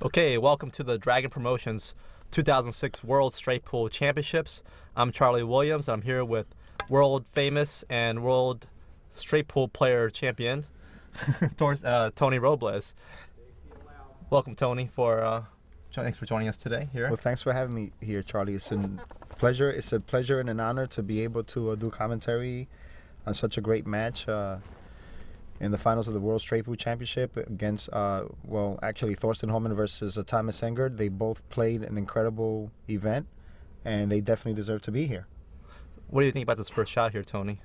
Okay, welcome to the Dragon Promotions 2006 World Straight Pool Championships. I'm Charlie Williams. I'm here with world famous and world straight pool player champion, Tony Robles. Welcome, Tony. Thanks for joining us today here. Well, thanks for having me here, Charlie. It's a pleasure. It's a pleasure and an honor to be able to do commentary on such a great match in the finals of the World Straight Pool Championship against, Thorston Hohmann versus Thomas Engert. They both played an incredible event, and they definitely deserve to be here. What do you think about this first shot here, Tony?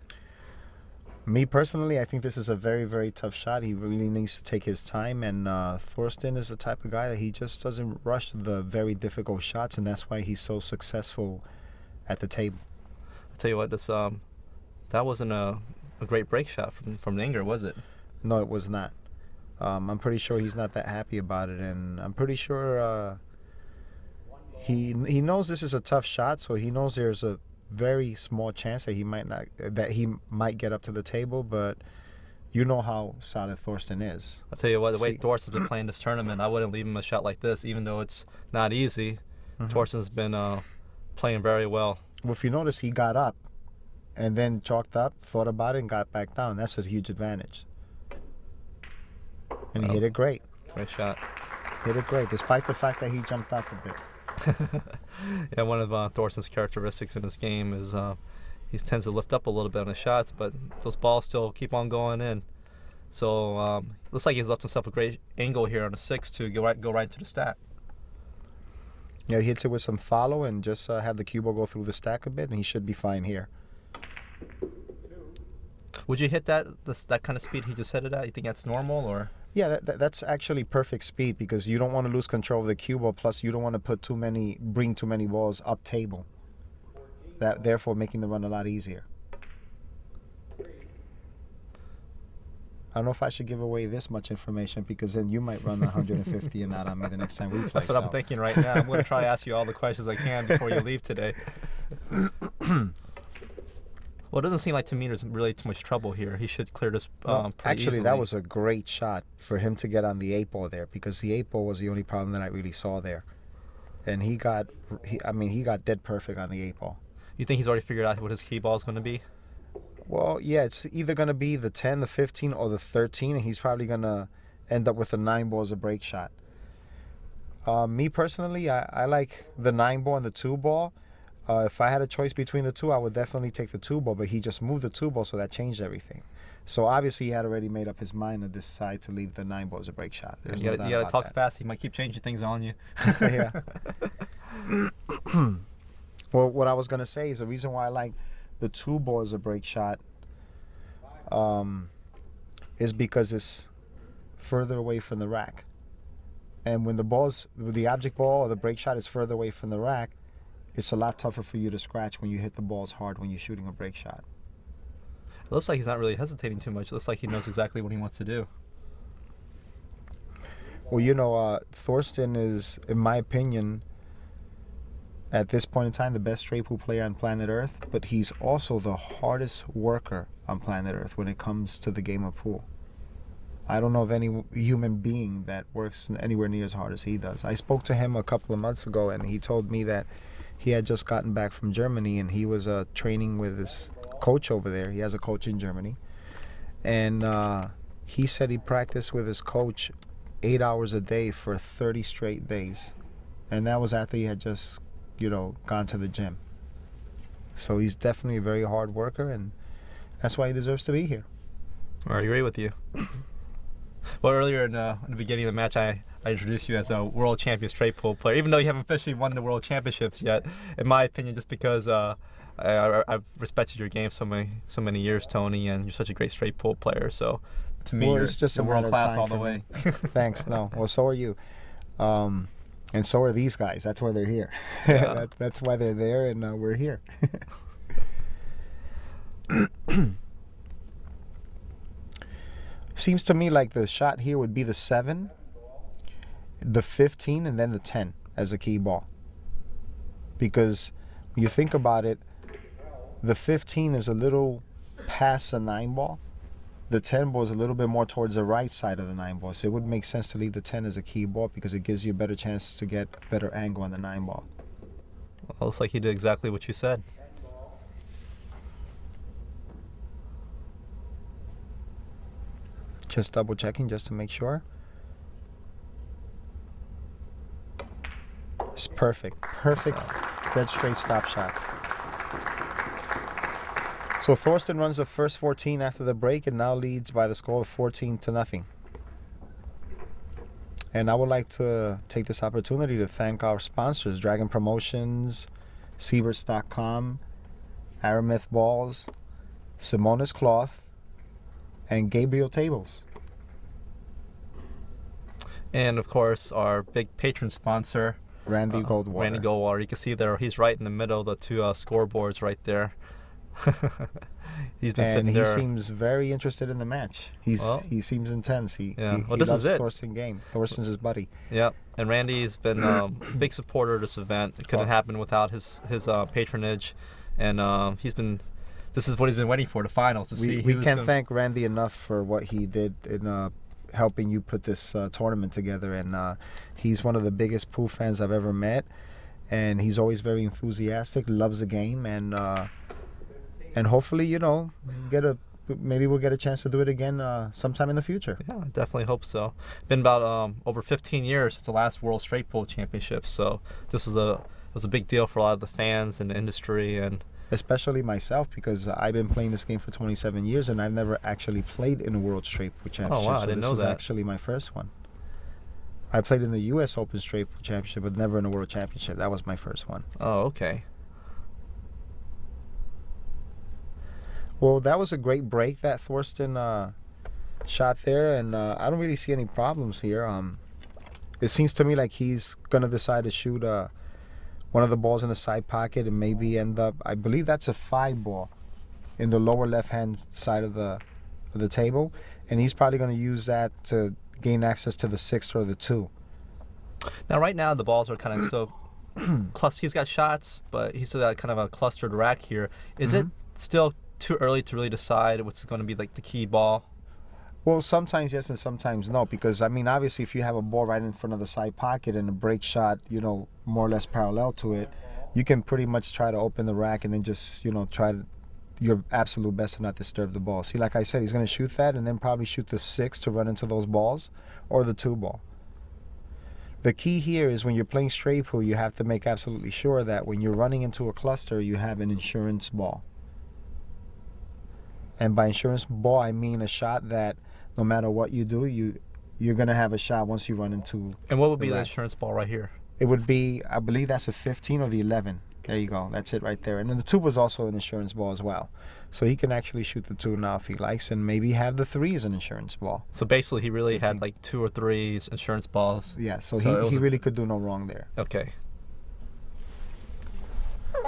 Me personally, I think this is a very, very tough shot. He really needs to take his time, and Thorston is the type of guy that he just doesn't rush the very difficult shots, and that's why he's so successful at the table. I'll tell you what, that wasn't a great break shot from Engert, was it? No, it was not. I'm pretty sure he's not that happy about it, and I'm pretty sure he knows this is a tough shot, so he knows there's a very small chance that he might get up to the table, but you know how solid Thorston is. I'll tell you what, the way Thorston's been playing this tournament, I wouldn't leave him a shot like this, even though it's not easy. Thorston's been playing very well. Well, if you notice, he got up and then chalked up, thought about it, and got back down. That's a huge advantage. And he hit it great. Great shot. Hit it great, despite the fact that he jumped up a bit. Yeah, one of Thorston's characteristics in his game is he tends to lift up a little bit on his shots, but those balls still keep on going in. So looks like he's left himself a great angle here on the 6 to go right into the stack. Yeah, he hits it with some follow and just have the cue ball go through the stack a bit, and he should be fine here. Would you hit that kind of speed he just hit it at? You think that's normal, or? Yeah, that's actually perfect speed, because you don't want to lose control of the cue ball. Plus, you don't want to bring too many balls up table. That therefore making the run a lot easier. I don't know if I should give away this much information, because then you might run 150 and not on me the next time we play. That's what I'm thinking right now. I'm going to try to ask you all the questions I can before you leave today. Well, it doesn't seem like to me there's really too much trouble here. He should clear this pretty actually, easily. That was a great shot for him to get on the 8-ball there, because the 8-ball was the only problem that I really saw there. And he got dead perfect on the 8-ball. You think he's already figured out what his key ball is going to be? Well, yeah, it's either going to be the 10, the 15, or the 13, and he's probably going to end up with the 9-ball as a break shot. Me personally, I like the 9-ball and the 2-ball. If I had a choice between the two, I would definitely take the 2-ball, but he just moved the 2-ball, so that changed everything. So obviously he had already made up his mind to decide to leave the 9-ball as a break shot. You got to talk fast. He might keep changing things on you. Yeah. Well, what I was going to say is the reason why I like the 2-ball as a break shot is because it's further away from the rack. And when the object ball or the break shot is further away from the rack, it's a lot tougher for you to scratch when you hit the balls hard when you're shooting a break shot. It looks like he's not really hesitating too much. It looks like he knows exactly what he wants to do. Well, Thorston is, in my opinion, at this point in time, the best straight pool player on planet Earth, but he's also the hardest worker on planet Earth when it comes to the game of pool. I don't know of any human being that works anywhere near as hard as he does. I spoke to him a couple of months ago, and he told me that he had just gotten back from Germany, and he was training with his coach over there. He has a coach in Germany. And he said he practiced with his coach 8 hours a day for 30 straight days. And that was after he had just, gone to the gym. So he's definitely a very hard worker, and that's why he deserves to be here. I agree with you. Well, earlier in the beginning of the match, I introduced you as a world champion straight pool player, even though you haven't officially won the world championships yet. In my opinion, just because I've respected your game so many years, Tony, and you're such a great straight pool player. So, to me, you're just world class all the way. Thanks. No, well, so are you, and so are these guys. That's why they're here. Yeah. That's why they're there, and we're here. Seems to me like the shot here would be the 7, the 15, and then the 10 as a key ball. Because when you think about it, the 15 is a little past the 9-ball, The 10 ball is a little bit more towards the right side of the 9 ball, so it would make sense to leave the 10 as a key ball because it gives you a better chance to get better angle on the 9 ball. Well, looks like he did exactly what you said. Just double checking just to make sure. It's perfect. Perfect. Dead straight stop shot. So Thorston runs the first 14 after the break and now leads by the score of 14-0. And I would like to take this opportunity to thank our sponsors, Dragon Promotions, Sieverts.com, Aramith Balls, Simonis Cloth, and Gabriel Tables. And of course, our big patron sponsor, Randy Goldwater. Randy Goldwater. You can see there, he's right in the middle of the two scoreboards right there. He's been sitting there. And he seems very interested in the match. He seems intense. He this loves is it. Thorston game. Thorston's his buddy. Yep. And Randy's been a big supporter of this event. It couldn't happen without his patronage. And this is what he's been waiting for, the finals, to see. We can't thank Randy enough for what he did in helping you put this tournament together. And he's one of the biggest pool fans I've ever met. And he's always very enthusiastic, loves the game, and hopefully, maybe we'll get a chance to do it again sometime in the future. Yeah, I definitely hope so. Been about over 15 years since the last World Straight Pool Championship, so this was a big deal for a lot of the fans and the industry, and especially myself, because I've been playing this game for 27 years and I've never actually played in a World Straight Pool Championship. Oh wow, I didn't know that. This was actually my first one. I played in the U.S. Open Straight Pool Championship, but never in a World Championship. That was my first one. Oh, okay. Well, that was a great break that Thorston shot there, and I don't really see any problems here. It seems to me like he's going to decide to shoot one of the balls in the side pocket and maybe end up, I believe that's a 5 ball in the lower left-hand side of the table, and he's probably going to use that to gain access to the 6 or the 2. Now, right now, the balls are kind of so clustered. He's got shots, but he's got kind of a clustered rack here. Is it still too early to really decide what's going to be like the key ball? Well, sometimes yes and sometimes no, because I mean, obviously if you have a ball right in front of the side pocket and a break shot, more or less parallel to it, you can pretty much try to open the rack and then just, try your absolute best to not disturb the ball. See, like I said, he's going to shoot that and then probably shoot the 6 to run into those balls, or the 2 ball. The key here is when you're playing straight pool, you have to make absolutely sure that when you're running into a cluster, you have an insurance ball. And by insurance ball, I mean a shot that no matter what you do, you're going to have a shot once you run into. And what would be the insurance ball right here? It would be, I believe that's a 15 or the 11. There you go. That's it right there. And then the 2 was also an insurance ball as well. So he can actually shoot the 2 now if he likes, and maybe have the 3 as an insurance ball. So basically he really had like 2 or 3 insurance balls. Yeah, so he really could do no wrong there. Okay.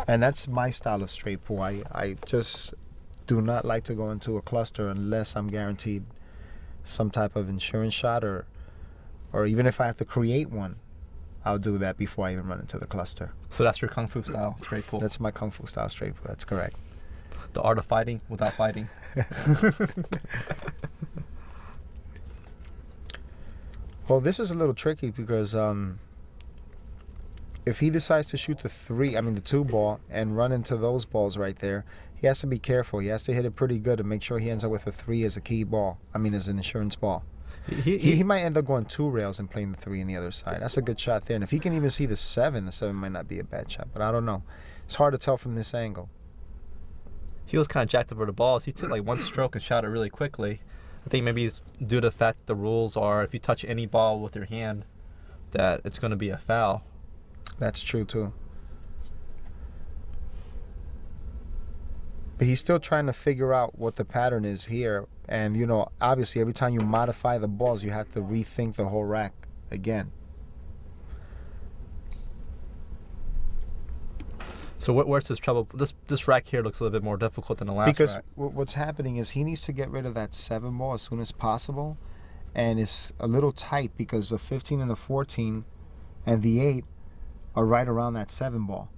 And that's my style of straight pool. I just do not like to go into a cluster unless I'm guaranteed some type of insurance shot, or even if I have to create one, I'll do that before I even run into the cluster. So that's your Kung Fu style straight pool? That's my Kung Fu style straight pool, that's correct. The art of fighting without fighting. Well, this is a little tricky because if he decides to shoot the 2 ball and run into those balls right there, he has to be careful. He has to hit it pretty good to make sure he ends up with a 3 as a key ball. As an insurance ball. He might end up going 2 rails and playing the 3 on the other side. That's a good shot there. And if he can even see the 7 might not be a bad shot. But I don't know. It's hard to tell from this angle. He was kind of jacked over the balls. He took like 1 stroke and shot it really quickly. I think maybe it's due to the fact the rules are if you touch any ball with your hand, that it's going to be a foul. That's true too. But he's still trying to figure out what the pattern is here. And, obviously every time you modify the balls, you have to rethink the whole rack again. So where's his trouble? This rack here looks a little bit more difficult than the last because rack. What's happening is he needs to get rid of that 7 ball as soon as possible. And it's a little tight because the 15 and the 14 and the 8 are right around that 7 ball.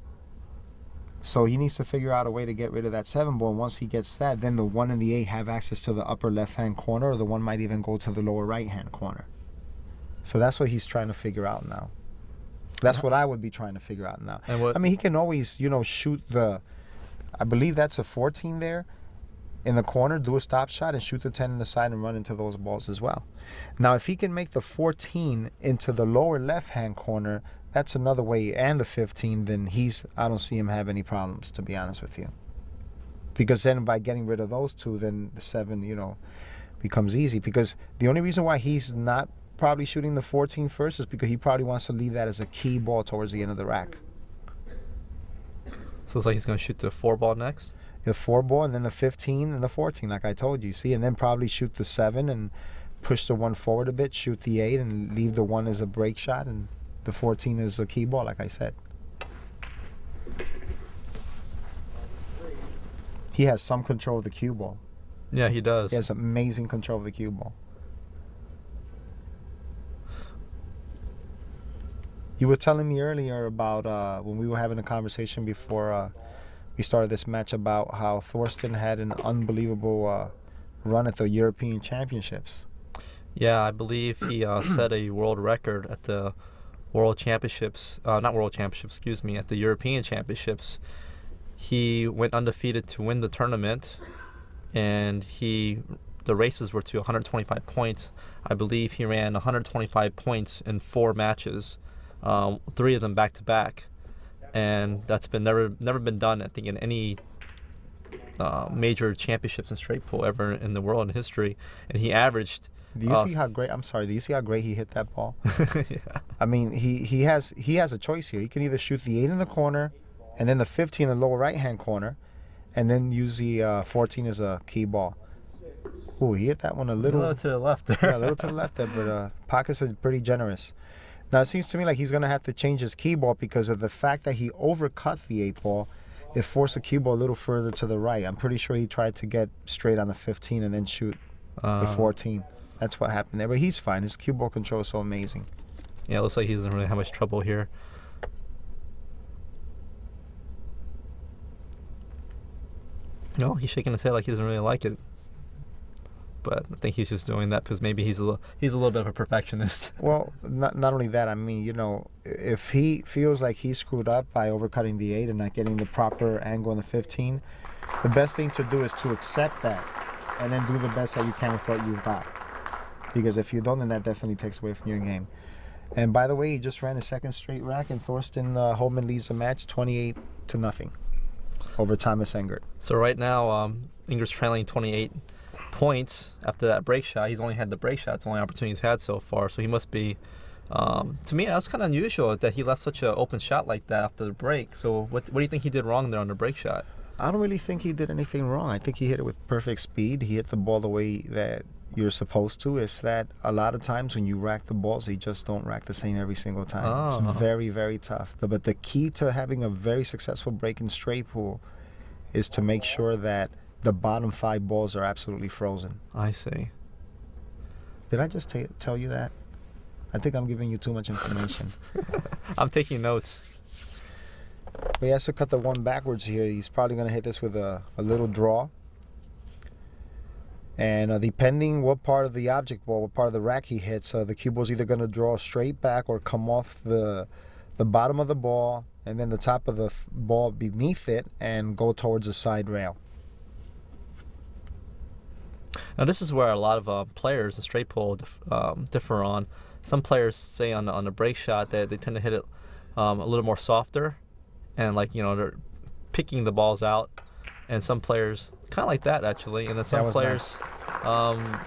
So he needs to figure out a way to get rid of that 7 ball. And once he gets that, then the 1 and the 8 have access to the upper left-hand corner, or the 1 might even go to the lower right-hand corner. So that's what he's trying to figure out now. That's what I would be trying to figure out now. I mean, he can always, shoot I believe that's a 14 there in the corner, do a stop shot and shoot the 10 in the side and run into those balls as well. Now, if he can make the 14 into the lower left-hand corner, that's another way, and the 15, then I don't see him have any problems, to be honest with you. Because then by getting rid of those 2, then the 7, becomes easy. Because the only reason why he's not probably shooting the 14 first is because he probably wants to leave that as a key ball towards the end of the rack. So it's like he's going to shoot the 4 ball next? The 4 ball, and then the 15 and the 14, like I told you. See, and then probably shoot the 7 and push the 1 forward a bit, shoot the 8 and leave the 1 as a break shot, and the 14 is a key ball, like I said. He has some control of the cue ball. Yeah, he does. He has amazing control of the cue ball. You were telling me earlier about when we were having a conversation before we started this match about how Thorston had an unbelievable run at the European Championships. Yeah, I believe he set a world record at the World Championships, not World Championships, excuse me, at the European Championships. He went undefeated to win the tournament, and the races were to 125 points. I believe he ran 125 points in 4 matches, 3 of them back to back, and that's been never been done, I think, in any major championships in straight pool ever in the world in history. And he averaged. Do you see how great? I'm sorry. Do you see how great he hit that ball? Yeah. I mean, he has a choice here. He can either shoot the 8 in the corner, and then the 15 in the lower right-hand corner, and then use the 14 as a key ball. Ooh, he hit that one a little to the left there. Yeah, a little to the left there, but pockets are pretty generous. Now, it seems to me like he's going to have to change his key ball because of the fact that he overcut the 8 ball. It forced the cue ball a little further to the right. I'm pretty sure he tried to get straight on the 15 and then shoot the 14. That's what happened there. But he's fine. His cue ball control is so amazing. Yeah, it looks like he doesn't really have much trouble here. No, he's shaking his head like he doesn't really like it. But I think he's just doing that because maybe he's a little bit of a perfectionist. Well, not only that. I mean, if he feels like he screwed up by overcutting the 8 and not getting the proper angle on the 15, the best thing to do is to accept that and then do the best that you can with what you've got. Because if you don't, then that definitely takes away from your game. And by the way, he just ran his 2nd straight rack, and Thorston Hohmann leads the match 28-0 over Thomas Engert. So right now, Engert's trailing 28 points after that break shot. He's only had the break shot. It's the only opportunity he's had so far. So he must be, to me, that's kind of unusual that he left such an open shot like that after the break. So what do you think he did wrong there on the break shot? I don't really think he did anything wrong. I think he hit it with perfect speed. He hit the ball the way that you're supposed to. It's that a lot of times when you rack the balls, they just don't rack the same every single time. Oh. It's very, very tough. But the key to having a very successful break in straight pool is to make sure that the bottom 5 balls are absolutely frozen. I see. Did I just tell you that? I think I'm giving you too much information. I'm taking notes. But he has to cut the 1 backwards here. He's probably going to hit this with a little draw. And depending what part of the object ball, what part of the rack he hits, the cue ball is either going to draw straight back or come off the bottom of the ball and then the top of the ball beneath it and go towards the side rail. Now this is where a lot of players in straight pool differ on. Some players say on the break shot that they tend to hit it a little more softer, and they're picking the balls out. And some players kind of like that actually, and then some players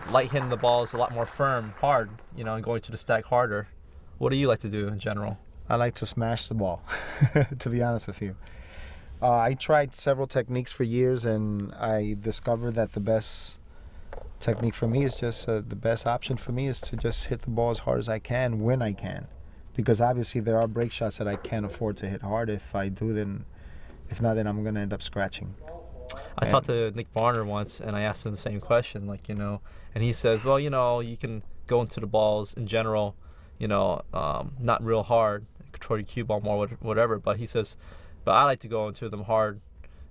like hitting the balls a lot more firm, hard, and going to the stack harder. What do you like to do in general? I like to smash the ball, to be honest with you. I tried several techniques for years, and I discovered that the best technique for me is just the best option for me is to just hit the ball as hard as I can when I can, because obviously there are break shots that I can't afford to hit hard. If I do, then if not, then I'm going to end up scratching. I talked to Nick Varner once, and I asked him the same question, and he says, well, you can go into the balls in general, not real hard, control your cue ball more, whatever, but he says but I like to go into them hard.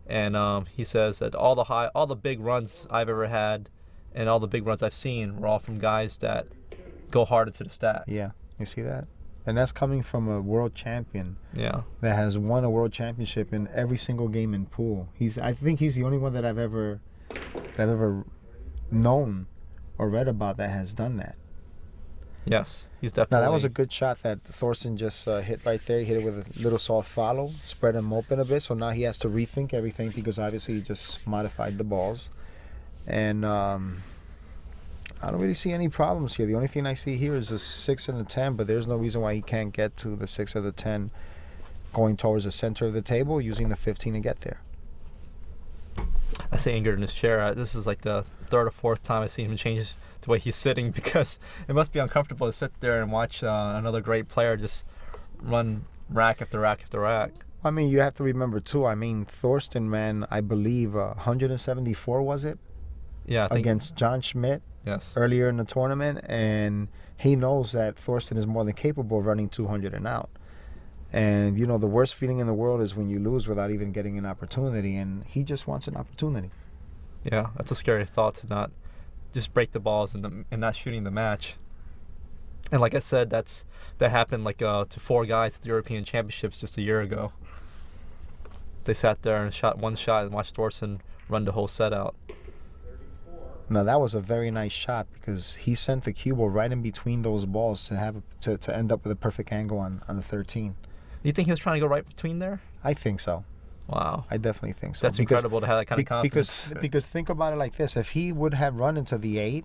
And he says that all the big runs I've ever had, and all the big runs I've seen were all from guys that go hard into the stack. Yeah, you see that? And that's coming from a world champion. Yeah. That has won a world championship in every single game in pool. I think he's the only one that I've ever known or read about that has done that. Yes, he's definitely. Now that was a good shot that Thorston just hit right there. He hit it with a little soft follow, spread him open a bit. So now he has to rethink everything because obviously he just modified the balls. And I don't really see any problems here. The only thing I see here is a 6 and a 10, but there's no reason why he can't get to the 6 or the 10 going towards the center of the table using the 15 to get there. I see Engert in his chair. This is like the third or fourth time I've seen him change the way he's sitting because it must be uncomfortable to sit there and watch another great player just run rack after rack after rack. I mean, you have to remember, too, Thorston, man, I believe 174, was it? Yeah, I think, against John Schmidt. Yes. Earlier in the tournament, and he knows that Thorston is more than capable of running 200 and out. And, you know, the worst feeling in the world is when you lose without even getting an opportunity, and he just wants an opportunity. Yeah, that's a scary thought to not just break the balls and not shooting the match. And like I said, that happened like to 4 guys at the European Championships just a year ago. They sat there and shot one shot and watched Thorston run the whole set out. Now that was a very nice shot because he sent the cue ball right in between those balls to have to end up with a perfect angle on the 13. You think he was trying to go right between there? I think so. Wow. I definitely think so. That's incredible to have that kind of confidence. Because think about it like this: if he would have run into the 8,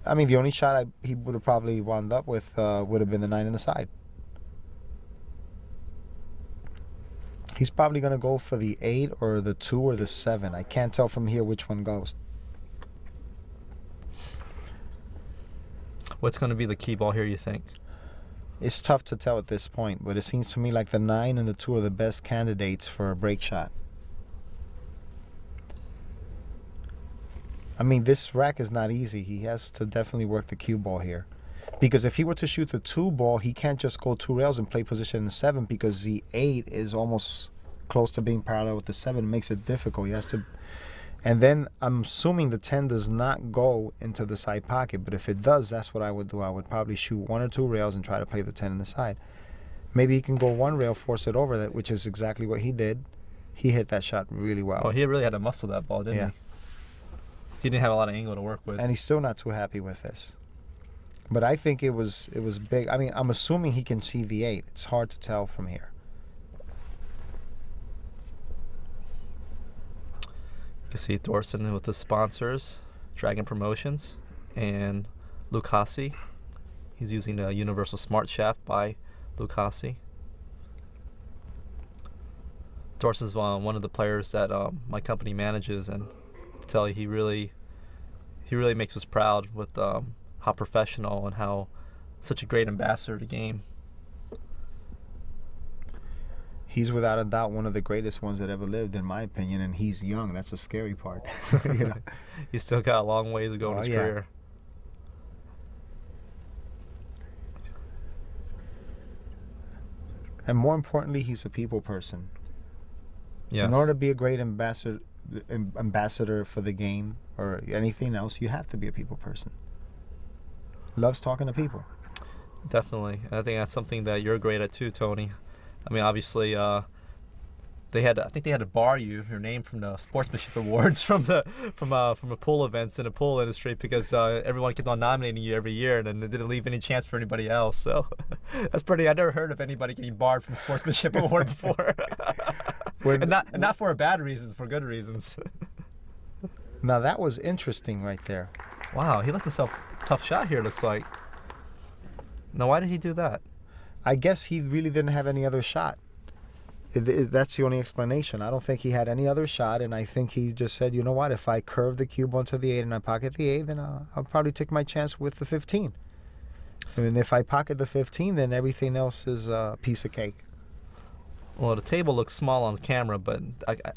I mean, the only shot he would have probably wound up with would have been the 9 in the side. He's probably going to go for the 8 or the 2 or the 7. I can't tell from here which one goes. What's going to be the key ball here, you think? It's tough to tell at this point, but it seems to me like the 9 and the 2 are the best candidates for a break shot. I mean, this rack is not easy. He has to definitely work the cue ball here. Because if he were to shoot the 2 ball, he can't just go 2 rails and play position in the 7 because the 8 is almost close to being parallel with the 7. It makes it difficult. He has to... And then I'm assuming the 10 does not go into the side pocket, but if it does, that's what I would do. I would probably shoot 1 or 2 rails and try to play the 10 in the side. Maybe he can go 1 rail, force it over that, which is exactly what he did. He hit that shot really well. Oh, he really had to muscle that ball, didn't he? He didn't have a lot of angle to work with. And he's still not too happy with this. But I think it was big. I mean, I'm assuming he can see the 8. It's hard to tell from here. You can see Thorston with the sponsors, Dragon Promotions, and Lucasi. He's using the Universal Smart Shaft by Lucasi. Thorston's one of the players that my company manages, and to tell you, he really makes us proud with how professional and how such a great ambassador to the game. He's without a doubt one of the greatest ones that ever lived, in my opinion, and he's young. That's a scary part. You know? He's still got a long way to go in his career. And more importantly, he's a people person. Yes. In order to be a great ambassador for the game or anything else, you have to be a people person. Loves talking to people. Definitely. And I think that's something that you're great at too, Tony. I mean, obviously, I think they had to bar your name from the sportsmanship awards from the pool events in the pool industry because everyone kept on nominating you every year, and then it didn't leave any chance for anybody else. So that's pretty. I never heard of anybody getting barred from sportsmanship award before, and not for bad reasons, for good reasons. Now that was interesting right there. Wow, he left himself a tough shot here. Looks like. Now, why did he do that? I guess he really didn't have any other shot. That's the only explanation. I don't think he had any other shot, and I think he just said, you know what, if I curve the cube onto the 8 and I pocket the 8, then I'll probably take my chance with the 15. I mean, if I pocket the 15, then everything else is a piece of cake. Well, the table looks small on camera, but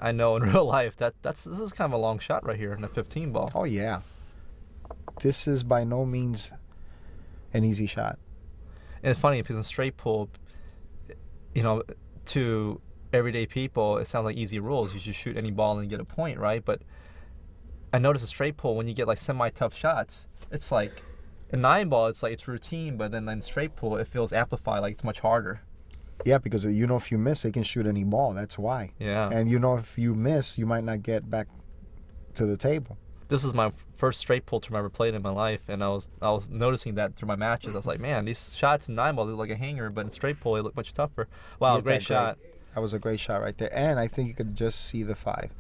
I know in real life this is kind of a long shot right here in a 15 ball. Oh, yeah. This is by no means an easy shot. And it's funny because in straight pool, you know, to everyday people, it sounds like easy rules. You just shoot any ball and get a point, right? But I noticed a straight pull, when you get like semi-tough shots, it's like in 9-ball, it's like it's routine, but then in straight pull, it feels amplified, like it's much harder. Yeah, because if you miss, they can shoot any ball. That's why. Yeah. And if you miss, you might not get back to the table. This is my first straight pull term I ever played in my life, and I was noticing that through my matches. I was like, man, these shots in 9-ball look like a hanger, but in straight pull, they look much tougher. Wow, great shot. That was a great shot right there. And I think you could just see the 5.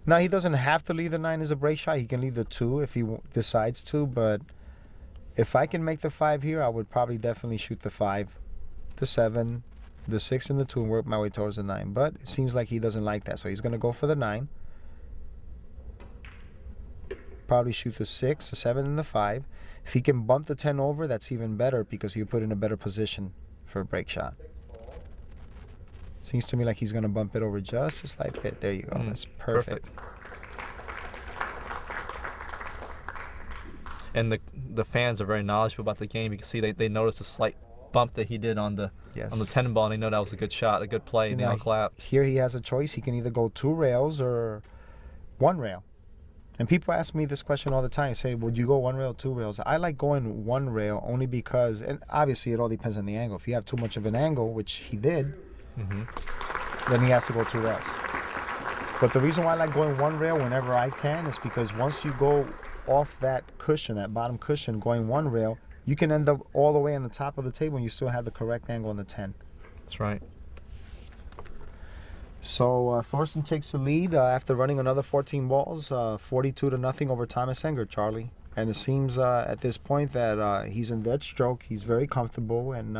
Now, he doesn't have to leave the 9 as a break shot. He can leave the 2 if he decides to. But if I can make the 5 here, I would probably definitely shoot the 5, the 7, the 6, and the 2 and work my way towards the 9. But it seems like he doesn't like that. So he's going to go for the 9. Probably shoot the 6, the 7, and the 5. If he can bump the 10 over, that's even better because he'll put in a better position for a break shot. Seems to me like he's going to bump it over just a slight bit. There you go. That's perfect. And the fans are very knowledgeable about the game. You can see they noticed a slight bump that he did on the 10-ball, and they know that was a good shot, a good play, and they all clapped. Here he has a choice. He can either go 2 rails or 1 rail. And people ask me this question all the time. Say, would you go 1 rail, 2 rails? I like going 1 rail only because, and obviously it all depends on the angle. If you have too much of an angle, which he did, then he has to go 2 rails. But the reason why I like going 1 rail whenever I can is because once you go off that cushion, that bottom cushion, going 1 rail, you can end up all the way on the top of the table and you still have the correct angle on the 10. That's right. So Thorston takes the lead after running another 14 balls, 42-0 over Thomas Engert, Charlie. And it seems at this point that he's in dead stroke. He's very comfortable, and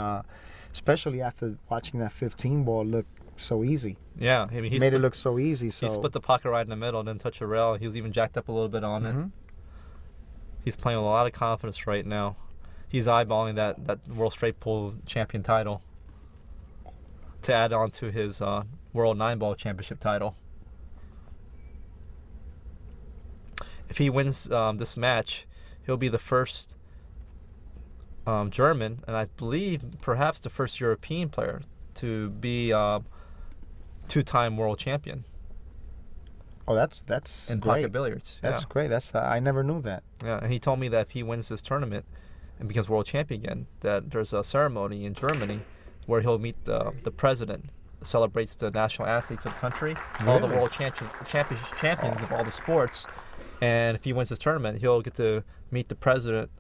especially after watching that 15 ball look so easy. Yeah, I mean, he made it look so easy. So he split the pocket right in the middle and then touched the rail. He was even jacked up a little bit on it. He's playing with a lot of confidence right now. He's eyeballing that World Straight Pull champion title to add on to his World 9-ball championship title. If he wins this match, he'll be the first German, and I believe perhaps the first European player to be 2-time world champion. Oh, that's in great. Pocket billiards. That's great. I never knew that. Yeah, and he told me that if he wins this tournament and becomes world champion again, that there's a ceremony in Germany where he'll meet the president. Celebrates the national athletes of the country, all the world champions of all the sports, and if he wins this tournament, he'll get to meet the president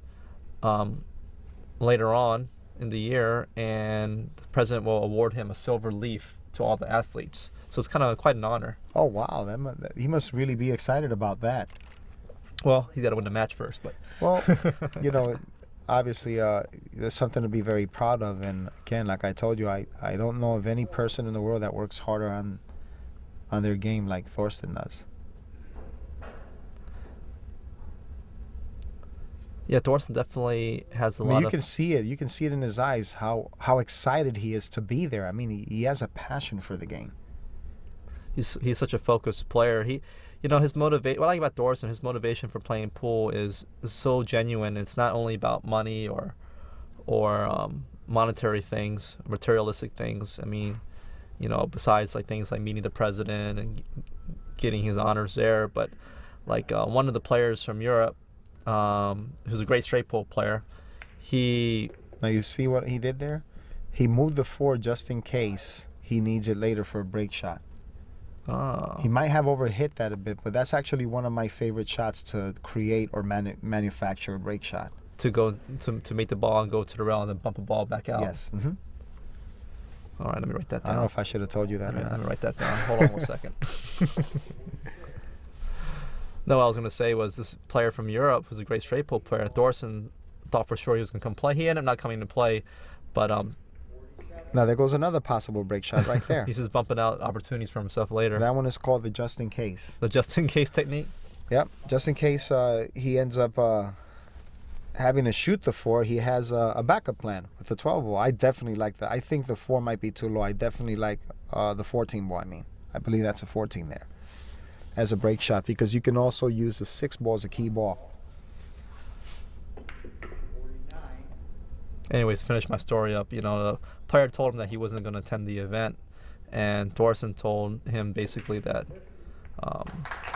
later on in the year, and the president will award him a silver leaf to all the athletes. So it's kind of quite an honor. Oh wow, he must really be excited about that. Well, he's got to win the match first, but obviously, there's something to be very proud of. And again, like I told you, I don't know of any person in the world that works harder on their game like Thorston does. Yeah, Thorston definitely has a lot of... You can see it. You can see it in his eyes, how excited he is to be there. I mean, he has a passion for the game. He's such a focused player. His motivation. What I like about Thorston, his motivation for playing pool is so genuine. It's not only about money or monetary things, materialistic things. I mean, besides like things like meeting the president and getting his honors there, but like one of the players from Europe, who's a great straight pull player, Now you see what he did there? He moved the 4 just in case he needs it later for a break shot. He might have overhit that a bit, but that's actually one of my favorite shots to create or manufacture a break shot. To go to meet the ball and go to the rail and then bump a ball back out. Yes. All right, let me write that down. I don't know if I should have told you that. Let me write that down. Hold on 1 second. No, what I was going to say was this player from Europe who's a great straight pull player. Thorston thought for sure he was going to come play. He ended up not coming to play, but now there goes another possible break shot right there. He's just bumping out opportunities for himself later. That one is called the just in case. The just in case technique? Yep. Just in case he ends up having to shoot the 4, he has a backup plan with the 12 ball. I definitely like that. I think the 4 might be too low. I definitely like the 14 ball. I believe that's a 14 there as a break shot, because you can also use the 6 ball as a key ball. Anyways, finish my story up. The player told him that he wasn't going to attend the event And Thorston told him basically that,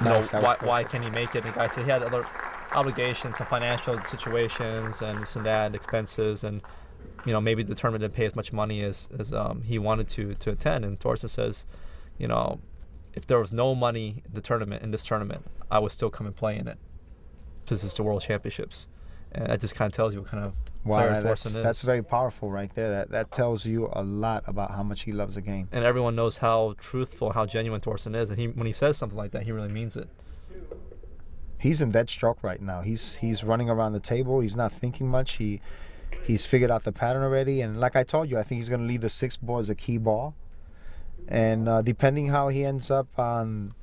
Nice, that was why can't he make it? And the guy said he had other obligations, some financial situations, and this and that, expenses, and maybe the tournament didn't pay as much money as he wanted to attend. And Thorston says, if there was no money in this tournament, I would still come and play in it because it's the World Championships. And that just kind of tells you what kind of player Thorston is. That's very powerful right there. That tells you a lot about how much he loves the game. And everyone knows how truthful, how genuine Thorston is. And when he says something like that, he really means it. He's in dead stroke right now. He's running around the table. He's not thinking much. He's figured out the pattern already. And like I told you, I think he's going to leave the 6th ball as a key ball. And depending how he ends up on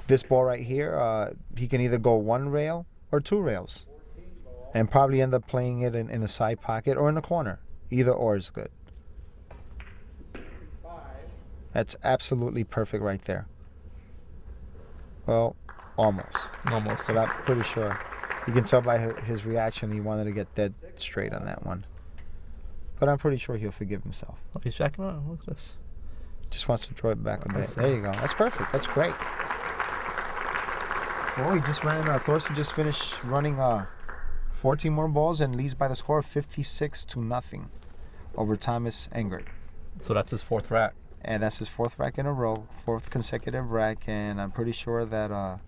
this ball right here, he can either go 1 rail or 2 rails. And probably end up playing it in a side pocket or in the corner. Either or is good. That's absolutely perfect right there. Well, almost. Almost. But I'm pretty sure. You can tell by his reaction he wanted to get dead straight on that one. But I'm pretty sure he'll forgive himself. Oh, he's jacking around. Look at this. Just wants to draw it back a bit. There you go. That's perfect. That's great. Well, he just ran. Thorston just finished running 14 more balls and leads by the score of 56-0 over Thomas Engert. So that's his 4th rack. And that's his 4th rack in a row, 4th consecutive rack, and I'm pretty sure that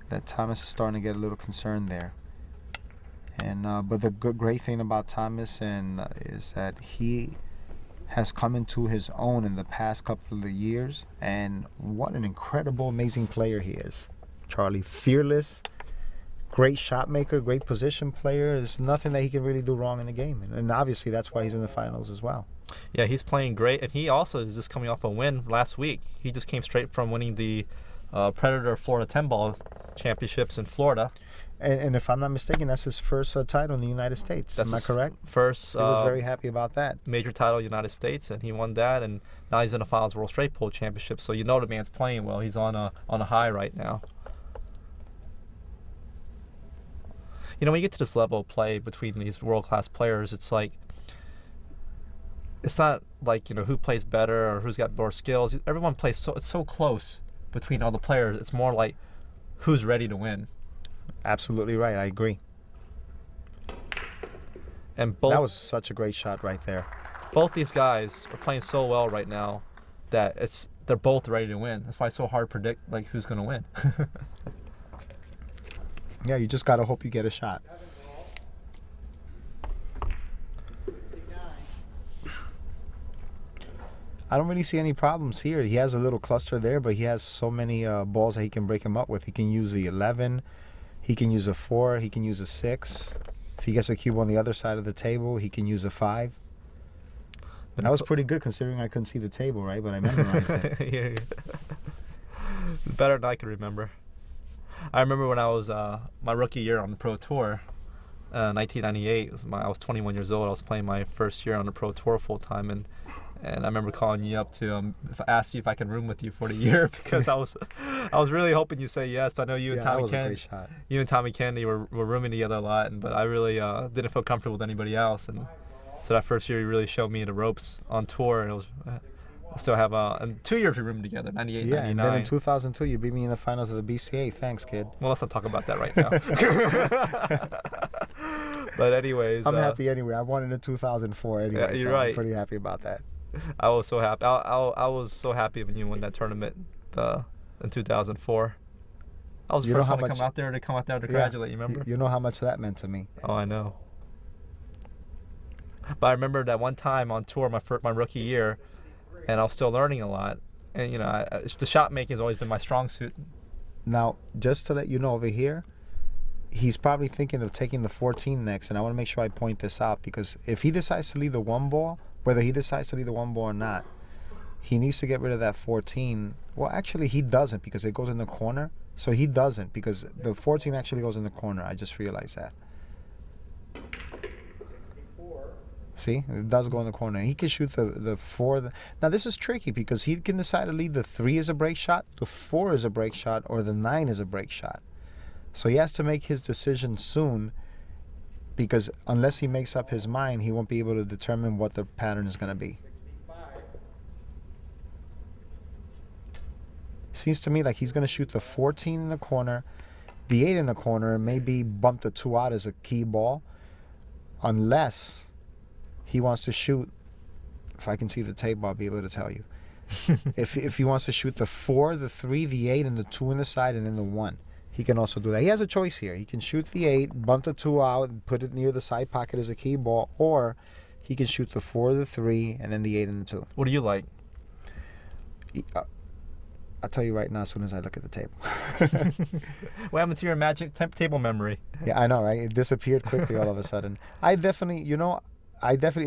that Thomas is starting to get a little concerned there. And but the great thing about Thomas is that he has come into his own in the past couple of years, and what an incredible, amazing player he is. Charlie, fearless. Great shot maker, great position player. There's nothing that he can really do wrong in the game. And obviously that's why he's in the finals as well. Yeah, he's playing great. And he also is just coming off a win last week. He just came straight from winning the Predator Florida 10-ball championships in Florida. And if I'm not mistaken, that's his first title in the United States. Am I correct? First. He was very happy about that. Major title in the United States, and he won that. And now he's in the finals World Straight Pole Championship. So the man's playing well. He's on a high right now. When you get to this level of play between these world-class players, it's like, it's not like, who plays better or who's got more skills. Everyone plays it's so close between all the players. It's more like who's ready to win. Absolutely right. I agree. And that was such a great shot right there. Both these guys are playing so well right now that they're both ready to win. That's why it's so hard to predict who's going to win. Yeah, you just got to hope you get a shot. I don't really see any problems here. He has a little cluster there, but he has so many balls that he can break him up with. He can use the 11. He can use a 4. He can use a 6. If he gets a cube on the other side of the table, he can use a 5. That was pretty good considering I couldn't see the table, right? But I memorized it. Yeah. Better than I could remember. I remember when I was my rookie year on the Pro Tour, 1998. I was 21 years old. I was playing my first year on the Pro Tour full time, and I remember calling you up to ask you if I could room with you for the year because I was really hoping you say yes. But I know you and Tommy Kennedy were rooming together a lot, but I really didn't feel comfortable with anybody else. And so that first year, you really showed me the ropes on tour, and it was. I still have and 2 years we roomed together, 98, 99. And then in 2002 you beat me in the finals of the BCA. Thanks, kid. Well, let's not talk about that right now. But anyways, I'm happy anyway. I won it in 2004 anyway. Yeah, you're right. I'm pretty happy about that. I was so happy. I was so happy when you won that tournament in 2004. I was the first one to come out there to congratulate you. Remember? You know how much that meant to me. Oh, I know. But I remember that one time on tour, my rookie year. And I was still learning a lot. And, the shot making has always been my strong suit. Now, just to let you know over here, he's probably thinking of taking the 14 next. And I want to make sure I point this out because if he decides to leave the 1 ball, whether he decides to leave the 1 ball or not, he needs to get rid of that 14. Well, actually, he doesn't because it goes in the corner. So he doesn't because the 14 actually goes in the corner. I just realized that. See, it does go in the corner. He can shoot the 4. Now, this is tricky because he can decide to leave the 3 as a break shot, the 4 as a break shot, or the 9 as a break shot. So he has to make his decision soon because unless he makes up his mind, he won't be able to determine what the pattern is going to be. Seems to me like he's going to shoot the 14 in the corner, the 8 in the corner, and maybe bump the 2 out as a key ball, unless he wants to shoot. If I can see the tape, I'll be able to tell you. if he wants to shoot the 4, the 3, the 8, and the 2 in the side, and then the 1, he can also do that. He has a choice here. He can shoot the 8, bump the 2 out, and put it near the side pocket as a key ball, or he can shoot the 4, the 3, and then the 8 and the 2. What do you like? I'll tell you right now as soon as I look at the table. What happened to your magic table memory? Yeah, I know, right? It disappeared quickly all of a sudden. I definitely, it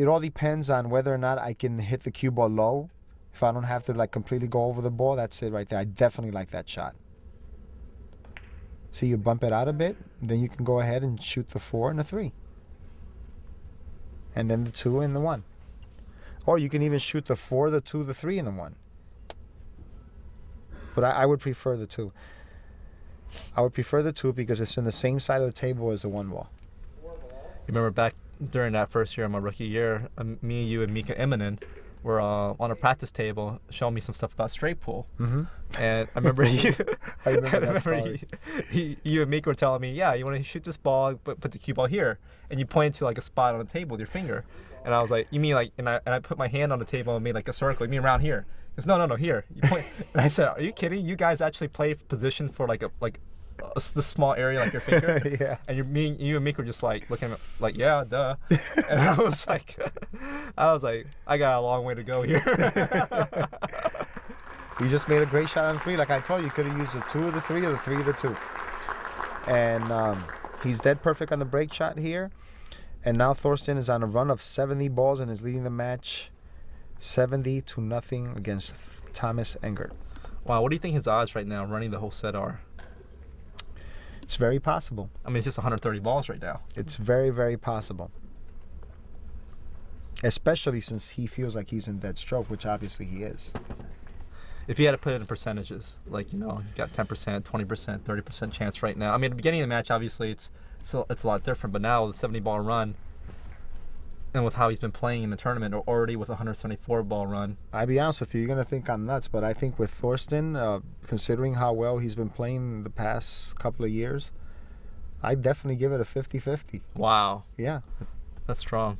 all depends on whether or not I can hit the cue ball low. If I don't have to like completely go over the ball, that's it right there. I definitely like that shot. See, you bump it out a bit, then you can go ahead and shoot the 4 and the 3. And then the 2 and the 1. Or you can even shoot the 4, the 2, the 3, and the 1. But I would prefer the 2. I would prefer the 2 because it's in the same side of the table as the 1 ball. You remember back during that first year of my rookie year, me, you, and Mika Immonen were on a practice table showing me some stuff about straight pull. Mm-hmm. And I remember you, I remember that story. you and Mika were telling me, yeah, you want to shoot this ball, but put the cue ball here. And you pointed to like a spot on the table with your finger. And I was like, you mean like, and I put my hand on the table and made like a circle. You mean around here? He goes, no, here. You point. And I said, are you kidding? You guys actually play position for like the small area like your finger? Yeah. And you and Mika were just like looking at like, yeah, duh. And I was like, I got a long way to go here. You just made a great shot on 3. Like I told you, could have used the 2 or the 3 or the 3 or the 2. And he's dead perfect on the break shot here. And now Thorston is on a run of 70 balls and is leading the match 70-0 against Thomas Engert. Wow, what do you think his odds right now running the whole set are? It's very possible. I mean, it's just 130 balls right now. It's very, very possible. Especially since he feels like he's in dead stroke, which obviously he is. If you had to put it in percentages, like, he's got 10%, 20%, 30% chance right now. I mean, at the beginning of the match, obviously, it's a lot different. But now with the 70-ball run, and with how he's been playing in the tournament, or already with a 174-ball run. I'll be honest with you, you're going to think I'm nuts, but I think with Thorston, considering how well he's been playing the past couple of years, I'd definitely give it a 50-50. Wow. Yeah. That's strong.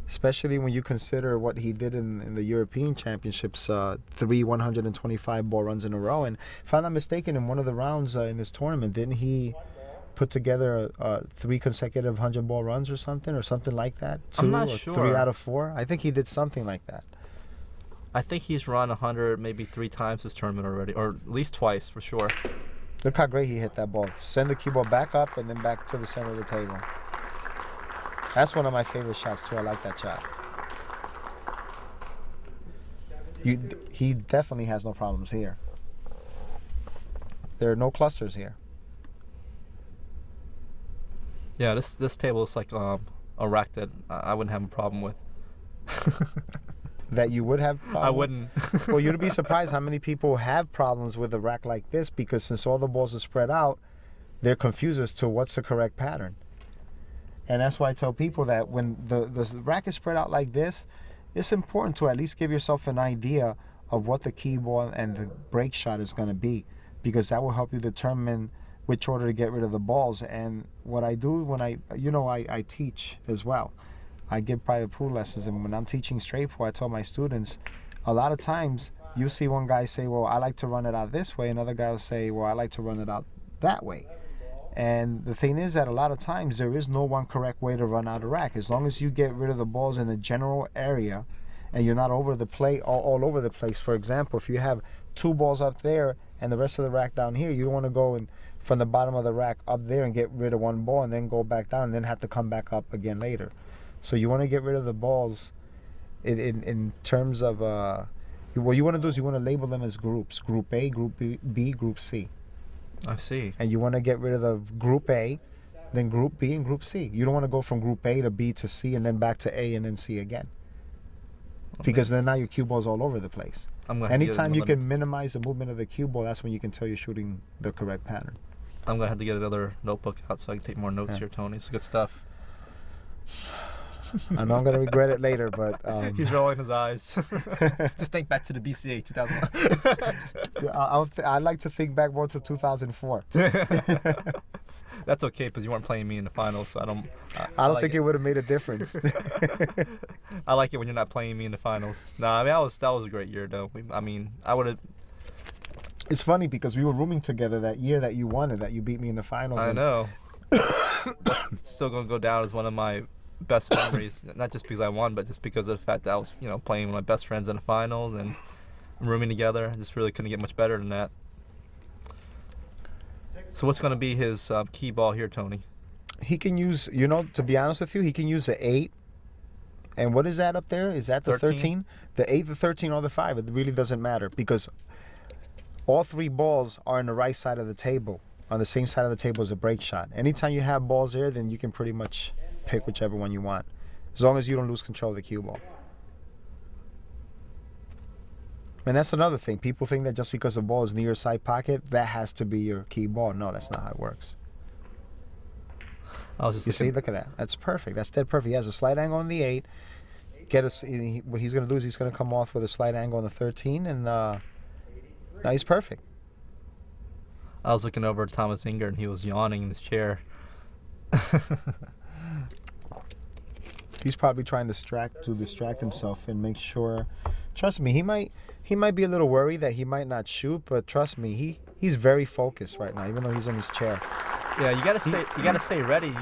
Especially when you consider what he did in the European Championships, 3 125-ball runs in a row. And if I'm not mistaken, in one of the rounds in this tournament, didn't he put together 3 consecutive 100-ball runs or something like that? 2 I'm not or sure. 3 out of 4? I think he did something like that. I think he's run 100 maybe 3 times this tournament already, or at least twice for sure. Look how great he hit that ball. Send the cue ball back up and then back to the center of the table. That's one of my favorite shots too. I like that shot. He definitely has no problems here. There are no clusters here. Yeah, this table is like a rack that I wouldn't have a problem with. That you would have problems? I wouldn't. Well, you'd be surprised how many people have problems with a rack like this, because since all the balls are spread out, they're confused as to what's the correct pattern. And that's why I tell people that when the rack is spread out like this, it's important to at least give yourself an idea of what the key ball and the break shot is going to be, because that will help you determine which order to get rid of the balls. And what I do when I teach as well. I give private pool lessons, and when I'm teaching straight pool, I tell my students, a lot of times you see one guy say, well, I like to run it out this way. Another guy will say, well, I like to run it out that way. And the thing is that a lot of times there is no one correct way to run out a rack. As long as you get rid of the balls in the general area and you're not over the plate, all over the place. For example, if you have 2 balls up there and the rest of the rack down here, you don't want to go from the bottom of the rack up there and get rid of 1 ball and then go back down and then have to come back up again later. So you want to get rid of the balls in terms of, what you want to do is you want to label them as groups. Group A, Group B, Group C. I see. And you want to get rid of the Group A, then Group B, and Group C. You don't want to go from Group A to B to C and then back to A and then C again. Because then now your cue ball's all over the place. Anytime you can minimize the movement of the cue ball, that's when you can tell you're shooting the correct pattern. I'm going to have to get another notebook out so I can take more notes here, Tony. It's good stuff. I know I'm gonna regret it later, but He's rolling his eyes. Just think back to the BCA 2001. I'd like to think back more to 2004. That's okay because you weren't playing me in the finals, so I don't like think it would have made a difference. I like it when you're not playing me in the finals. Nah, I mean that was a great year though. I would have. It's funny because we were rooming together that year that you won and that you beat me in the finals. I know. It's still gonna go down as one of my best memories. Not just because I won, but just because of the fact that I was, playing with my best friends in the finals and rooming together. I just really couldn't get much better than that. So what's gonna be his key ball here, Tony? He can use, to be honest with you, he can use the 8. And what is that up there? Is that the 13? The 8, the 13, or the 5? It really doesn't matter because all 3 balls are on the right side of the table. On the same side of the table as a break shot. Anytime you have balls there, then you can pretty much pick whichever one you want. As long as you don't lose control of the cue ball. And that's another thing. People think that just because the ball is near your side pocket, that has to be your key ball. No, that's not how it works. See, look at that. That's perfect. That's dead perfect. He has a slight angle on the 8. What he's going to do is he's going to come off with a slight angle on the 13, and now he's perfect. I was looking over at Thomas Engert, and he was yawning in his chair. He's probably trying to distract himself and make sure. Trust me, he might be a little worried that he might not shoot, but trust me, he's very focused right now, even though he's in his chair. Yeah, you gotta stay ready.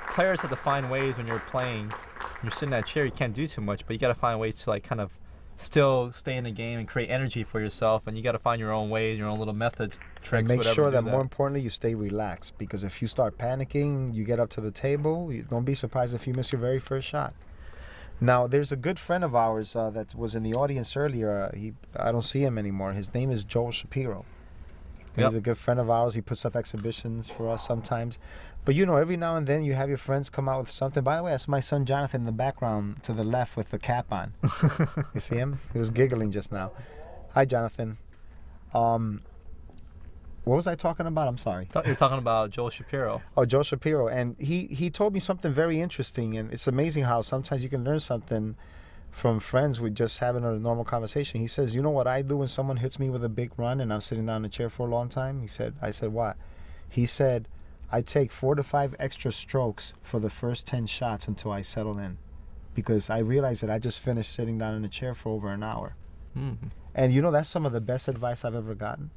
Players have to find ways when you're playing. When you're sitting in that chair, you can't do too much, but you gotta find ways to kind of still stay in the game and create energy for yourself, and you got to find your own ways, your own little methods, tricks, and make whatever. Sure that more importantly you stay relaxed, because if you start panicking, you get up to the table, you don't be surprised if you miss your very first shot. Now, there's a good friend of ours that was in the audience earlier. I don't see him anymore. His name is Joel Shapiro. Yep. He's a good friend of ours. He puts up exhibitions for us sometimes. But every now and then you have your friends come out with something. By the way, that's my son Jonathan in the background to the left with the cap on. You see him? He was giggling just now. Hi, Jonathan. What was I talking about? I'm sorry. I thought you were talking about Joel Shapiro. Oh, Joel Shapiro. And he told me something very interesting. And it's amazing how sometimes you can learn something from friends with just having a normal conversation. He says, you know what I do when someone hits me with a big run and I'm sitting down in a chair for a long time? I said, what? He said, I take 4 to 5 extra strokes for the first 10 shots until I settle in, because I realize that I just finished sitting down in a chair for over an hour. Mm-hmm. And that's some of the best advice I've ever gotten.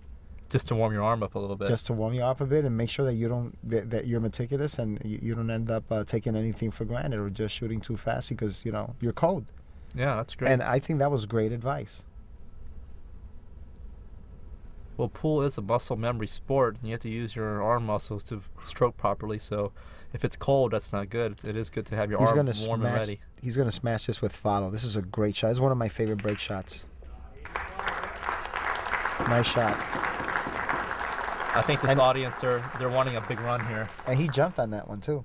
Just to warm your arm up a little bit. Just to warm you up a bit and make sure that you don't that you're meticulous and you don't end up taking anything for granted or just shooting too fast because you're cold. Yeah, that's great. And I think that was great advice. Well, pool is a muscle memory sport, and you have to use your arm muscles to stroke properly. So if it's cold, that's not good. It is good to have your arm warm and ready. He's going to smash this with follow. This is a great shot. It's one of my favorite break shots. Nice shot. I think this audience, they're wanting a big run here. And he jumped on that one, too.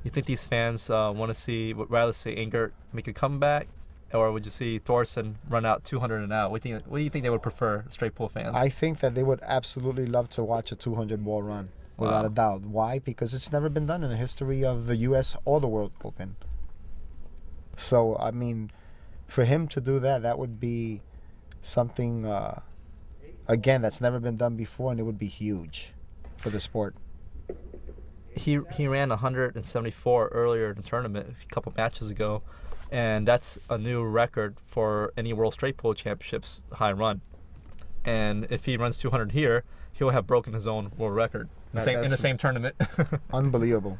You think these fans would rather see Engert make a comeback, or would you see Thorston run out 200 and out? What do you think they would prefer, straight pool fans? I think that they would absolutely love to watch a 200-ball run, without a doubt. Why? Because it's never been done in the history of the U.S. or the World Open. So, I mean, for him to do that would be something, again, that's never been done before, and it would be huge for the sport. He ran 174 earlier in the tournament a couple matches ago, and that's a new record for any World Straight Pool Championships high run. And if he runs 200 here, he'll have broken his own world record in the same tournament. Unbelievable.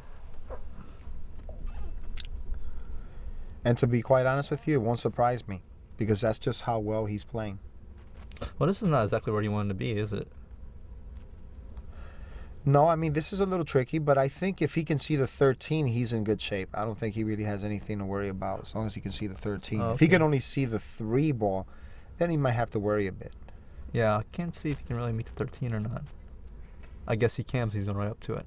And to be quite honest with you, it won't surprise me, because that's just how well he's playing. Well, this is not exactly where you want him to be, is it? No, I mean, this is a little tricky, but I think if he can see the 13, he's in good shape. I don't think he really has anything to worry about as long as he can see the 13. Oh, okay. If he can only see the 3 ball, then he might have to worry a bit. Yeah, I can't see if he can really meet the 13 or not. I guess he can, so he's going right up to it.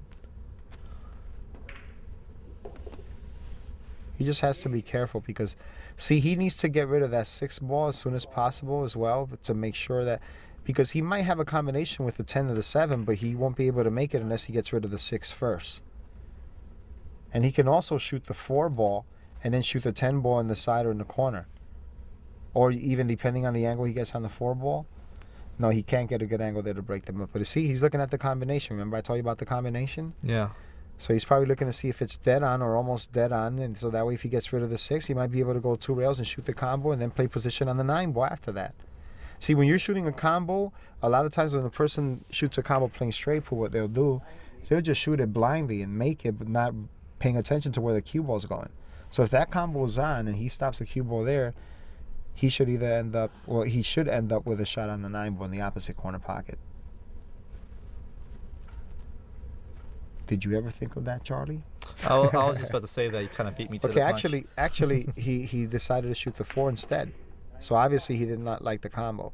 He just has to be careful because, see, he needs to get rid of that 6 ball as soon as possible as well, but to make sure that, because he might have a combination with the 10 or the 7, but he won't be able to make it unless he gets rid of the 6 first. And he can also shoot the 4 ball and then shoot the 10 ball in the side or in the corner. Or even depending on the angle he gets on the 4 ball. No, he can't get a good angle there to break them up. But see, he's looking at the combination. Remember I told you about the combination? Yeah. So he's probably looking to see if it's dead on or almost dead on. And so that way if he gets rid of the 6, he might be able to go 2 rails and shoot the combo and then play position on the 9 ball after that. See, when you're shooting a combo, a lot of times when a person shoots a combo playing straight pool, what they'll do is they'll just shoot it blindly and make it, but not paying attention to where the cue ball's going. So if that combo is on and he stops the cue ball there, he should either end up, well, he should end up with a shot on the 9 ball in the opposite corner pocket. Did you ever think of that, Charlie? I was just about to say that you kind of beat me to the punch. Actually, he decided to shoot the 4 instead. So obviously he did not like the combo,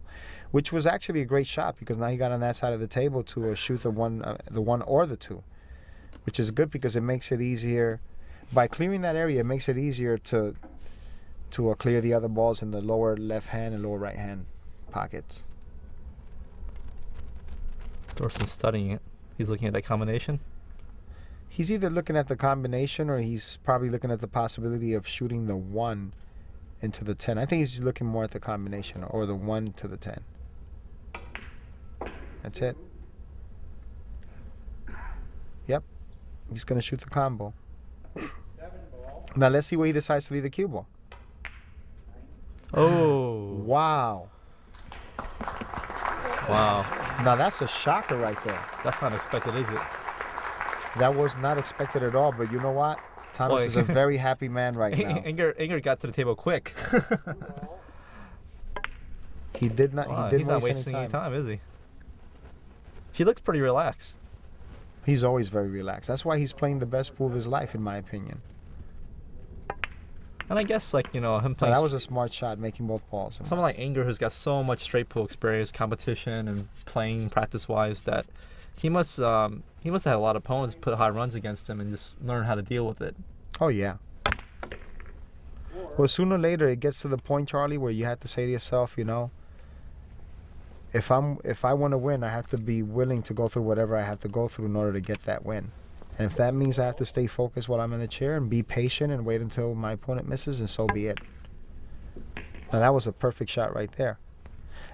which was actually a great shot because now he got on that side of the table to shoot the one or the 2, which is good because it makes it easier. By clearing that area, it makes it easier to clear the other balls in the lower left hand and lower right hand pockets. Thorston's studying it. He's looking at that combination. He's either looking at the combination or he's probably looking at the possibility of shooting the 1 into the 10. I think he's looking more at the combination or the 1 to the 10. That's it. Yep. He's going to shoot the combo. Now let's see where he decides to leave the cue ball. Oh. Wow. Wow. Now that's a shocker right there. That's not expected, is it? That was not expected at all, but you know what? Thomas is a very happy man right now. Engert got to the table quick. He did not. Wow, he didn't he's not waste wasting any any time, is he? He looks pretty relaxed. He's always very relaxed. That's why he's playing the best pool of his life, in my opinion. And I guess, like, him But playing. that was a smart shot, making both balls. Someone like Engert, who's got so much straight pool experience, competition, and playing practice-wise, that he must have had a lot of opponents put high runs against him and just learn how to deal with it. Oh yeah. Well, sooner or later it gets to the point, Charlie, where you have to say to yourself, if I want to win, I have to be willing to go through whatever I have to go through in order to get that win. And if that means I have to stay focused while I'm in the chair and be patient and wait until my opponent misses, and so be it. Now that was a perfect shot right there.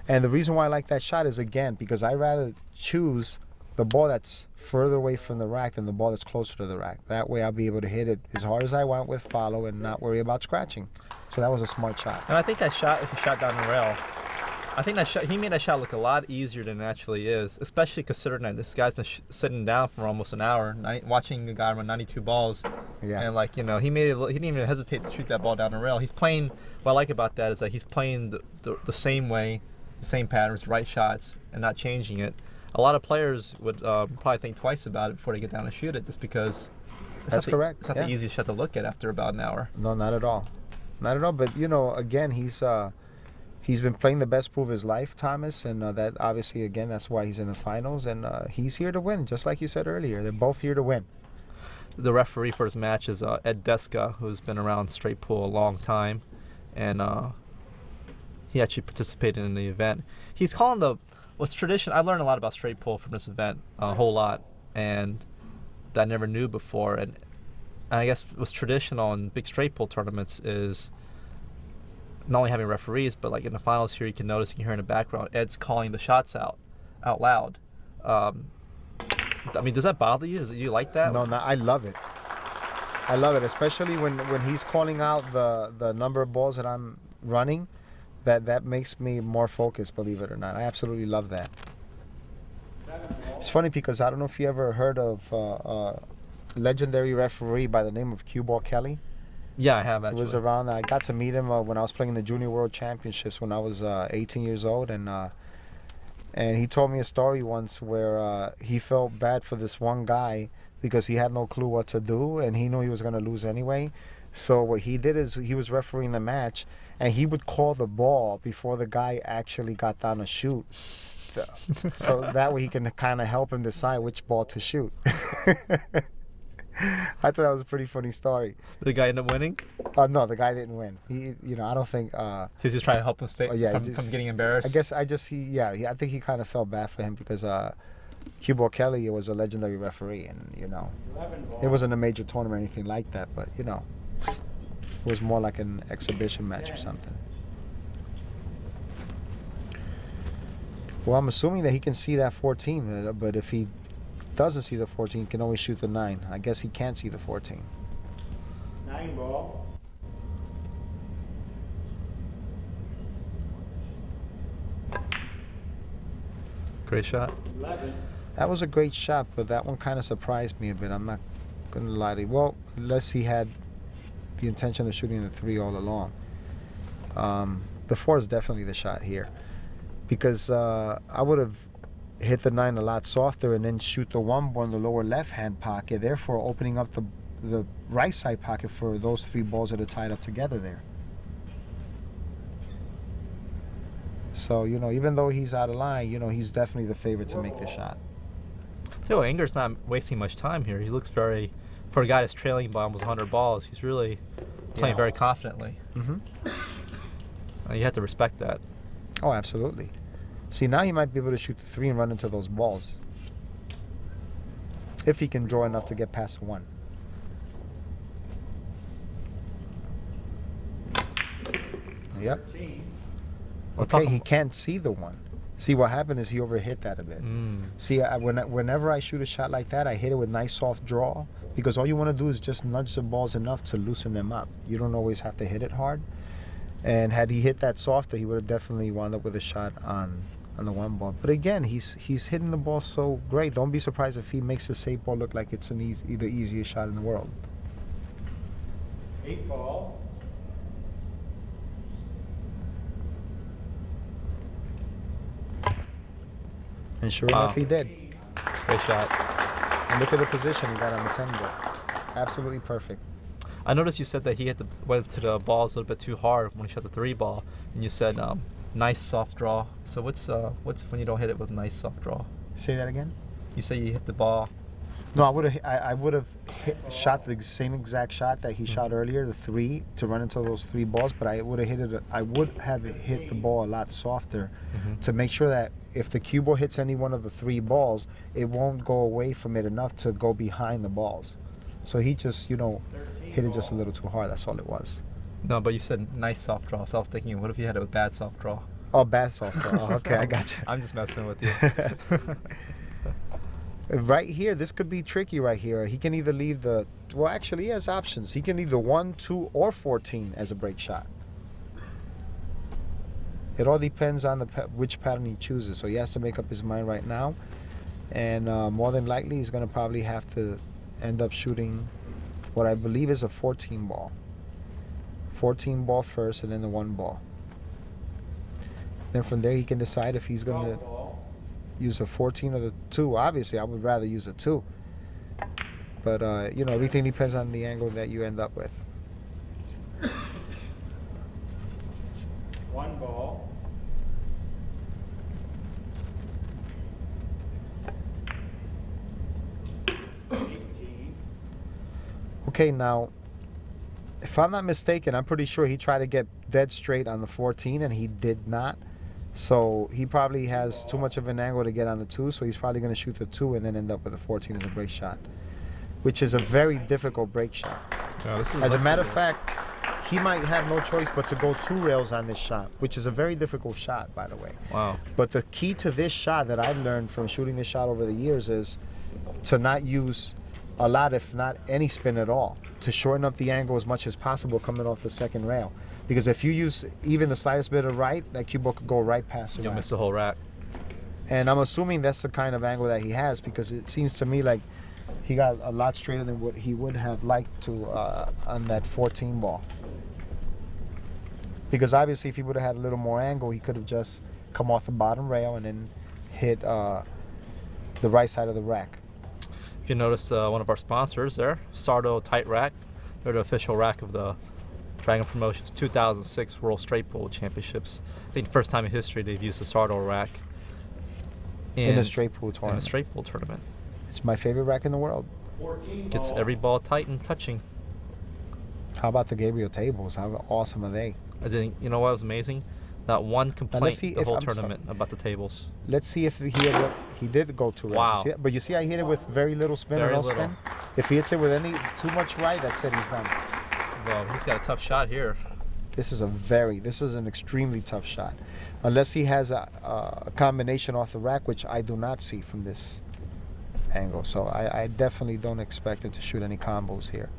And the reason why I like that shot is, again, because I rather choose the ball that's further away from the rack than the ball that's closer to the rack. That way I'll be able to hit it as hard as I want with follow and not worry about scratching. So that was a smart shot. And I think that shot, if he shot down the rail, I think that shot, he made that shot look a lot easier than it actually is, especially considering that this guy's been sitting down for almost an hour, watching a guy run 92 balls. Yeah. And, he didn't even hesitate to shoot that ball down the rail. He's playing, what I like about that is that he's playing the same way, the same patterns, right shots, and not changing it. A lot of players would probably think twice about it before they get down and shoot it, just because that's correct. It's not the easiest shot to look at after about an hour. No, not at all. Not at all. But, again, he's been playing the best pool of his life, Thomas, and that obviously, again, that's why he's in the finals, and he's here to win, just like you said earlier. They're both here to win. The referee for his match is Ed Deska, who's been around straight pool a long time, and he actually participated in the event. He's calling what's tradition. I learned a lot about straight pool from this event, a whole lot, and that I never knew before. And I guess what's traditional in big straight pool tournaments is not only having referees, but like in the finals here, you can notice, you can hear in the background, Ed's calling the shots out loud. Does that bother you? Do you like that? No, I love it. I love it, especially when he's calling out the number of balls that I'm running. That makes me more focused, believe it or not. I absolutely love that. It's funny because I don't know if you ever heard of a legendary referee by the name of Cue Ball Kelly. Yeah, I have actually. He was around. I got to meet him when I was playing the Junior World Championships when I was 18 years old, and he told me a story once where he felt bad for this one guy because he had no clue what to do, and he knew he was going to lose anyway. So what he did is he was refereeing the match, and he would call the ball before the guy actually got down to shoot. So that way he can kind of help him decide which ball to shoot. I thought that was a pretty funny story. Did the guy end up winning? No, the guy didn't win. I don't think. He was just trying to help him stay from getting embarrassed. I think he kind of felt bad for him because Cue Ball Kelly was a legendary referee, and it wasn't a major tournament or anything like that, but it was more like an exhibition match or something. Well, I'm assuming that he can see that 14, but if he doesn't see the 14, he can always shoot the 9. I guess he can't see the 14. 9 ball. Great shot. 11. That was a great shot, but that one kind of surprised me a bit. I'm not going to lie to you. Well, unless he had the intention of shooting the 3 all along. The 4 is definitely the shot here. Because I would have hit the 9 a lot softer and then shoot the 1 ball in the lower left-hand pocket, therefore opening up the right side pocket for those 3 balls that are tied up together there. So, even though he's out of line, he's definitely the favorite to make the shot. So Engert's not wasting much time here. He looks for a guy that's trailing by almost 100 balls. He's really playing very confidently. Mm-hmm. You have to respect that. Oh, absolutely. See, now he might be able to shoot the 3 and run into those balls. If he can draw enough to get past 1. Yep. Okay, he can't see the 1. See, what happened is he overhit that a bit. See, whenever I shoot a shot like that, I hit it with nice soft draw, because all you want to do is just nudge the balls enough to loosen them up. You don't always have to hit it hard. And had he hit that softer, he would have definitely wound up with a shot on the 1 ball. But again, he's hitting the ball so great. Don't be surprised if he makes the safe ball look like it's the easiest shot in the world. 8 ball. And sure enough, he did. Great shot. And look at the position he got on the 10 ball. Absolutely perfect. I noticed you said that he went to the balls a little bit too hard when he shot the 3 ball, and you said nice soft draw. So what's when you don't hit it with nice soft draw? Say that again. You say you hit the ball. No, I would have shot the same exact shot that he shot earlier, the 3, to run into those 3 balls. But I would have hit the ball a lot softer to make sure that if the cue ball hits any one of the 3 balls, it won't go away from it enough to go behind the balls. So he just hit it just a little too hard. That's all it was. No, but you said nice soft draw. So I was thinking, what if you had it with bad soft draw? Oh, bad soft draw. Oh, okay, I got you. I'm just messing with you. Right here, this could be tricky right here. He can either leave actually he has options. He can leave the 1, 2, or 14 as a break shot. It all depends on which pattern he chooses. So he has to make up his mind right now. And more than likely, he's going to probably have to end up shooting what I believe is a 14 ball. 14 ball first and then the 1 ball. Then from there, he can decide if he's going to use a 14 or the 2. Obviously, I would rather use a 2. But, everything depends on the angle that you end up with. 1 ball. Okay, now, if I'm not mistaken, I'm pretty sure he tried to get dead straight on the 14, and he did not. So he probably has too much of an angle to get on the 2, so he's probably going to shoot the 2 and then end up with a 14 as a break shot, which is a very difficult break shot. As a matter of fact, he might have no choice but to go 2 rails on this shot, which is a very difficult shot, by the way. Wow. But the key to this shot that I've learned from shooting this shot over the years is to not use a lot, if not any spin at all, to shorten up the angle as much as possible coming off the second rail. Because if you use even the slightest bit of right, that cue ball could go right past the You'll rack. miss the whole rack. And I'm assuming that's the kind of angle that he has, because it seems to me like he got a lot straighter than what he would have liked to on that 14 ball. Because obviously if he would have had a little more angle, he could have just come off the bottom rail and then hit the right side of the rack. If you notice, one of our sponsors there, Sardo Tight Rack, they're the official rack of the Dragon Promotions 2006 World Straight Pool Championships. I think the first time in history they've used the Sardo rack in a straight pool tournament. In a straight pool tournament. It's my favorite rack in the world. Gets every ball tight and touching. How about the Gabriel tables? How awesome are they? You know what was amazing? Not one complaint see the if- whole I'm sorry. tournament about the tables. Let's see if he did go too right. Wow. You see that? But you see, I hit it with very little spin Very or no little. spin. If he hits it with too much right, that's it. He's done. Well, he's got a tough shot here. This is an extremely tough shot, unless he has a combination off the rack, which I do not see from this angle. So I definitely don't expect him to shoot any combos here.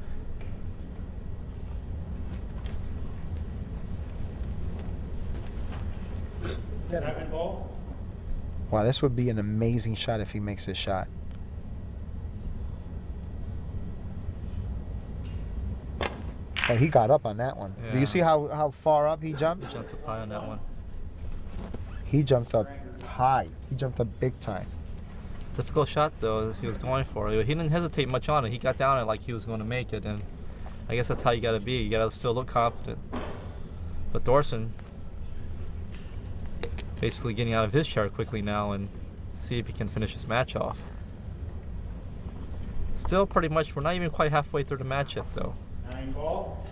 Seven ball. Wow, this would be an amazing shot if he makes this shot. Oh, he got up on that one. Do Yeah. you see how far up he jumped? He jumped up high on that one. He jumped up high. He jumped up big time. Difficult shot though, as he was going for. He didn't hesitate much on it. He got down it like he was going to make it, and I guess that's how you got to be. You got to still look confident. But Thorston basically getting out of his chair quickly now and see if he can finish this match off. Still pretty much, we're not even quite halfway through the match yet though. 9 ball.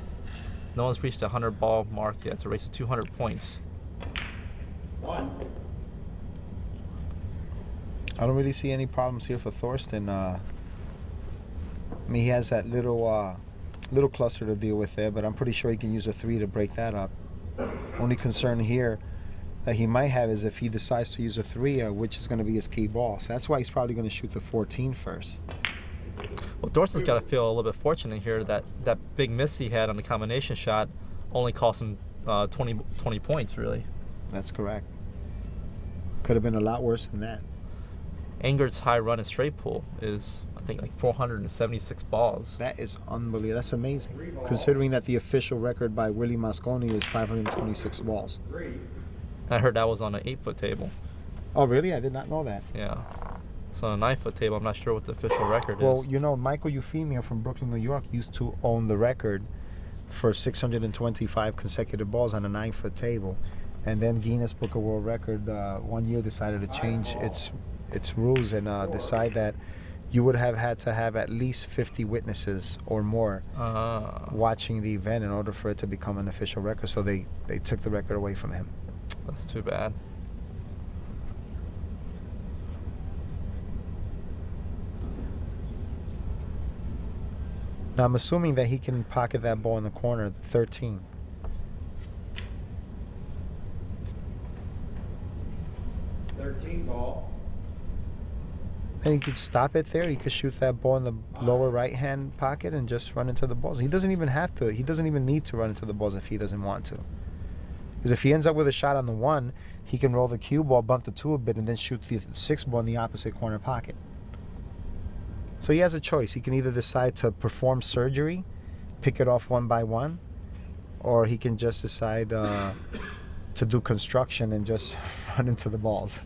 No one's reached the 100 ball mark yet. It's a race of 200 points. 1. I don't really see any problems here for Thorston. I mean, he has that little cluster to deal with there, but I'm pretty sure he can use a 3 to break that up. Only concern here that he might have is if he decides to use a 3, which is going to be his key ball. So that's why he's probably going to shoot the 14 first. Well, Thorston's got to feel a little bit fortunate here that that big miss he had on the combination shot only cost him 20 points, really. That's correct. Could have been a lot worse than that. Engert's high run in straight pool is, I think, like 476 balls. That is unbelievable. That's amazing. Considering that the official record by Willie Mosconi is 526 balls. 3. I heard that was on an 8-foot table. Oh, really? I did not know that. Yeah. So on a 9-foot table, I'm not sure what the official record Well, is. you know, Michael Euphemia from Brooklyn, New York, used to own the record for 625 consecutive balls on a 9-foot table. And then Guinness Book of World Record one year decided to change its rules and decide that you would have had to have at least 50 witnesses or more watching the event in order for it to become an official record. So they took the record away from him. That's too bad. Now I'm assuming that he can pocket that ball in the corner, the 13. Ball. And he could stop it there. He could shoot that ball in the lower right-hand pocket and just run into the balls. He doesn't even have to. He doesn't even need to run into the balls if he doesn't want to. Because if he ends up with a shot on the 1, he can roll the cue ball, bump the 2 a bit, and then shoot the 6 ball in the opposite corner pocket. So he has a choice. He can either decide to perform surgery, pick it off one by one, or he can just decide to do construction and just run into the balls.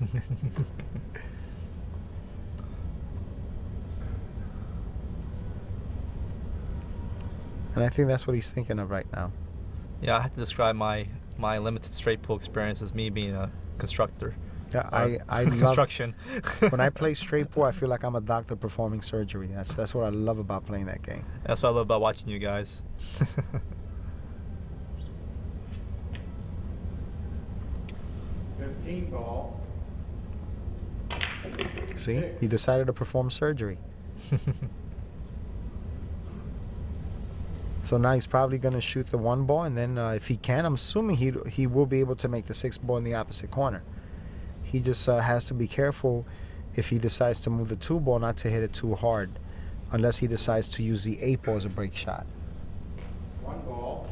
And I think that's what he's thinking of right now. Yeah, I have to describe my limited straight pool experience as me being a constructor. Yeah, I love Construction. when I play straight pool. I feel like I'm a doctor performing surgery. That's what I love about playing that game. That's what I love about watching you guys. 15 ball. See, he decided to perform surgery. So now he's probably going to shoot the 1 ball, and then if he can, I'm assuming he will be able to make the 6 ball in the opposite corner. He just has to be careful if he decides to move the 2 ball not to hit it too hard, unless he decides to use the 8 ball as a break shot. 1 ball.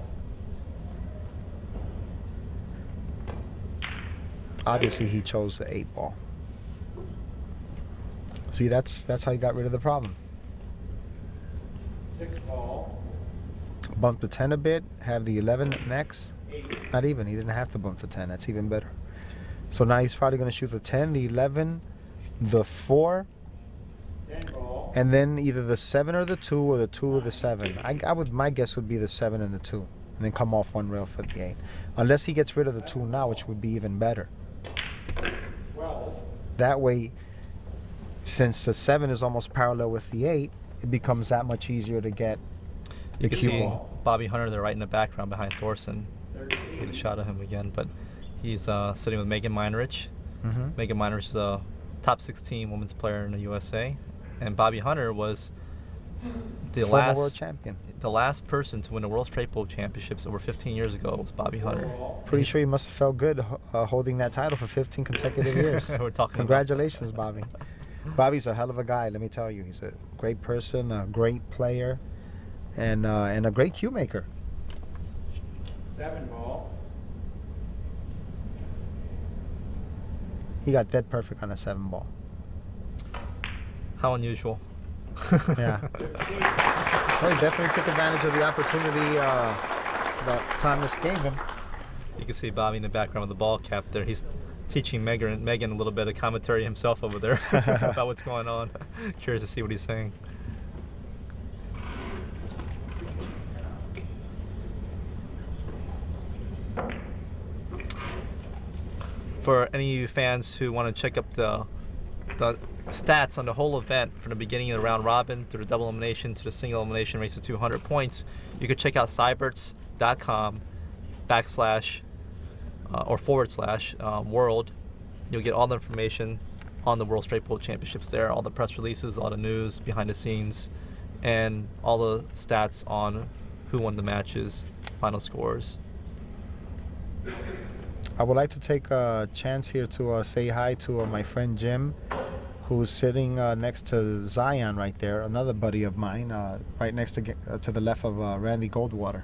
Obviously, he chose the 8 ball. See, that's how he got rid of the problem. 6 ball. Bump the 10 a bit, have the 11 next. 8. Not even. He didn't have to bump the 10. That's even better. So now he's probably going to shoot the 10, the 11, the 4, 10 ball. and then either the 7 or the 2 or the 2 or the 7. My guess would be the 7 and the 2, and then come off 1 rail for the 8. Unless he gets rid of the 2 now, which would be even better. 12. That way, since the 7 is almost parallel with the 8, it becomes that much easier to get You the can cue see ball. Bobby Hunter there right in the background behind Thorston. 13. Get a shot of him again, but He's sitting with Megan Meinerich. Mm-hmm. Megan Meinerich is a top 16 women's player in the USA, and Bobby Hunter was the Former world champion. The last person to win the World Straight Pole Championships over 15 years ago was Bobby Hunter. Pretty sure he must have felt good holding that title for 15 consecutive years. We're talking. Congratulations, Bobby. Bobby's a hell of a guy. Let me tell you, he's a great person, a great player, and a great cue maker. 7 ball. He got dead perfect on a 7 ball. How unusual. Yeah. Well, he definitely took advantage of the opportunity that Thomas gave him. You can see Bobby in the background with the ball cap there. He's teaching Megan a little bit of commentary himself over there about what's going on. Curious to see what he's saying. For any of you fans who want to check up the stats on the whole event from the beginning of the round robin to the double elimination to the single elimination race to 200 points, you could check out cyberts.com / world. You'll get all the information on the World Straight Pole Championships there, all the press releases, all the news, behind the scenes, and all the stats on who won the matches, final scores. I would like to take a chance here to say hi to my friend Jim, who's sitting next to Zion right there, another buddy of mine, right next to the left of Randy Goldwater.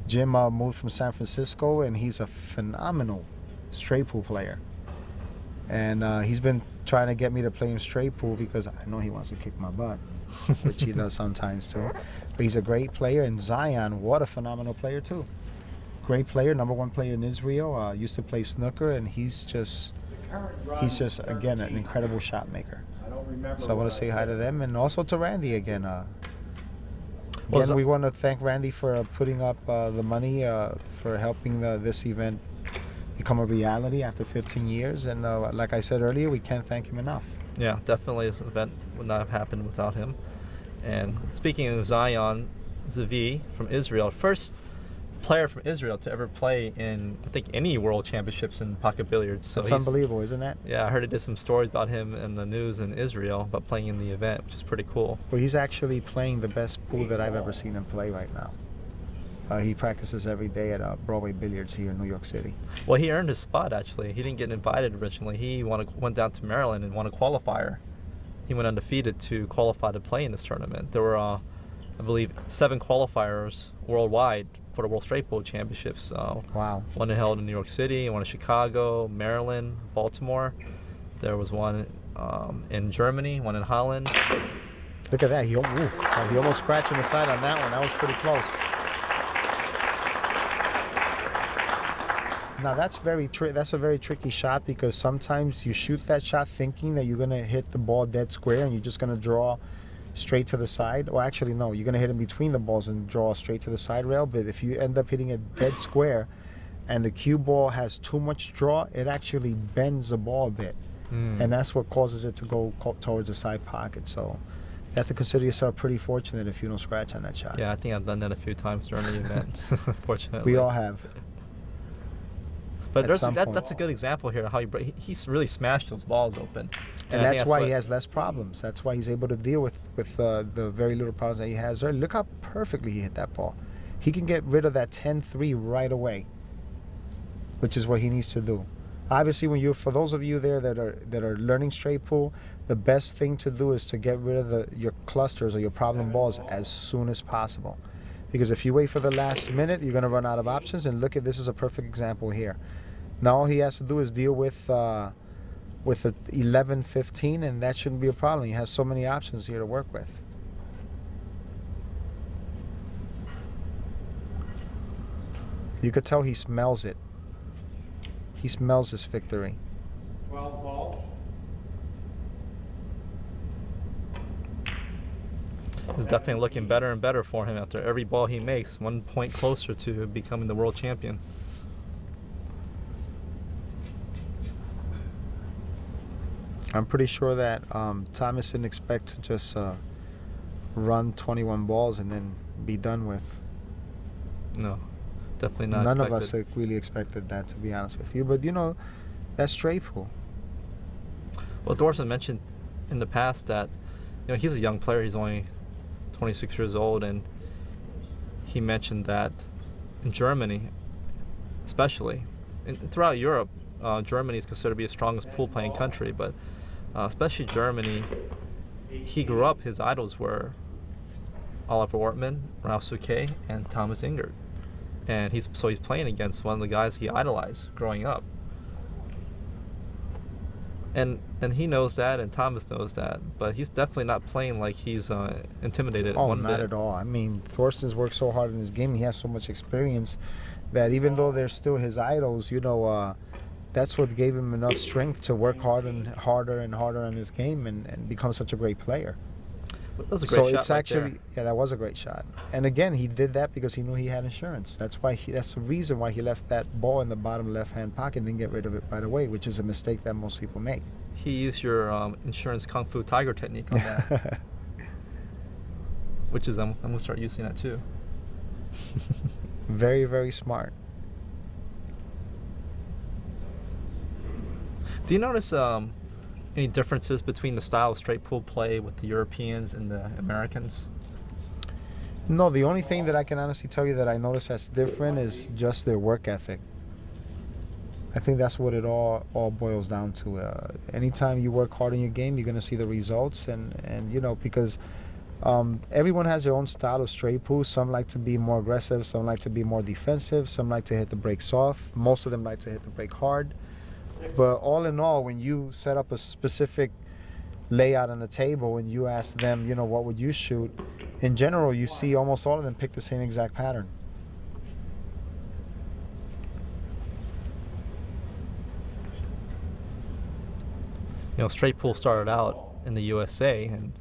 Jim moved from San Francisco, and he's a phenomenal straight pool player. And he's been trying to get me to play him straight pool because I know he wants to kick my butt, which he does sometimes too. But he's a great player, and Zion, what a phenomenal player too. Great player, #1 player in Israel. Used to play snooker, and he's just again an incredible shot maker. So I want to say hi to them, and also to Randy again. Again, we want to thank Randy for putting up the money for helping this event become a reality after 15 years. And like I said earlier, we can't thank him enough. Yeah, definitely this event would not have happened without him. And speaking of Zion Zavi from Israel, first player from Israel to ever play in, I think, any world championships in pocket billiards. So It's unbelievable, isn't that? Yeah, I heard he did some stories about him in the news in Israel about playing in the event, which is pretty cool. Well, he's actually playing the best pool that I've ever seen him play right now. He practices every day at Broadway Billiards here in New York City. Well, he earned his spot, actually. He didn't get invited originally. He went down to Maryland and won a qualifier. He went undefeated to qualify to play in this tournament. There were, I believe, 7 qualifiers worldwide for the World Straight Pole Championships. Wow. One held in New York City, one in Chicago, Maryland, Baltimore. There was one in Germany, one in Holland. Look at that. He almost scratched in the side on that one. That was pretty close. Now that's a very tricky shot, because sometimes you shoot that shot thinking that you're going to hit the ball dead square and you're just going to draw straight to the side. Well, actually, no, you're going to hit in between the balls and draw straight to the side rail. But if you end up hitting a dead square and the cue ball has too much draw, it actually bends the ball a bit. And that's what causes it to go towards the side pocket. So you have to consider yourself pretty fortunate if you don't scratch on that shot. Yeah, I think I've done that a few times during the event, fortunately. We all have. But that's a good example here of how he's really smashed those balls open. And that's why he has less problems. That's why he's able to deal with the very little problems that he has there. Look how perfectly he hit that ball. He can get rid of that 10-3 right away, which is what he needs to do. Obviously, for those of you there that are learning straight pool, the best thing to do is to get rid of your clusters or your problem balls as soon as possible. Because if you wait for the last minute, you're going to run out of options. And look at this is a perfect example here. Now all he has to do is deal with the 11-15, and that shouldn't be a problem. He has so many options here to work with. You could tell he smells it. He smells this victory. 12 ball. It's definitely looking better and better for him after every ball he makes, 1 point closer to becoming the world champion. I'm pretty sure that Thomas didn't expect to just run 21 balls and then be done with. No. Definitely not None expected. of us really expected that, to be honest with you. But, that's straight pool. Well, Thorston mentioned in the past that he's a young player. He's only 26 years old, and he mentioned that in Germany, especially, and throughout Europe, Germany is considered to be the strongest pool playing country. But especially Germany, he grew up. His idols were Oliver Ortmann, Ralph Souquet, and Thomas Engert, and he's playing against one of the guys he idolized growing up. And he knows that, and Thomas knows that, but he's definitely not playing like he's intimidated one not bit. at all. I mean, Thorston's worked so hard in his game. He has so much experience that even though they're still his idols, that's what gave him enough strength to work harder and harder on his game and become such a great player. That was a great shot it's right actually, there. yeah, that was a great shot. And again, he did that because he knew he had insurance. That's the reason why he left that ball in the bottom left-hand pocket and didn't get rid of it right away, which is a mistake that most people make. He used your insurance Kung Fu Tiger technique on that, which is I'm gonna start using that too. Very, very smart. Do you notice any differences between the style of straight pool play with the Europeans and the Americans? No, the only thing that I can honestly tell you that I notice that's different is just their work ethic. I think that's what it all boils down to. Anytime you work hard in your game, you're going to see the results, and because everyone has their own style of straight pool. Some like to be more aggressive, some like to be more defensive, some like to hit the break soft. Most of them like to hit the break hard. But all in all, when you set up a specific layout on the table and you ask them, what would you shoot? In general, you see almost all of them pick the same exact pattern. Straight pool started out in the USA, and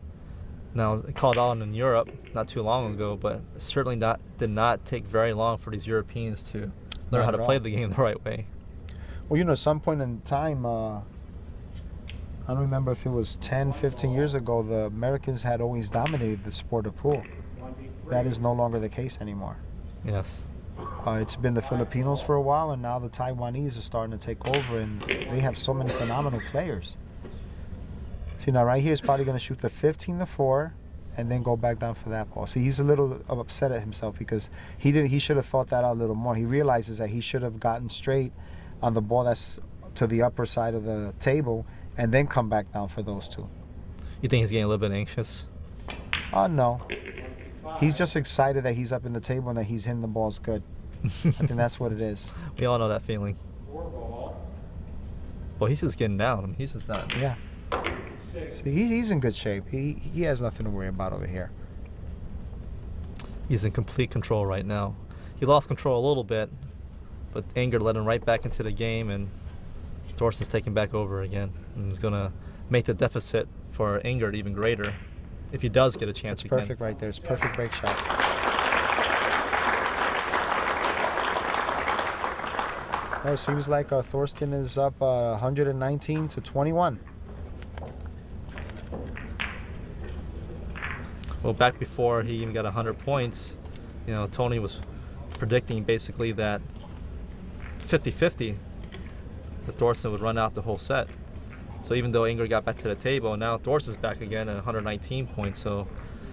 now it caught on in Europe not too long ago, but certainly did not take very long for these Europeans to learn how to play the game the right way. Well, at some point in time, I don't remember if it was 10, 15 years ago, the Americans had always dominated the sport of pool. That is no longer the case anymore. Yes. It's been the Filipinos for a while, and now the Taiwanese are starting to take over, and they have so many phenomenal players. See, now right here is probably going to shoot the 15-4 and then go back down for that ball. See, he's a little upset at himself because he should have thought that out a little more. He realizes that he should have gotten straight on the ball that's to the upper side of the table and then come back down for those two. You think he's getting a little bit anxious? No. He's just excited that he's up in the table and that he's hitting the balls good. I think that's what it is. We all know that feeling. 4 ball. Well, he's just getting down. I mean, he's just not. Yeah. 6. See, he's in good shape. He has nothing to worry about over here. He's in complete control right now. He lost control a little bit, but Engert led him right back into the game, and Thorston's taking back over again. And he's going to make the deficit for Engert even greater if he does get a chance again. It's perfect right there. It's a perfect break shot. Well, it seems like Thorston is up 119-21. Well, back before he even got 100 points, Tony was predicting basically that 50-50, that Thorston would run out the whole set. So even though Engert got back to the table, now Thorston's back again at 119 points, so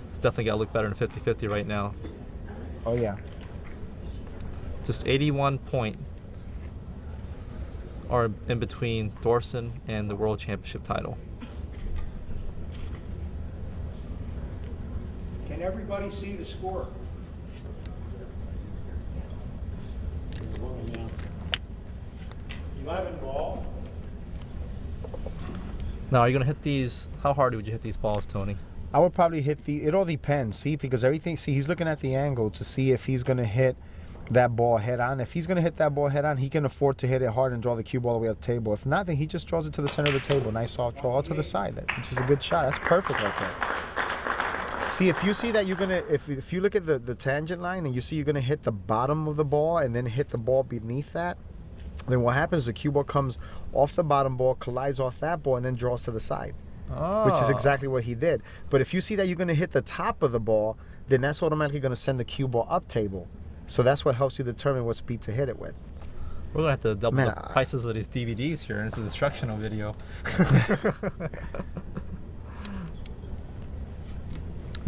it's definitely got to look better than 50-50 right now. Oh, yeah. Just 81 points are in between Thorston and the World Championship title. Can everybody see the score? 11 ball. Now, are you going to hit these? How hard would you hit these balls, Tony? I would probably hit it all depends, because he's looking at the angle to see if he's going to hit that ball head on. If he's going to hit that ball head on, he can afford to hit it hard and draw the cue ball all the way up the table. If not, then he just draws it to the center of the table. Nice soft draw all to the side, which is a good shot. That's perfect right there. See, if you see that you're going to, if you look at the tangent line and you see you're going to hit the bottom of the ball and then hit the ball beneath that, then what happens is the cue ball comes off the bottom ball, collides off that ball, and then draws to the side. Oh. Which is exactly what he did. But if you see that you're going to hit the top of the ball, then that's automatically going to send the cue ball up table. So that's what helps you determine what speed to hit it with. We're gonna have to double Man, the prices of these DVDs here, and it's an instructional video.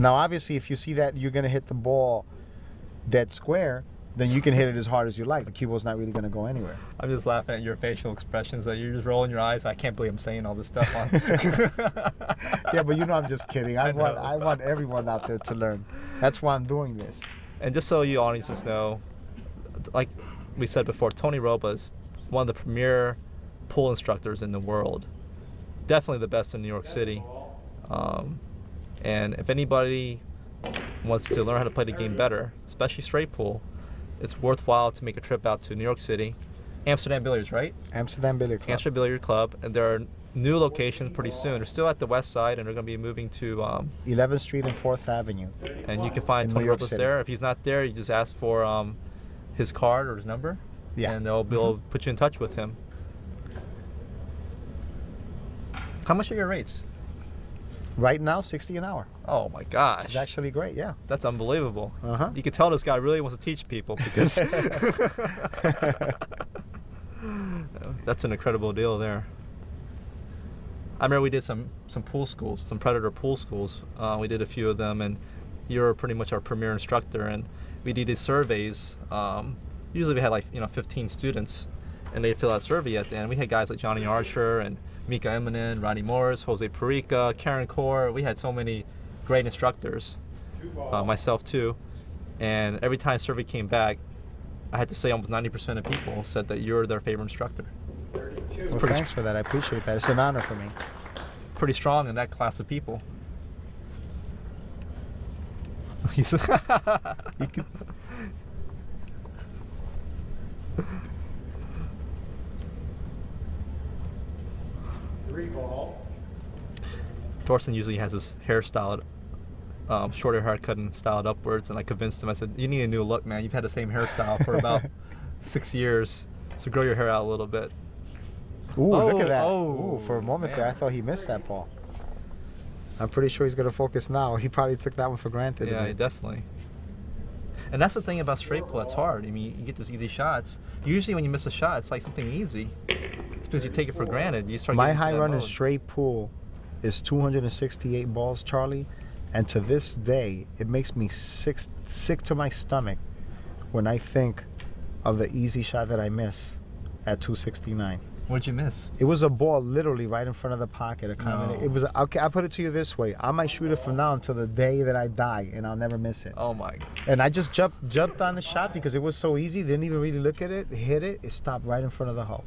Now, obviously, if you see that you're going to hit the ball dead square, then you can hit it as hard as you like. The cue ball's not really going to go anywhere. I'm just laughing at your facial expressions. That you're just rolling your eyes. I can't believe I'm saying all this stuff on. Yeah, but you know I'm just kidding. I know. want everyone out there to learn. That's why I'm doing this. And just so you audiences know, like we said before, Tony Roba is one of the premier pool instructors in the world. Definitely the best in New York City. And if anybody wants to learn how to play the game better, especially straight pool, it's worthwhile to make a trip out to New York City. Amsterdam Billiards, right? Amsterdam Billiard Club. Amsterdam Billiard Club. And there are new locations pretty soon. They're still at the west side, and they're going to be moving to 11th Street and 4th Avenue. and you can find In Tony New York Robles City. there. If he's not there, you just ask for his card or his number, Yeah. and they'll be able to put you in touch with him. How much are your rates? Right now, 60 an hour. Oh my gosh, It's actually great, yeah. that's unbelievable. Uh-huh. You can tell this guy really wants to teach people because that's an incredible deal there. I remember we did some pool schools, some Predator pool schools. We did a few of them, and you're pretty much our premier instructor. And we did these surveys. Usually we had 15 students, and they'd fill out a survey at the end. We had guys like Johnny Archer and Mika Eminem, Ronnie Morris, Jose Perica, Karen Core. We had so many great instructors, myself too. And every time survey came back, I had to say almost 90% of people said that you're their favorite instructor. Well, pretty thanks for that. I appreciate that. It's an honor for me. Pretty strong in that class of people. You could, 3 ball. Thorsten usually has his hair styled, shorter haircut and styled upwards, and I convinced him. I said, "You need a new look, man. You've had the same hairstyle for about 6 years, so grow your hair out a little bit." ooh, look at that. Oh, Ooh, for a moment there, I man. thought he missed that ball. I'm pretty sure he's going to focus now. He probably took that one for granted. Yeah, definitely. And that's the thing about straight pull. It's hard. I mean, you get those easy shots. Usually, when you miss a shot, it's like something easy. It's because you take it for granted. You start. My getting into high that run in mode. straight pool is 268 balls, Charlie. And to this day, it makes me sick to my stomach when I think of the easy shot that I miss at 269. What'd you miss? It was a ball literally right in front of the pocket. No. It was okay. I'll put it to you this way: I might shoot it from now until the day that I die, and I'll never miss it. Oh my. And I just jumped on the shot because it was so easy. Didn't even really look at it. Hit it. It stopped right in front of the hole.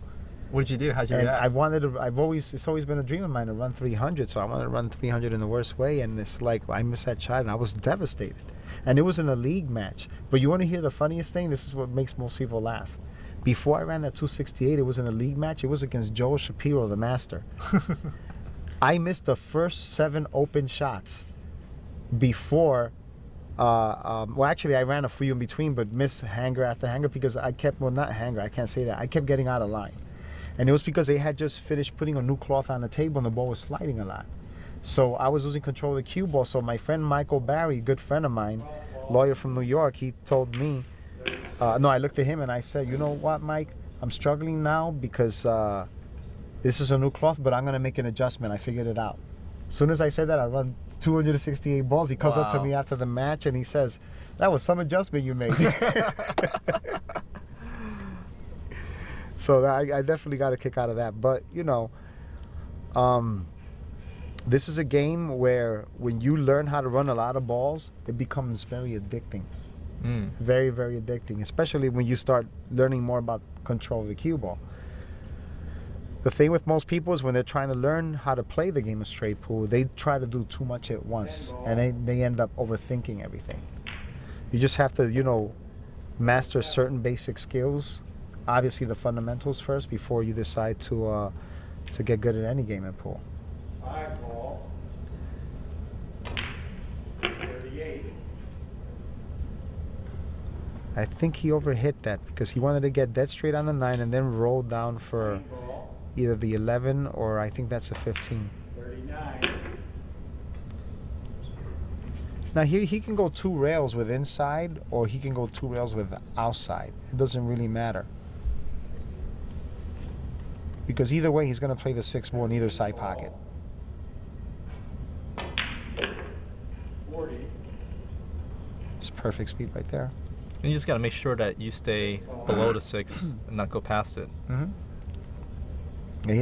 What did you do? How'd you And react? it's always been a dream of mine to run 300. So I wanted to run 300 in the worst way, and it's like I missed that shot, and I was devastated. And it was in a league match. But you want to hear the funniest thing? This is what makes most people laugh. Before I ran that 268, it was in a league match. It was against Joel Shapiro, the master. I missed the first 7 open shots before. Well, actually, I ran a few in between, but missed hanger after hanger because I kept, well, not hanger, I can't say that. I kept getting out of line. And it was because they had just finished putting a new cloth on the table and the ball was sliding a lot. So I was losing control of the cue ball. So my friend Michael Barry, good friend of mine, lawyer from New York, he told me, no, I looked at him and I said, you know what, Mike? I'm struggling now because this is a new cloth, but I'm going to make an adjustment. I figured it out. As soon as I said that, I run 268 balls. He comes up to Wow. me after the match and he says, that was some adjustment you made. So I definitely got a kick out of that. But, you know, this is a game where when you learn how to run a lot of balls, it becomes very addicting. Very, very addicting, especially when you start learning more about control of the cue ball. The thing with most people is when they're trying to learn how to play the game of straight pool, they try to do too much at once, and they end up overthinking everything. You just have to, you know, master certain basic skills, obviously the fundamentals first, before you decide to get good at any game in pool. 5 ball. 38. I think he overhit that because he wanted to get dead straight on the 9 and then roll down for 9 ball. either the 11 or I think that's a 15. 39. Now here he can go 2 rails with inside, or he can go 2 rails with outside. It doesn't really matter. Because either way, he's going to play the 6 ball in either side pocket. 40. It's perfect speed right there. And you just got to make sure that you stay below the 6 and not go past it. Mm-hmm. He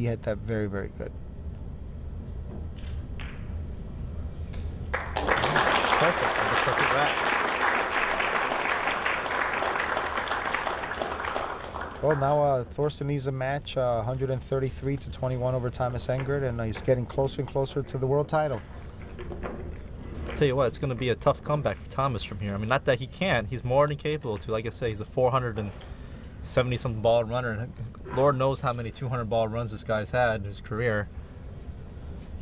hit that very, very good. Perfect. That's a perfect rack. Well, now Thorston needs a match, 133-21 over Thomas Engert, and he's getting closer and closer to the world title. Tell you what, it's going to be a tough comeback for Thomas from here. I mean, not that he can't. He's more than capable to. Like I say, he's a 470-something ball runner. And Lord knows how many 200-ball runs this guy's had in his career.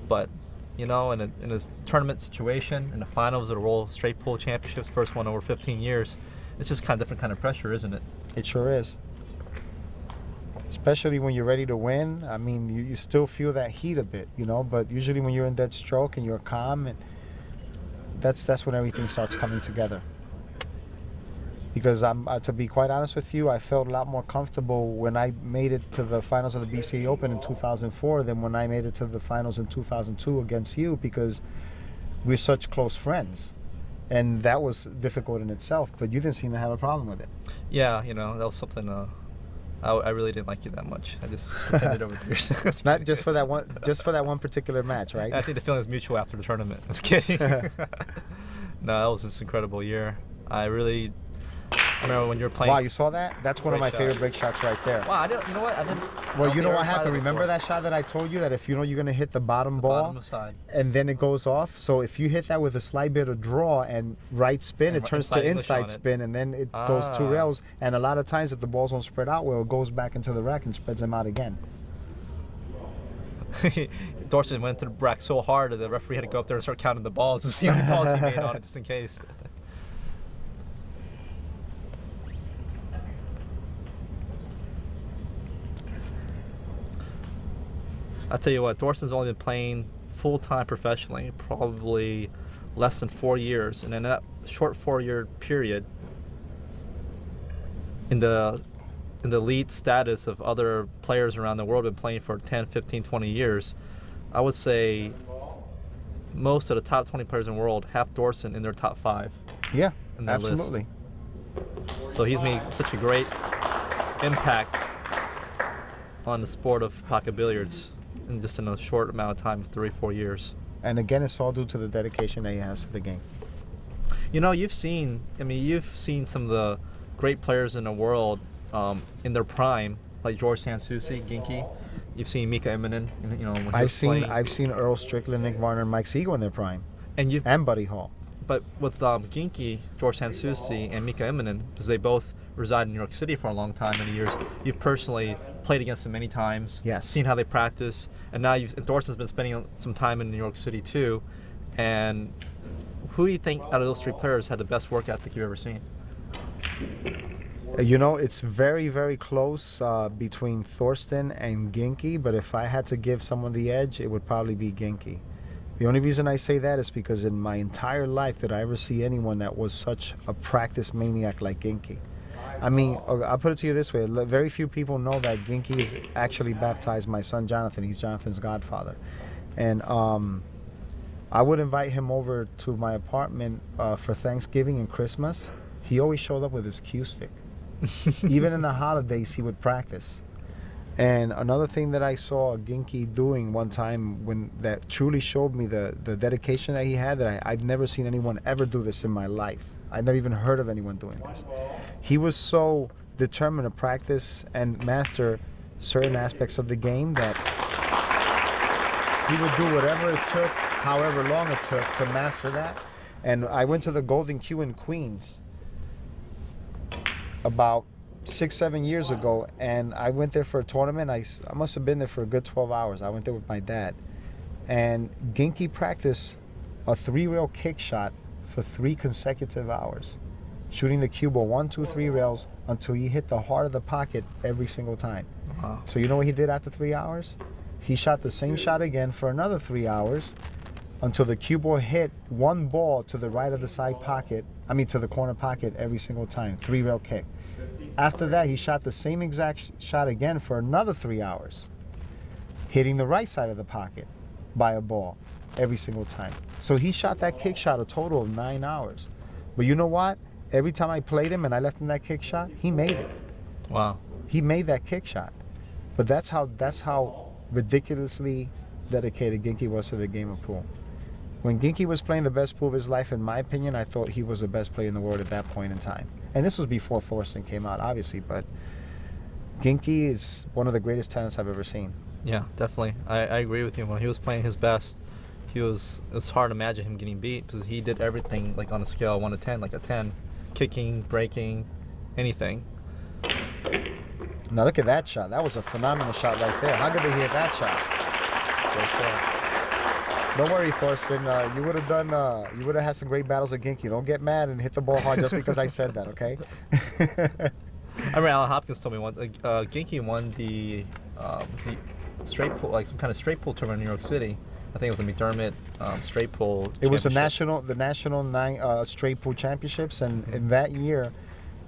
But, you know, in a tournament situation, in the finals of the World Straight Pool Championships, first one over 15 years, it's just kind of different kind of pressure, isn't it? It sure is. Especially when you're ready to win. I mean, you still feel that heat a bit, you know, but usually when you're in dead stroke and you're calm, and that's when everything starts coming together. Because to be quite honest with you, I felt a lot more comfortable when I made it to the finals of the BCA Open in 2004 than when I made it to the finals in 2002 against you, because we're such close friends. And that was difficult in itself, but you didn't seem to have a problem with it. Yeah, you know, that was something. I really didn't like you that much. I just pretended over the years. Not just for that one particular match, right? I think the feeling was mutual after the tournament. I was kidding. No, that was just an incredible year. I remember when you were playing. Wow, you saw that? That's one of my favorite break shots right there. Wow, you know what? I didn't. Well, you know what happened? Remember that shot that I told you that if you know you're going to hit the bottom ball bottom side, and then it goes off? So if you hit that with a slight bit of draw and right spin, it turns to inside spin, and then it goes 2 rails. And a lot of times if the balls don't spread out well, it goes back into the rack and spreads them out again. Thorston went to the rack so hard that the referee had to go up there and start counting the balls to see how many balls he made on it, just in case. I'll tell you what, Thorston's only been playing full-time professionally, probably less than 4 years. And in that short 4-year period, in the elite status of other players around the world been playing for 10, 15, 20 years, I would say most of the top 20 players in the world have Thorston in their top 5. Yeah, in their absolutely. List. So he's made such a great impact on the sport of pocket billiards in just in a short amount of time of 3-4 years. And again, it's all due to the dedication that he has to the game. You know, you've seen some of the great players in the world in their prime, like George Sanssouci, Ginky. You've seen Mika Immonen, you know, when I've seen Earl Strickland, Nick Varner, and Mike Siegel in their prime, and Buddy Hall. But with Ginky, George Sanssouci, and Mika Immonen, because they both reside in New York City for a long time, many years, you've personally played against them many times. Yes. Seen how they practice, and now Thorston's been spending some time in New York City too. And who do you think out of those 3 players had the best work ethic you've ever seen? You know, it's very, very close between Thorston and Ginky, but if I had to give someone the edge, it would probably be Ginky. The only reason I say that is because in my entire life did I ever see anyone that was such a practice maniac like Ginky. I mean, I'll put it to you this way. Very few people know that Ginky has actually baptized my son Jonathan. He's Jonathan's godfather. And I would invite him over to my apartment for Thanksgiving and Christmas. He always showed up with his cue stick. Even in the holidays, he would practice. And another thing that I saw Ginky doing one time that truly showed me the dedication that he had, that I've never seen anyone ever do this in my life. I've never even heard of anyone doing this. He was so determined to practice and master certain aspects of the game that he would do whatever it took, however long it took, to master that. And I went to the Golden Q in Queens about 6-7 years ago, and I went there for a tournament. I must have been there for a good 12 hours. I went there with my dad. And Ginky practiced a 3-rail kick shot for 3 consecutive hours, shooting the cue ball 1, 2, 3 rails until he hit the heart of the pocket every single time. So you know what he did after 3 hours? He shot the same shot again for another 3 hours until the cue ball hit one ball to the right of the side pocket. To the corner pocket every single time. 3-rail kick. After that, he shot the same exact shot again for another 3 hours, hitting the right side of the pocket by a ball every single time. So he shot that kick shot a total of 9 hours. But you know what? Every time I played him and I left him that kick shot, he made it. Wow. He made that kick shot. But that's how ridiculously dedicated Ginky was to the game of pool. When Ginky was playing the best pool of his life, in my opinion, I thought he was the best player in the world at that point in time. And this was before Thorston came out, obviously, but Ginky is one of the greatest tennis I've ever seen. Yeah, definitely. I agree with you. When he was playing his best, it's hard to imagine him getting beat because he did everything like on a scale of 1 to 10, like a 10. Kicking, breaking, anything. Now look at that shot. That was a phenomenal shot right there. How good did he hit that shot? Don't worry, Thorston. You would have done. You would have had some great battles with Ginky. Don't get mad and hit the ball hard just because I said that. Okay. I remember Alan Hopkins told me once. Ginky won the straight pool, like some kind of straight pool tournament in New York City. I think it was the McDermott straight pool. It was the national 9 straight pool championships, and in that year,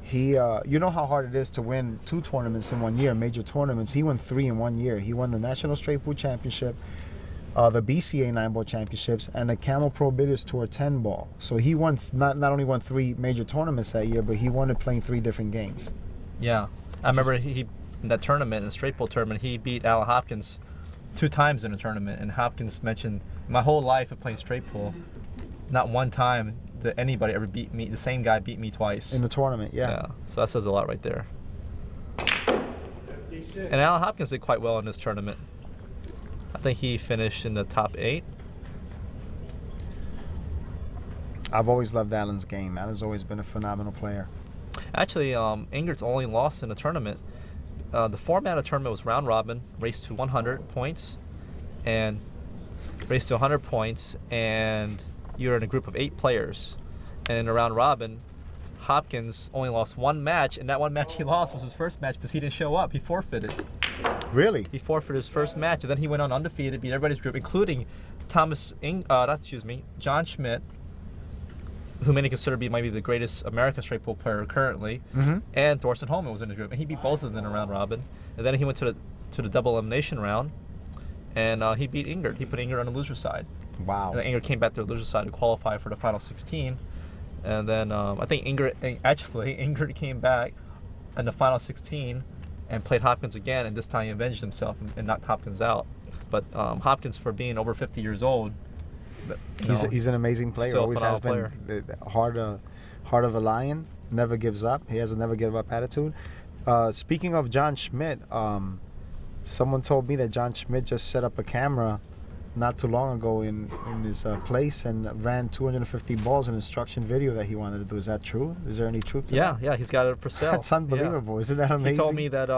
he. You know how hard it is to win 2 tournaments in 1 year, major tournaments. He won 3 in 1 year. He won the national straight pool championship, the BCA 9-ball championships, and the Camel Pro Bidders Tour 10-ball. So he won not only won 3 major tournaments that year, but he won it playing 3 different games. Yeah, I remember he in that tournament, in the straight pool tournament, he beat Alan Hopkins 2 times in a tournament, and Hopkins mentioned, my whole life of playing straight pool, not one time that anybody ever beat me. The same guy beat me twice in the tournament. Yeah. So that says a lot right there. 56. And Alan Hopkins did quite well in this tournament. I think he finished in the top 8. I've always loved Alan's game. Alan's always been a phenomenal player. Actually, Engert's only lost in a tournament. The format of the tournament was round robin, race to 100 points, and race to 100 points, and you're in a group of 8 players. And in a round robin, Hopkins only lost 1 match, and that 1 match he lost was his first match because he didn't show up. He forfeited. Really? He forfeited his first match, and then he went on undefeated, beat everybody's group, including John Schmidt, who many consider to be maybe the greatest American straight pool player currently, and Thorsten Hohmann was in the group, and he beat both of them in a round robin. And then he went to the double elimination round, and he beat Engert. He put Engert on the loser side. Wow. And then Engert came back to the loser side to qualify for the final 16. And then I think Engert came back in the final 16 and played Hopkins again, and this time he avenged himself and knocked Hopkins out. But Hopkins, for being over 50 years old, he's an amazing player. Still a Always has been. player. Heart of a lion. Never gives up. He has a never give up attitude. Speaking of John Schmidt, someone told me that John Schmidt just set up a camera not too long ago in his place and ran 250 balls in instruction video that he wanted to do. Is that true? Is there any truth to that? Yeah, he's got it for sale. That's unbelievable. Yeah. Isn't that amazing? He told me that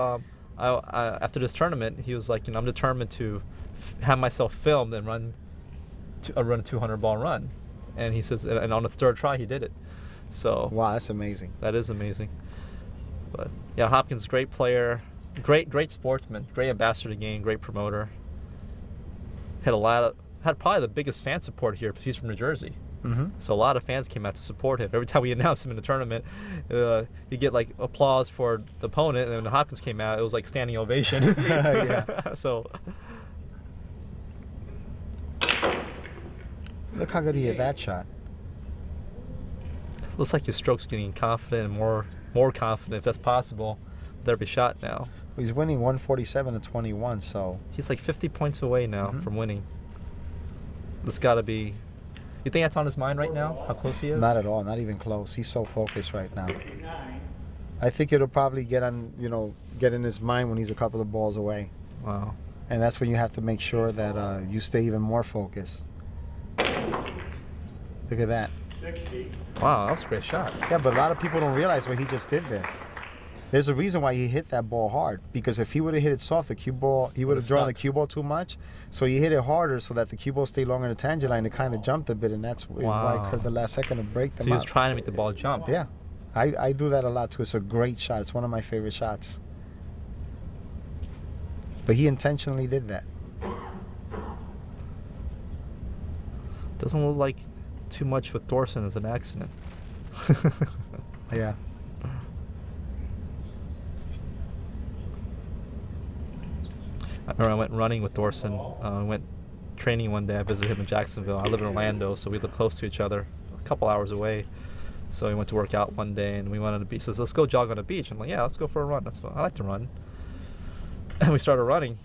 after this tournament, he was like, I'm determined to have myself filmed and run a 200-ball run. And he says, and on the 3rd try, he did it. So wow, that's amazing. That is amazing. But yeah, Hopkins, great player, great sportsman, great ambassador to the game, great promoter. Had probably the biggest fan support here because he's from New Jersey. So a lot of fans came out to support him. Every time we announced him in the tournament, you get like applause for the opponent, and when Hopkins came out, it was like standing ovation. Yeah. So look how good he hit that shot. looks like his stroke's getting confident and more confident, if that's possible, with every shot now. He's winning 147 to 21, so He's like 50 points away now from winning. That's got to be. You think that's on his mind right now? How close he is? not at all, not even close. He's so focused right now. 59. I think it'll probably get in his mind when he's a couple of balls away. Wow. And that's when you have to make sure that you stay even more focused. Look at that. 60. Wow, that was a great shot. Yeah, but a lot of people don't realize what he just did there. There's a reason why he hit that ball hard. Because if he would have hit it soft, he would have drawn the cue ball too much. So he hit it harder so that the cue ball stayed longer in the tangent line. It kind of jumped a bit, and that's why it occurred the last second to break So them he was up. trying to make the ball jump. Yeah, I do that a lot too. It's a great shot. It's one of my favorite shots. But he intentionally did that. Doesn't look like too much with Thorston as an accident. Yeah. I remember I went running with Thorston. I went training one day. I visited him in Jacksonville. I live in Orlando, so we live close to each other, a couple hours away. So we went to work out one day, and we went on the beach. He says, let's go jog on the beach. I'm like, yeah, let's go for a run. That's fun. I like to run. And we started running.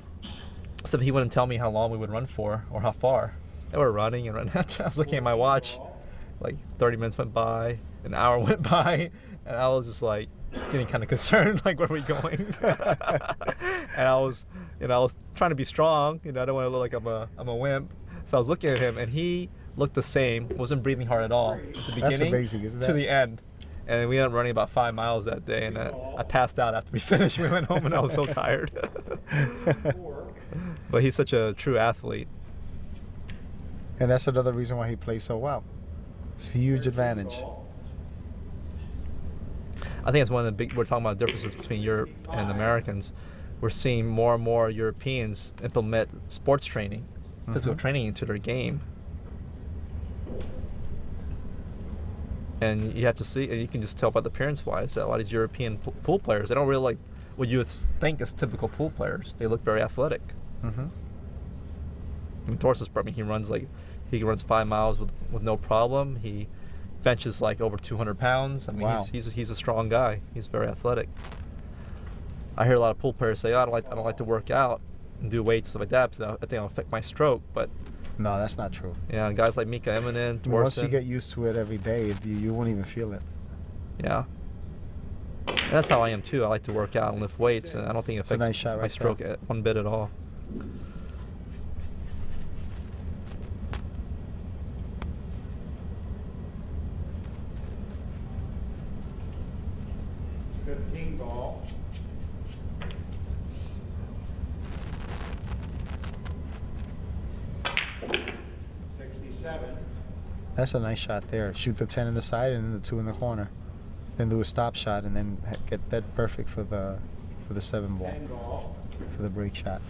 Except he wouldn't tell me how long we would run for or how far. And we're running and running. I was looking at my watch. Like 30 minutes went by, an hour went by, and I was just like getting kind of concerned, like, where are we going? And I was trying to be strong. I don't want to look like I'm a wimp. So I was looking at him, and he looked the same. Wasn't breathing hard at all at the beginning. That's amazing, isn't to that? the end. And we ended up running about 5 miles that day, and I passed out after we finished. We went home, and I was so tired. But he's such a true athlete. And that's another reason why he plays so well. It's a huge advantage. I think it's one of the big. We're talking about differences between Europe and Americans. We're seeing more and more Europeans implement sports training, physical training into their game. And you have to see, and you can just tell by the appearance-wise that a lot of these European pool players, they don't really like what you would think is typical pool players. They look very athletic. Mm-hmm. I mean, Thorston, he runs 5 miles with no problem. He benches like over 200 pounds. I mean, wow. he's a strong guy. He's very athletic. I hear a lot of pool players say, "Oh, I don't like to work out and do weights, stuff like that, because I think it'll affect my stroke." But No, that's not true. yeah, guys like Mika Eminen, Thorston. Once you get used to it every day, you won't even feel it. Yeah. And that's how I am too. I like to work out and lift weights, and I don't think it It's a affects nice shot my right stroke there. one bit at all. Ball. 67. That's a nice shot there. Shoot the 10 in the side and then the 2 in the corner. Then do a stop shot and then get that perfect for the 7 ball, 10 ball. for the break shot.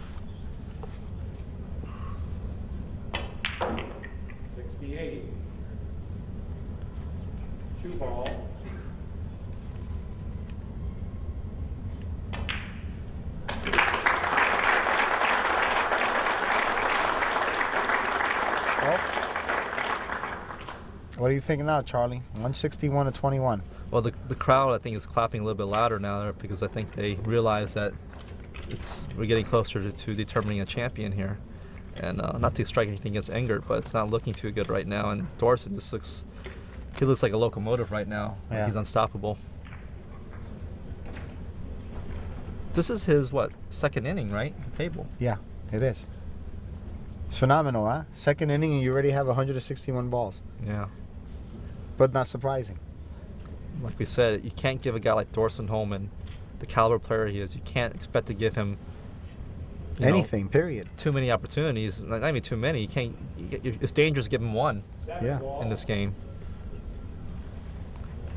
68. 2 ball. What are you thinking now, Charlie? 161 to 21. Well, the crowd, I think, is clapping a little bit louder now because I think they realize that we're getting closer to determining a champion here. And not to strike anything against Engert, but it's not looking too good right now. And Thorston just looks like a locomotive right now. Yeah. Like he's unstoppable. This is his, second inning, right? The table. Yeah, it is. It's phenomenal, huh? Second inning and you already have 161 balls. Yeah. But not surprising. Like we said, you can't give a guy like Thorston Hohmann, the caliber player he is, you can't expect to give him anything, period. too many opportunities. Not even too many. You can't. It's dangerous to give him one Yeah. in this game.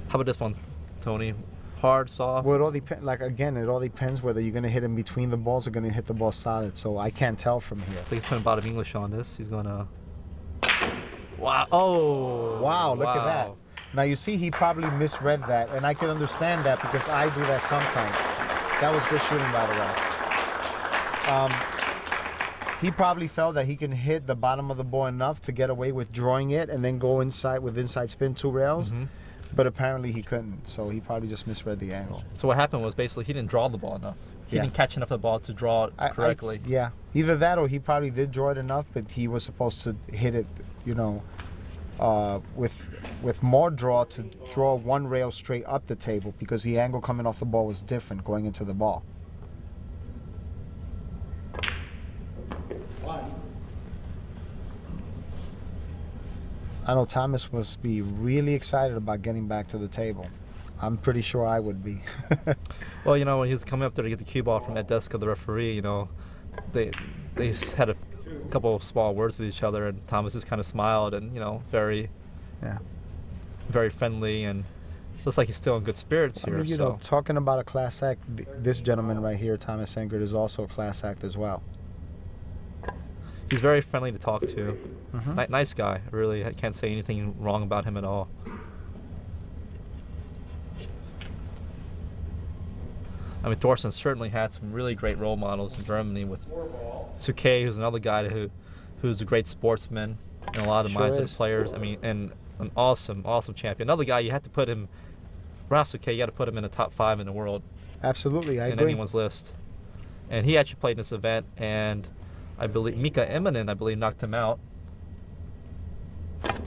How about this one, Tony? Hard, soft? Well, it all depends. Like again, it all depends whether you're gonna hit him between the balls or gonna hit the ball solid. So I can't tell from here. So he's putting bottom English on this. He's gonna. Wow! Oh! Wow! Look at that. Now you see, he probably misread that, and I can understand that because I do that sometimes. That was good shooting, by the way. He probably felt that he can hit the bottom of the ball enough to get away with drawing it and then go inside with inside spin 2 rails. Mm-hmm. But apparently he couldn't, so he probably just misread the angle. So what happened was basically he didn't draw the ball enough. He Yeah. didn't catch enough of the ball to draw it correctly. Yeah, either that or he probably did draw it enough, but he was supposed to hit it, with more draw to draw 1 rail straight up the table because the angle coming off the ball was different going into the ball. 1. I know Thomas must be really excited about getting back to the table. I'm pretty sure I would be. Well, when he was coming up there to get the cue ball from Edesca, the referee, they had a couple of small words with each other, and Thomas just kind of smiled and, very, Yeah. very friendly, and looks like he's still in good spirits I here. mean, talking about a class act, this gentleman right here, Thomas Engert, is also a class act as well. He's very friendly to talk to. Mhm. Nice guy. Really, I can't say anything wrong about him at all. I mean, Thorston certainly had some really great role models in Germany with 4 ball. Suke, who's another guy who's a great sportsman and a lot of Sure minds of is. the players. I mean, and an awesome champion. Another guy you had to put him, Ralph Suke, you got to put him in the top 5 in the world Absolutely, I in agree. anyone's list. And he actually played in this event, and I believe Mika Immonen, knocked him out. 5.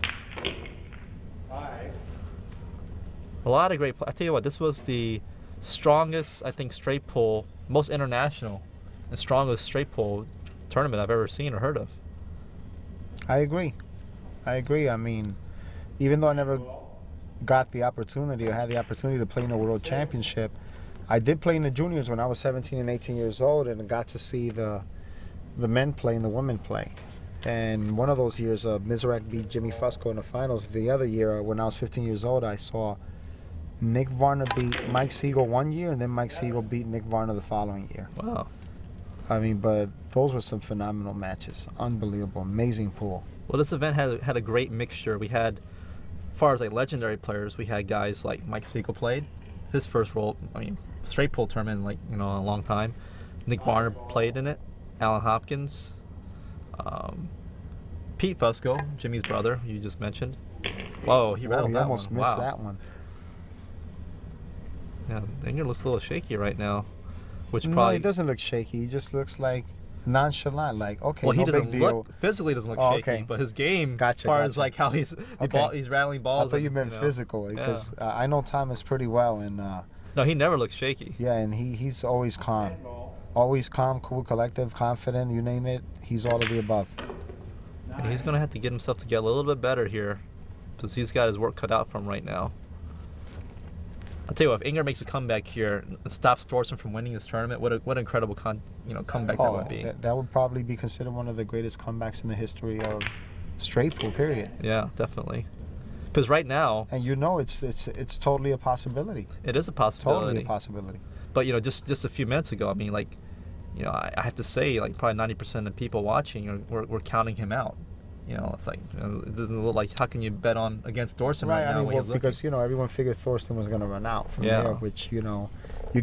A lot of great. I tell you what, this was the strongest, I think, straight pull, most international, and strongest straight pull tournament I've ever seen or heard of. I agree. I mean, even though I never got the opportunity or had the opportunity to play in a world championship, I did play in the juniors when I was 17 and 18 years old, and got to see the men play and the women play. And one of those years, Mizrak beat Jimmy Fusco in the finals. The other year, when I was 15 years old, I saw Nick Varner beat Mike Siegel one year, and then Mike Siegel beat Nick Varner the following year. Wow. I mean, but those were some phenomenal matches. Unbelievable, amazing pool. Well, this event had a great mixture. We had, as far as like legendary players, we had guys like Mike Siegel played his first straight pull tournament in in a long time. Nick Varner played in it. Alan Hopkins, Pete Fusco, Jimmy's brother, you just mentioned. Whoa, he rattled He that almost one. missed Wow. that one. Yeah, Engert looks a little shaky right now, which No, probably. he doesn't look shaky. He just looks like nonchalant. Like, okay, Well, he no doesn't big deal. look physically doesn't look Oh, shaky, okay. but his game, Gotcha, as far as gotcha. like how he's Okay. he's rattling I balls. thought you and, meant know. physical, because I know Thomas pretty well, and No, he never looks shaky. yeah, and he's always calm. 10 ball. Always calm, cool, collective, confident, you name it. He's all of the above. And he's gonna have to get himself together a little bit better here, because he's got his work cut out for him right now. I'll tell you what, if Engert makes a comeback here and stops Thorston from winning this tournament, what an incredible comeback that would be. That would probably be considered one of the greatest comebacks in the history of straight pool, period. Yeah, definitely. Because right now, And you know it's totally a possibility. it is a possibility. Totally a possibility. But just a few minutes ago, I mean, I have to say, like, probably 90% of people watching were counting him out. It's like, it doesn't look like, how can you bet against Thorston right, now? I mean, when well, he's looking? because everyone figured Thorston was going to run out from Yeah. there, which you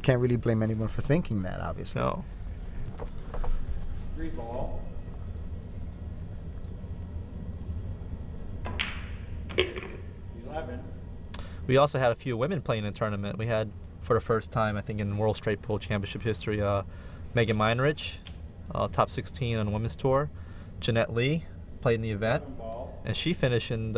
can't really blame anyone for thinking that, obviously. No. 3 ball. 11. We also had a few women playing in the tournament. We had, for the first time, I think, in World Straight Pool Championship history, Megan Meinrich, top 16 on the women's tour. Jeanette Lee played in the event, 7 ball. and she finished in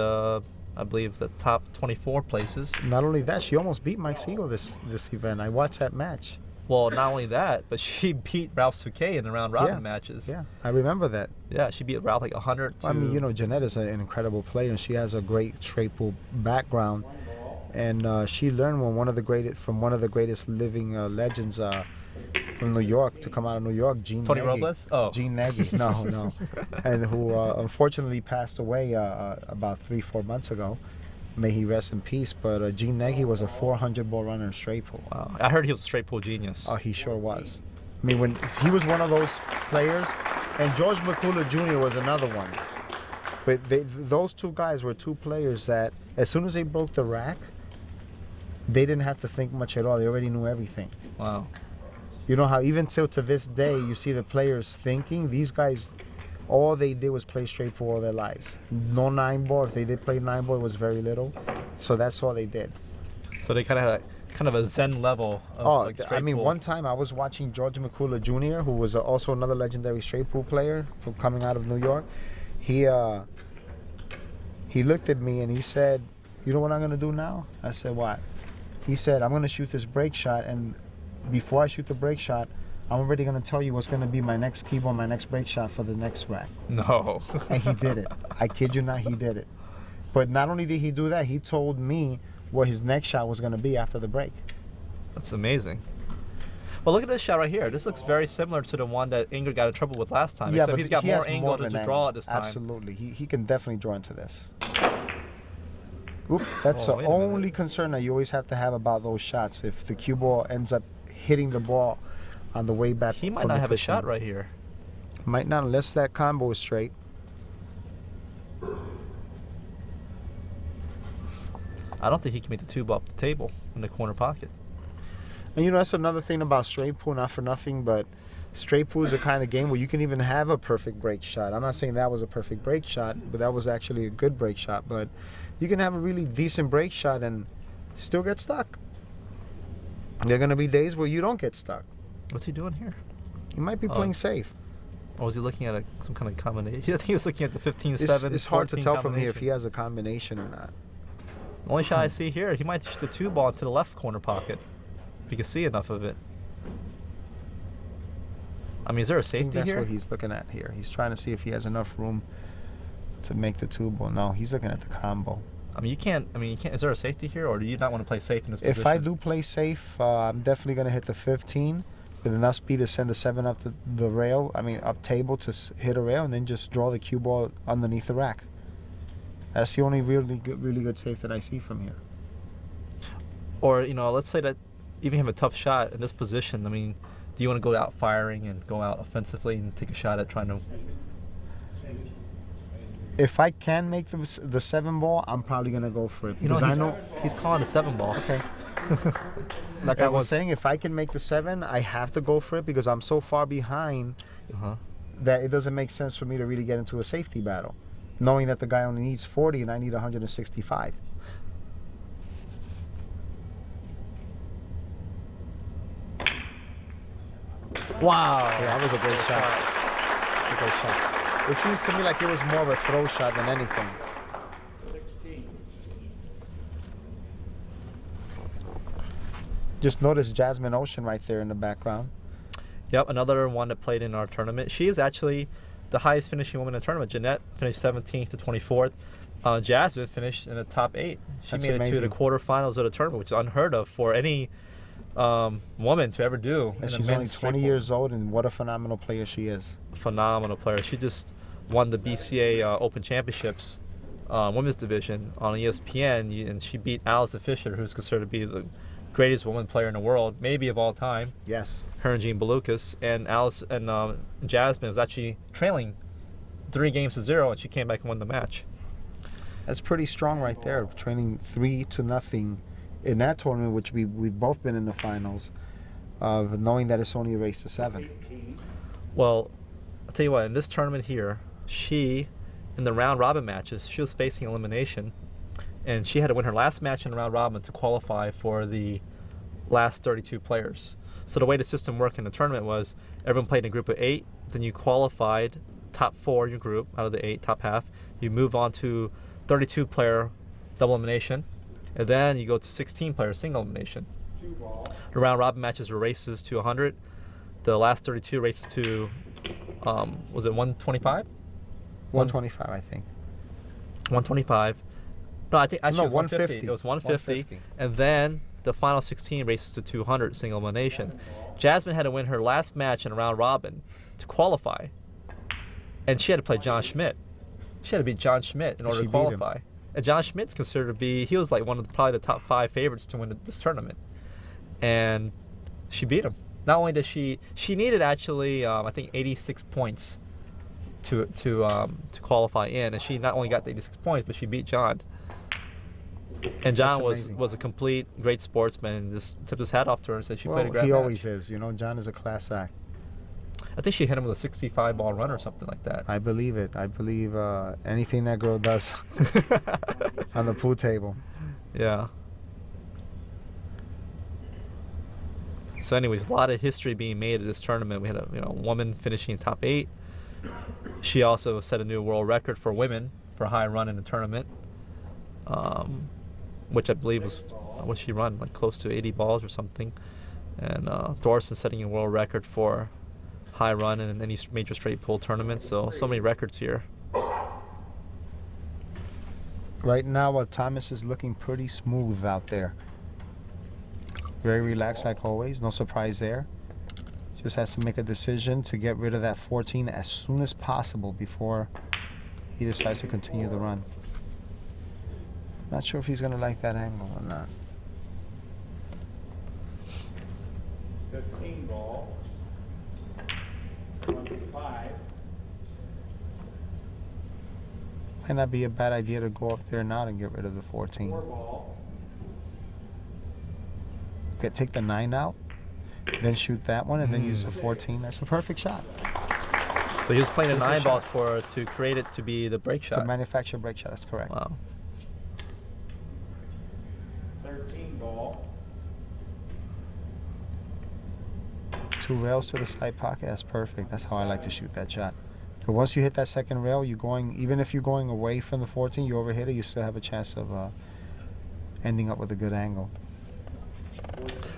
I believe, the top 24 places. Not only that, she almost beat Mike Siegel this event. I watched that match. Well, not only that, but she beat Ralph Suke in the round robin matches. Yeah, I remember that. Yeah, she beat Ralph like 100 to... I mean, Jeanette is an incredible player, and she has a great straight pool background. 1 ball. And she learned from one of the greatest living legends from New York to come out of New York, Gene Tony Nagy. Robles? Oh. Gene Nagy. No. And who unfortunately passed away about 3-4 months ago. May he rest in peace. But Gene Nagy was a 400 ball runner in straight pool. Wow. I heard he was a straight pool genius. Oh, he sure was. I mean, when he was one of those players, and George McCullough Jr. was another one. But those two guys were two players that, as soon as they broke the rack, they didn't have to think much at all. They already knew everything. Wow. You know how even till to this day, you see the players thinking. These guys, all they did was play straight pool all their lives. No 9-ball. If they did play 9-ball, it was very little. So that's all they did. So they kind of had a zen level of straight I mean, pool. one time I was watching George McCullough Jr., who was also another legendary straight pool player from coming out of New York. He looked at me and he said, "You know what I'm gonna do now?" I said, "What?" He said, "I'm gonna shoot this break shot, and before I shoot the break shot, I'm already gonna tell you what's gonna be my next keyboard, my next break shot for the next rack." No. And he did it. I kid you not, he did it. But not only did he do that, he told me what his next shot was gonna be after the break. That's amazing. Well, look at this shot right here. This looks very similar to the one that Engert got in trouble with last time. Except he's got he more has angle of to an draw at this time. Absolutely. He can definitely draw into this. Oop, that's Oh, the wait a minute. only concern that you always have to have about those shots. If the cue ball ends up hitting the ball on the way back He might from not the have a cushion. shot right here. Might not unless that combo is straight. I don't think he can make the two ball up the table in the corner pocket. And that's another thing about straight pool, not for nothing, but straight pool is a kind of game where you can even have a perfect break shot. I'm not saying that was a perfect break shot, but that was actually a good break shot. But you can have a really decent break shot and still get stuck. There are going to be days where you don't get stuck. What's he doing here? He might be playing safe. Or was he looking at some kind of combination? I think he was looking at the 15-7. It's hard to tell from here if he has a combination or not. The only shot I see here, he might shoot the two ball into the left corner pocket, if you can see enough of it. I mean, is there a I think safety that's here? what he's looking at here. He's trying to see if he has enough room to make the two ball. No, he's looking at the combo. You can't. Is there a safety here, or do you not want to play safe in this position? If I do play safe, I'm definitely going to hit the 15 with enough speed to send the 7 up the rail. Up table to hit a rail, and then just draw the cue ball underneath the rack. That's the only really good safe that I see from here. Or let's say that even have a tough shot in this position. Do you want to go out firing and go out offensively and take a shot at trying to? If I can make the 7 ball, I'm probably going to go for it. Because I know he's calling a 7 ball. Okay. Like I was saying, if I can make the 7, I have to go for it because I'm so far behind that it doesn't make sense for me to really get into a safety battle, knowing that the guy only needs 40 and I need 165. Wow. Yeah, that was a great shot. A great shot. It seems to me like it was more of a throw shot than anything. 16. Just notice Jasmine Ocean right there in the background. Yep, another one that played in our tournament. She is actually the highest finishing woman in the tournament. Jeanette finished 17th to 24th. Jasmine finished in the top 8. She That's made it amazing. to the quarterfinals of the tournament, which is unheard of for any woman to ever do. And in she's the only men's 20 straight years old, and what a phenomenal player she is. pool. Phenomenal player. She just won the BCA Open Championships women's division on ESPN, and she beat Alison Fisher, who's considered to be the greatest woman player in the world, maybe of all time. Yes. Her and Jean Belucas, and Jasmine was actually trailing 3-0, and she came back and won the match. That's pretty strong right there, training 3-0 in that tournament, which we've both been in the finals, of knowing that it's only a race to 7. Well, I'll tell you what, in this tournament here, she, in the round robin matches, she was facing elimination, and she had to win her last match in the round robin to qualify for the last 32 players. So the way the system worked in the tournament was everyone played in a group of 8, then you qualified top 4 in your group out of the 8, top half. You move on to 32-player double elimination, and then you go to 16-player single elimination. 2 ball. The round robin matches were races to 100. The last 32 races to, was it 125? 125, I think. 125. No, I think actually No, it was 150. 150. It was 150. 150. And then the final 16 races to 200 single elimination. Jasmine had to win her last match in a round robin to qualify. And she had to play John Schmidt. She had to beat John Schmidt in order She to beat him. qualify. And John Schmidt's considered to be, he was like one of probably the top 5 favorites to win this tournament. And she beat him. Not only did she needed actually, I think 86 points to qualify in, and she not only got the 86 points, but she beat John. And John That's was amazing. a complete great sportsman, and just tipped his hat off to her and said she played a great He match. always is. John is a class act. I think she hit him with a 65-ball run or something like that. I believe it. I believe anything that girl does on the pool table. Yeah. So anyways, a lot of history being made at this tournament. We had a woman finishing top 8. She also set a new world record for women for high run in the tournament, which I believe was, what she run, like close to 80 balls or something. And Thorston setting a world record for high run in any major straight pool tournament. So many records here. Right now, Thomas is looking pretty smooth out there. Very relaxed like always. No surprise there. Just has to make a decision to get rid of that 14 as soon as possible before he decides to continue the run. Not sure if he's going to like that angle or not. 15 ball. 25. Might not be a bad idea to go up there now and get rid of the 14. 4 ball. Okay, take the 9 out, then shoot that one, and then use the 14. That's a perfect shot. So he was playing a Beautiful 9 ball shot. to create it to be the break To shot. manufacture a break shot. That's correct. Wow. 13 ball. 2 rails to the side pocket. That's perfect. That's how I like to shoot that shot. But once you hit that second rail, you're going. Even if you're going away from the 14, you overhit it. You still have a chance of ending up with a good angle.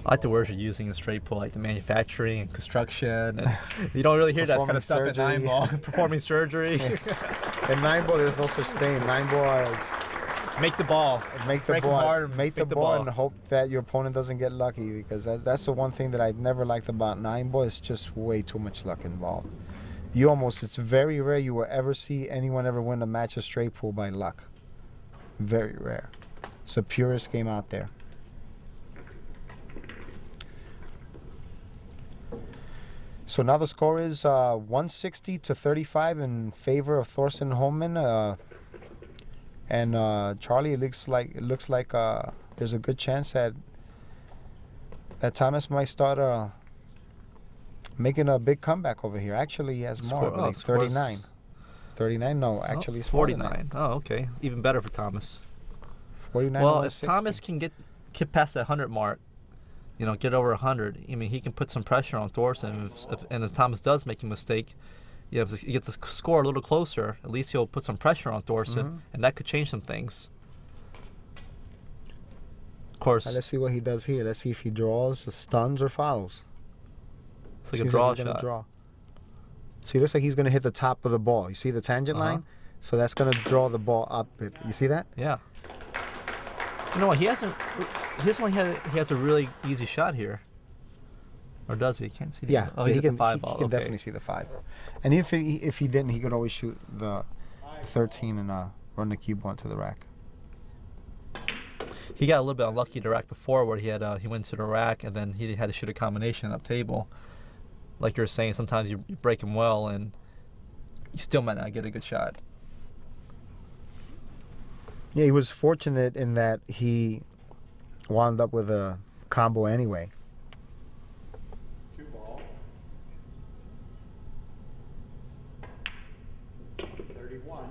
I like the words you're using in straight pull, like the manufacturing and construction. And you don't really hear that kind of stuff at 9 Performing ball. Performing surgery. In 9 ball, there's no such thing. 9 ball is Make the ball. make the Break 'em ball, hard and make the ball, and hope that your opponent doesn't get lucky, because that's the one thing that I've never liked about 9 ball. It's just way too much luck involved. It's very rare you will ever see anyone ever win a match of straight pool by luck. Very rare. It's the purest game out there. So now the score is 160 to 35 in favor of Thorston Hohmann. And Charlie, it looks like there's a good chance that Thomas might start making a big comeback over here. Actually, he has more. I believe. 39. 39? No, actually, it's 49. Oh, okay. Even better for Thomas. 49. Well, over if 60. Thomas can get past that 100 mark, get over 100, I mean, he can put some pressure on Thorston. If Thomas does make a mistake, if he gets the score a little closer, at least he'll put some pressure on Thorston, and that could change some things. Of course. Let's see what he does here. Let's see if he draws, stuns, or follows. It's like a Seems draw he's gonna shot. draw. See, it looks like he's going to hit the top of the ball. You see the tangent line? So that's going to draw the ball up. You see that? Yeah. You know what? He has a really easy shot here. Or does he? Can't see. Yeah. Oh, he hit the 5 he ball. can Okay. definitely see the 5. And if he didn't, he could always shoot the 13 and run the cube one to the rack. He got a little bit unlucky to rack before, where he went to the rack and then he had to shoot a combination up table. Like you're saying, sometimes you break him well and you still might not get a good shot. Yeah, he was fortunate in that he wound up with a combo anyway. 2 ball. 31.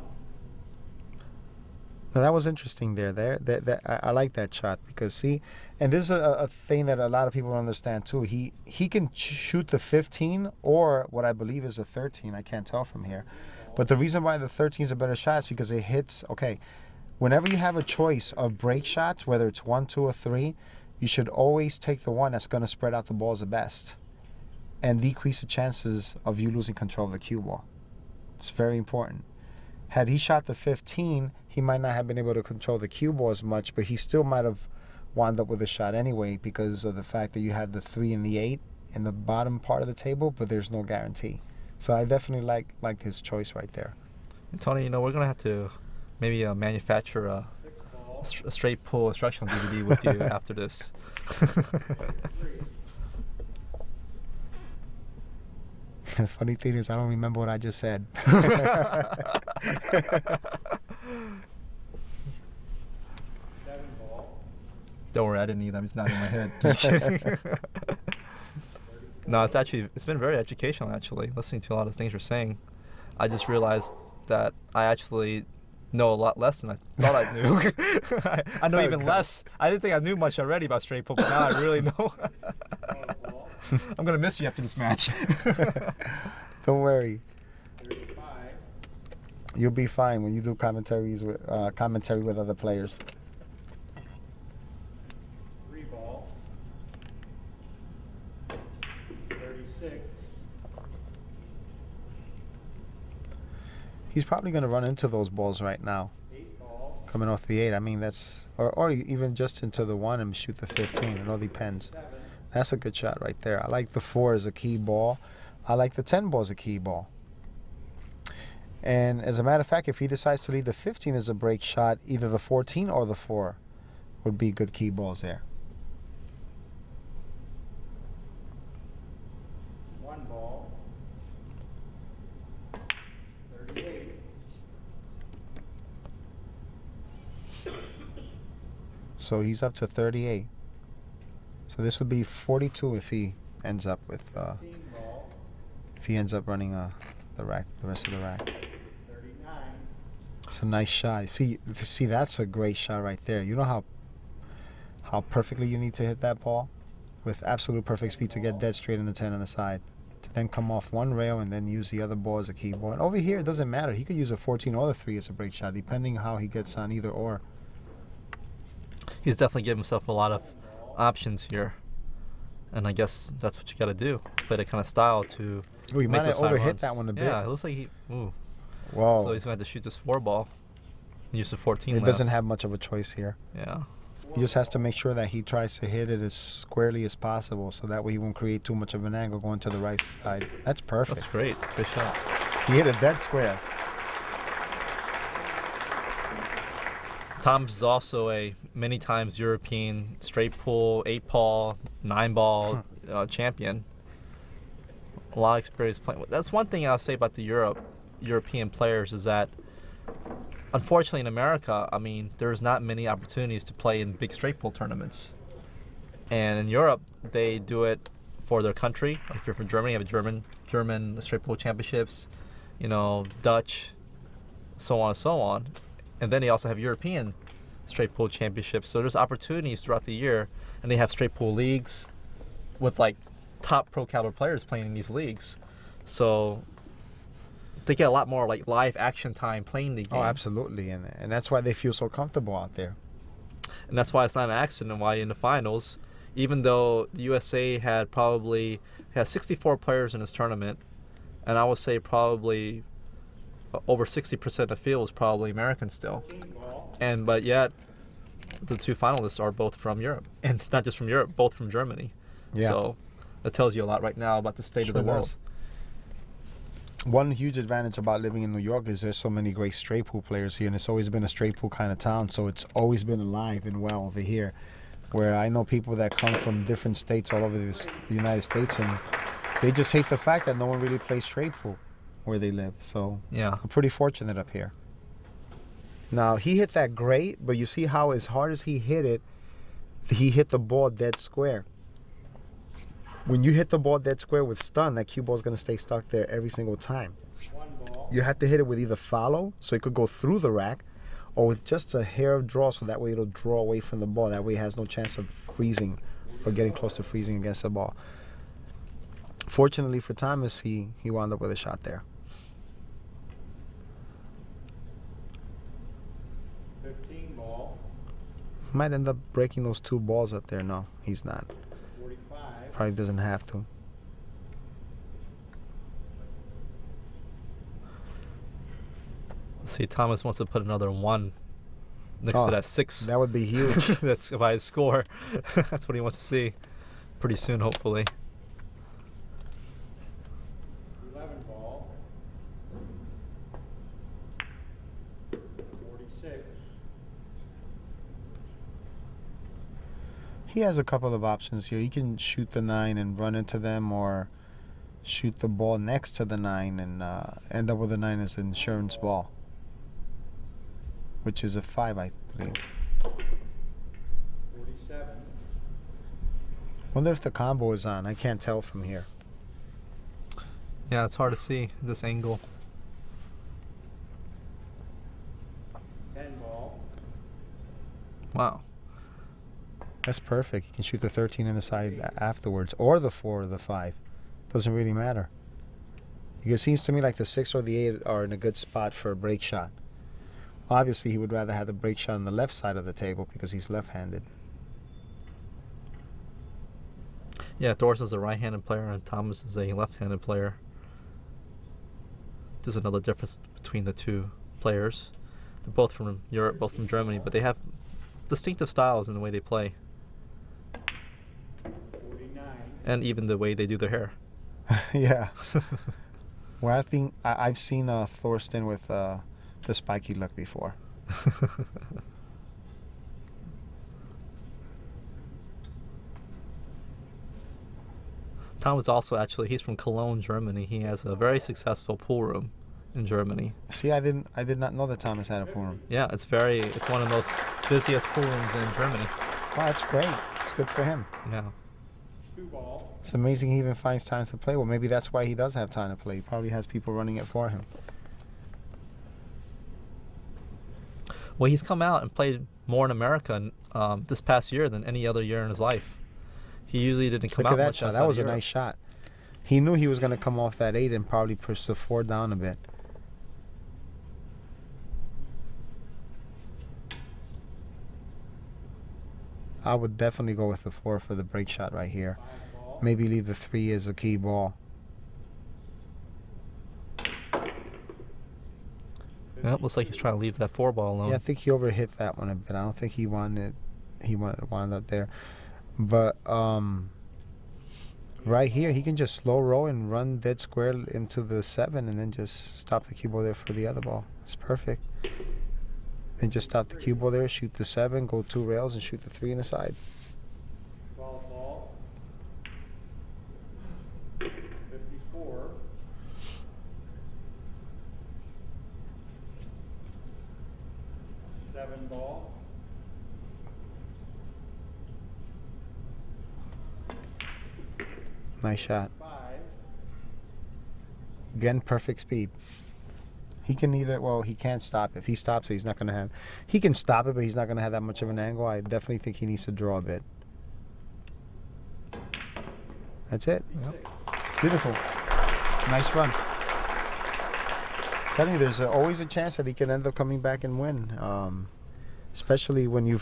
Now that was interesting there. I like that shot because see, and this is a thing that a lot of people don't understand too. He can shoot the 15 or what I believe is a 13. I can't tell from here, but the reason why the 13 is a better shot is because it hits. Okay, whenever you have a choice of break shots, whether it's 1, 2, or 3, you should always take the one that's going to spread out the balls the best, and decrease the chances of you losing control of the cue ball. It's very important. Had he shot the 15, he might not have been able to control the cue ball as much, but he still might have wound up with a shot anyway because of the fact that you have the 3 and the 8 in the bottom part of the table, but there's no guarantee. So I definitely liked his choice right there. And Tony, we're going to have to maybe manufacture a straight pull instructional DVD with you after this. The funny thing is, I don't remember what I just said. 7 ball. Don't worry, I didn't either. I'm just nodding my head. Just kidding. No, it's been very educational actually, listening to a lot of things you're saying. I just realized that I actually know a lot less than I thought I knew. I know even less. I didn't think I knew much already about straight pull, but now I really know. I'm gonna miss you after this match. Don't worry, 35. you'll be fine when you do commentary with other players. 3 ball. 36. He's probably going to run into those balls right now. 8 ball. Coming off the 8, I mean that's, or even just into the 1 and shoot the 15. It all depends. 7. That's a good shot right there. I like the 4 as a key ball. I like the 10 ball as a key ball. And as a matter of fact, if he decides to lead the 15 as a break shot, either the 14 or the 4 would be good key balls there. 1 ball. 38. So he's up to 38. So this would be 42 if he ends up with 15 ball, if he ends up running the rest of the rack. 39, It's a nice shot. See, that's a great shot right there. You know how perfectly you need to hit that ball with absolute perfect speed to get dead straight in the 10 on the side, to then come off one rail and then use the other ball as a key ball. And over here, it doesn't matter. He could use a 14 or the 3 as a break shot, depending how he gets on either or. He's definitely given himself a lot of options here. And I guess that's what you got to do. Is play that kind of style to Ooh, he make might have those high overhit runs. that one a bit. Yeah, it looks like he. Ooh. Whoa. So he's going to have to shoot this 4 ball. And use the 14 He last. doesn't have much of a choice here. Yeah. He just has to make sure that he tries to hit it as squarely as possible, so that way he won't create too much of an angle going to the right side. That's perfect. That's great. Good shot. He hit it dead square. Thomas is also a many times European straight pull, 8-ball, 9-ball champion. A lot of experience playing. That's one thing I'll say about the European players is that, unfortunately, in America, I mean, there's not many opportunities to play in big straight pull tournaments. And in Europe, they do it for their country. Like if you're from Germany, you have a German straight pull championships, Dutch, so on and so on. And then they also have European straight pull championships. So there's opportunities throughout the year, and they have straight pull leagues with like top pro caliber players playing in these leagues. So they get a lot more like live action time playing the game. Oh, absolutely, and that's why they feel so comfortable out there. And that's why it's not an accident why in the finals, even though the USA had 64 players in this tournament, and I would say probably over 60% of the field was probably American still. 15 ball, But yet the 2 finalists are both from Europe, and not just from Europe, both from Germany. Yeah. So that tells you a lot right now about the state of the world. Does. One huge advantage about living in New York is there's so many great straight pool players here, and it's always been a straight pool kind of town, so it's always been alive and well over here. Where I know people that come from different states all over the United States, and they just hate the fact that no one really plays straight pool where they live. So Yeah. I'm pretty fortunate up here. Now, he hit that great, but you see how as hard as he hit the ball dead square. When you hit the ball dead square with stun, that cue ball is going to stay stuck there every single time. 1 ball, You have to hit it with either follow, so it could go through the rack, or with just a hair of draw, so that way it'll draw away from the ball. That way it has no chance of freezing or getting close to freezing against the ball. Fortunately for Thomas, he wound up with a shot there. 15 ball, Might end up breaking those 2 balls up there. No, he's not. 45, Probably doesn't have to. See, Thomas wants to put another 1 next Oh, to that 6. That would be huge. That's by his score. That's what he wants to see pretty soon, hopefully. 11 ball, 46, He has a couple of options here. He can shoot the 9 and run into them, or shoot the ball next to the 9 and end up with the 9 as an insurance ball, which is a 5, I believe. 47, Wonder if the combo is on. I can't tell from here. Yeah, it's hard to see this angle. 10 ball, Wow. That's perfect. You can shoot the 13 on the side afterwards, or the 4 or the 5. Doesn't really matter. It seems to me like the 6 or the 8 are in a good spot for a break shot. Obviously, he would rather have the break shot on the left side of the table because he's left-handed. Yeah, Thorston's a right-handed player and Thomas is a left-handed player. There's another difference between the 2 players. They're both from Europe, both from Germany, but they have distinctive styles in the way they play, 49, and even the way they do their hair. Yeah. Well, I think I've seen Thorston with the spiky look before. Tom was also he's from Cologne, Germany. He has a very successful pool room in Germany. See, I did not know that Thomas had a pool room. Yeah, it's one of the most busiest pool rooms in Germany. Wow, that's great. It's good for him. Yeah. 2 ball. It's amazing he even finds time to play. Well, maybe that's why he does have time to play. He probably has people running it for him. Well, he's come out and played more in America this past year than any other year in his life. He usually didn't come Look out at that much shot. outside That was of a Europe. nice shot. He knew he was going to come off that 8 and probably push the 4 down a bit. I would definitely go with the 4 for the break shot right here. 5 ball. Maybe leave the 3 as a key ball. Yep, looks like he's trying to leave that 4 ball alone. Yeah, I think he overhit that one a bit. I don't think he wanted to wind up there. But right here, he can just slow roll and run dead square into the 7 and then just stop the cue ball there for the other ball. It's perfect. Then just stop the cue ball there, shoot the 7, go 2 rails, and shoot the 3 in the side. 12 ball. 54. 7 ball. Nice shot. 5. Again, perfect speed. He can he can't stop it. If he stops it, he's not going to have... He can stop it, but he's not going to have that much of an angle. I definitely think he needs to draw a bit. That's it. Yep. Beautiful. Nice run. Telling you, there's always a chance that he can end up coming back and win. Especially when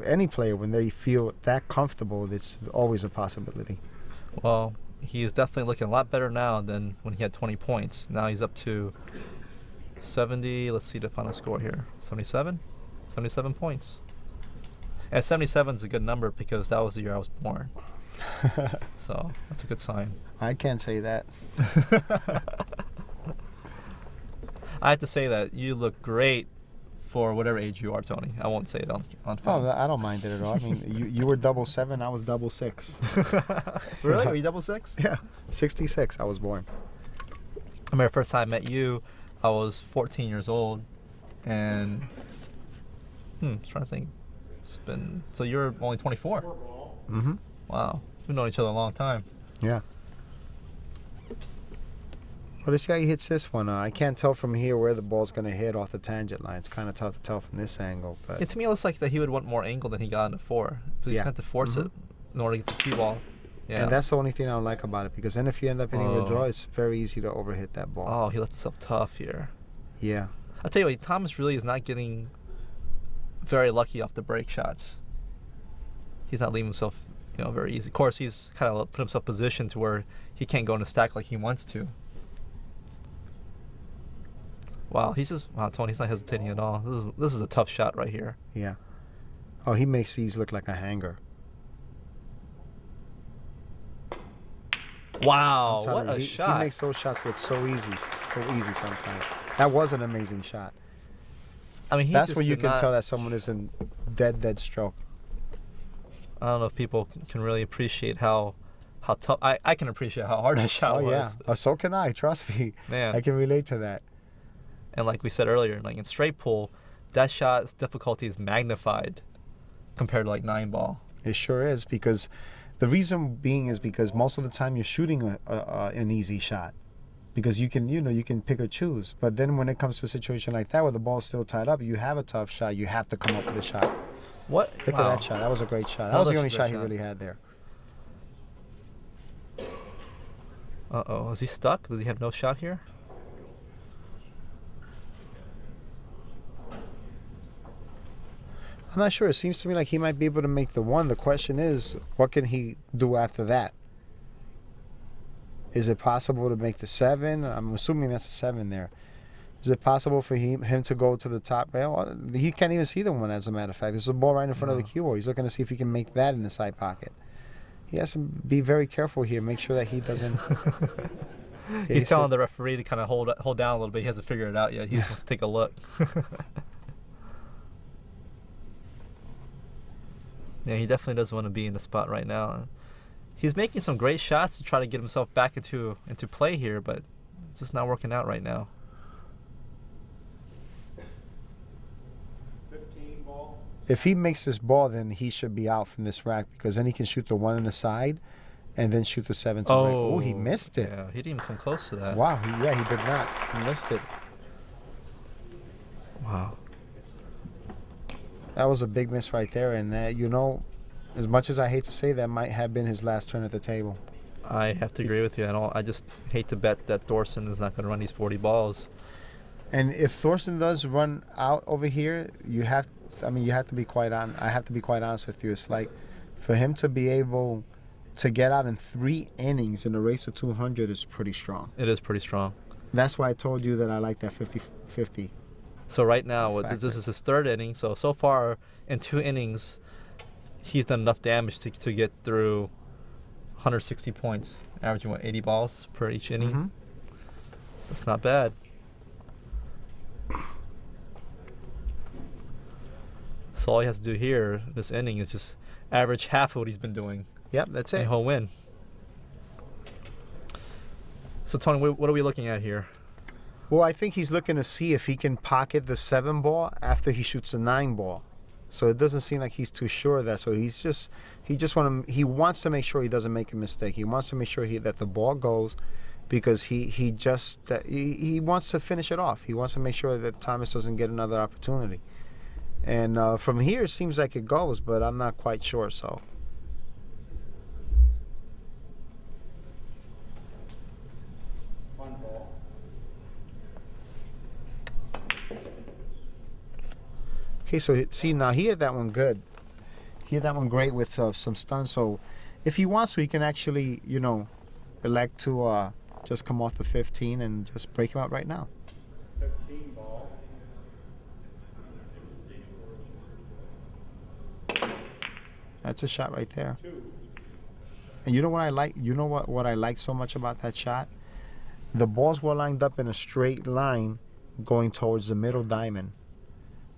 any player, when they feel that comfortable, it's always a possibility. Well, he is definitely looking a lot better now than when he had 20 points. Now he's up to 70. Let's see the final score here. 77? 77 points. And 77 is a good number because that was the year I was born. So that's a good sign. I can't say that. I have to say that you look great for whatever age you are, Tony. I won't say it on film. Oh, I don't mind it at all. I mean, you were 7, I was 6. Really? Were you 6? Yeah, 66. I was born. I remember the first time I met you, I was 14 years old, and I was trying to think. So you're only 24. 4 ball. Mm-hmm. Wow, we've known each other a long time. Yeah. Well, this guy hits this one. I can't tell from here where the ball's going to hit off the tangent line. It's kind of tough to tell from this angle. But Yeah, to me, it looks like that he would want more angle than he got in the 4. But he's Yeah. going to force it in order to get the cue ball. Yeah. And that's the only thing I don't like about it, because then if you end up hitting the Oh. draw, it's very easy to overhit that ball. Oh, he lets himself tough here. Yeah. I'll tell you what, Thomas really is not getting very lucky off the break shots. He's not leaving himself, very easy. Of course, he's kind of put himself positioned to where he can't go in a stack like he wants to. Wow, Tony's not hesitating at all. This is a tough shot right here. Yeah. Oh, he makes these look like a hanger. Wow, I'm telling what you, a he shot. makes those shots look so easy sometimes. That was an amazing shot. I mean, That's when you can tell that someone is in dead stroke. I don't know if people can really appreciate how tough. I can appreciate how hard that shot Oh, was. yeah. Oh, so can I. Trust me. Man. I can relate to that. And like we said earlier, like in straight pull, that shot's difficulty is magnified compared to like 9 ball. It sure is, because the reason being is because most of the time you're shooting an easy shot, because you can pick or choose. But then when it comes to a situation like that where the ball's still tied up, you have a tough shot. You have to come up with a shot. What? Look at that shot. That was a great shot. That was the only shot he really had there. Uh-oh. Is he stuck? Does he have no shot here? I'm not sure. It seems to me like he might be able to make the 1. The question is, what can he do after that? Is it possible to make the 7? I'm assuming that's a 7 there. Is it possible for him to go to the top rail? He can't even see the 1, as a matter of fact. There's a ball right in front of the cue ball. He's looking to see if he can make that in the side pocket. He has to be very careful here. Make sure that he doesn't... He's telling the referee to kind of hold down a little bit. He hasn't figured it out yet. He just wants to take a look. Yeah, he definitely doesn't want to be in the spot right now. He's making some great shots to try to get himself back into play here, but it's just not working out right now. ball, If he makes this ball, then he should be out from this rack because then he can shoot the 1 on the side and then shoot the 7 to break. Oh, he missed it. Yeah, he didn't even come close to that. Wow, he did not. He missed it. Wow. That was a big miss right there. And, as much as I hate to say that, might have been his last turn at the table. I have to agree with you. I just hate to bet that Thorston is not going to run these 40 balls. And if Thorston does run out over here, you have to be quite on. I have to be quite honest with you. It's like for him to be able to get out in 3 innings in a race of 200 is pretty strong. It is pretty strong. That's why I told you that I like that 50-50. So right now, this is his 3rd inning. So far in 2 innings, he's done enough damage to get through 160 points, averaging 80 balls per each inning. Mm-hmm. That's not bad. So all he has to do here, this inning, is just average half of what he's been doing. Yep, that's it. And he'll win. So Tony, what are we looking at here? Well, I think he's looking to see if he can pocket the 7 ball after he shoots a 9 ball. So it doesn't seem like he's too sure of that. So he wants to make sure he doesn't make a mistake. He wants to make sure that the ball goes, because he wants to finish it off. He wants to make sure that Thomas doesn't get another opportunity. And from here, it seems like it goes, but I'm not quite sure. So. one ball, Okay, so see, now he had that one good. He had that one great with some stun. So if he wants to, he can actually, elect to just come off the 15 and just break him out right now. 15 ball, That's a shot right there. 2, And you know what I like? You know what I like so much about that shot? The balls were lined up in a straight line going towards the middle diamond.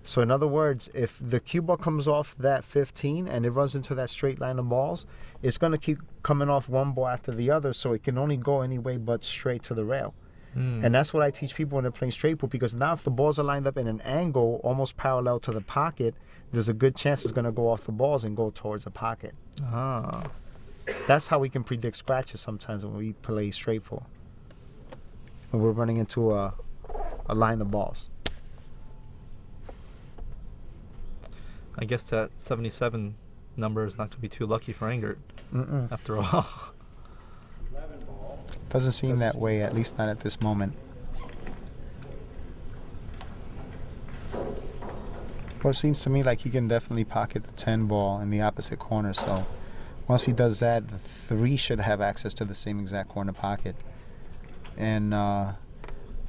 So in other words, if the cue ball comes off that 15 and it runs into that straight line of balls, it's going to keep coming off one ball after the other, so it can only go any way but straight to the rail. And that's what I teach people when they're playing straight pool, because now if the balls are lined up in an angle almost parallel to the pocket, there's a good chance it's going to go off the balls and go towards the pocket. Ah. That's how we can predict scratches sometimes when we play straight pool. When we're running into a line of balls. I guess that 77 number is not going to be too lucky for Engert, after all. 11 ball, Doesn't seem that way, at least not at this moment. Well, it seems to me like he can definitely pocket the 10 ball in the opposite corner. So once he does that, the 3 should have access to the same exact corner pocket. And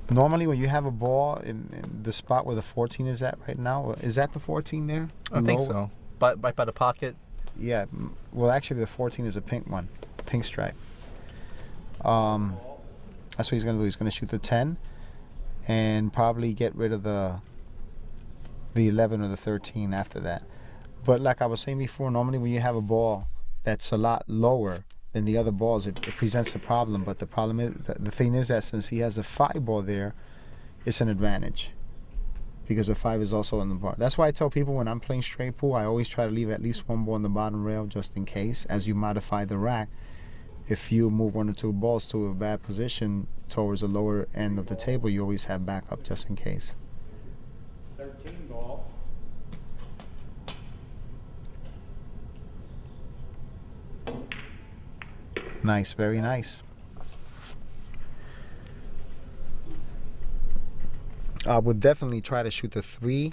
normally when you have a ball in the spot where the 14 is at right now, is that the 14 there? I think Low- so. Right by the pocket. Yeah. Well, actually, the 14 is a pink one, pink stripe. That's what he's going to do. He's going to shoot the 10 and probably get rid of the 11 or the 13 after that. But like I was saying before, normally when you have a ball that's a lot lower than the other balls, it presents a problem. But the problem is, the thing is that since he has a 5 ball there, it's an advantage, because the 5 is also on the bar. That's why I tell people when I'm playing straight pool, I always try to leave at least 1 ball on the bottom rail just in case. As you modify the rack, if you move 1 or 2 balls to a bad position towards the lower end of the table, you always have backup just in case. 13 ball, Nice, very nice. I would definitely try to shoot the 3.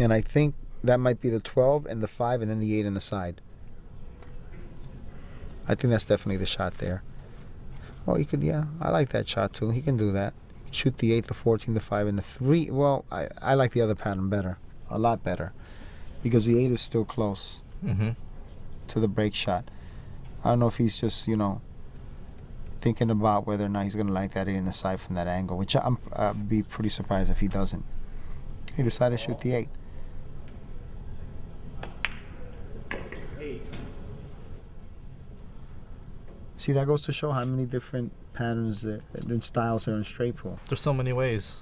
And I think that might be the 12 and the 5 and then the 8 on the side. I think that's definitely the shot there. Oh, he could, yeah, I like that shot too. He can do that. He can shoot the 8, the 14, the 5, and the 3. Well, I like the other pattern better. A lot better. Because the 8 is still close to the break shot. I don't know if he's just, thinking about whether or not he's going to like that 8 in the side from that angle, which I'd be pretty surprised if he doesn't. He decided to shoot the 8. 8, See, that goes to show how many different patterns and styles are in straight pool. There's so many ways.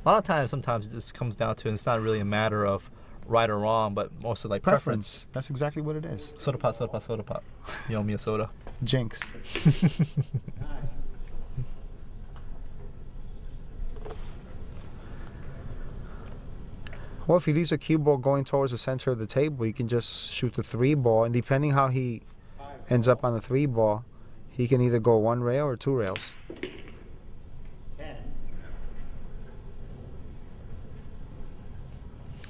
A lot of times, sometimes it just comes down to, and it's not really a matter of right or wrong, but mostly like preference. That's exactly what it is. Soda pop, soda pop, soda pop. You owe me a soda. Jinx. Well, if he leaves a cue ball going towards the center of the table, he can just shoot the 3 ball, and depending how he ends up on the 3 ball, he can either go 1 rail or 2 rails. 10.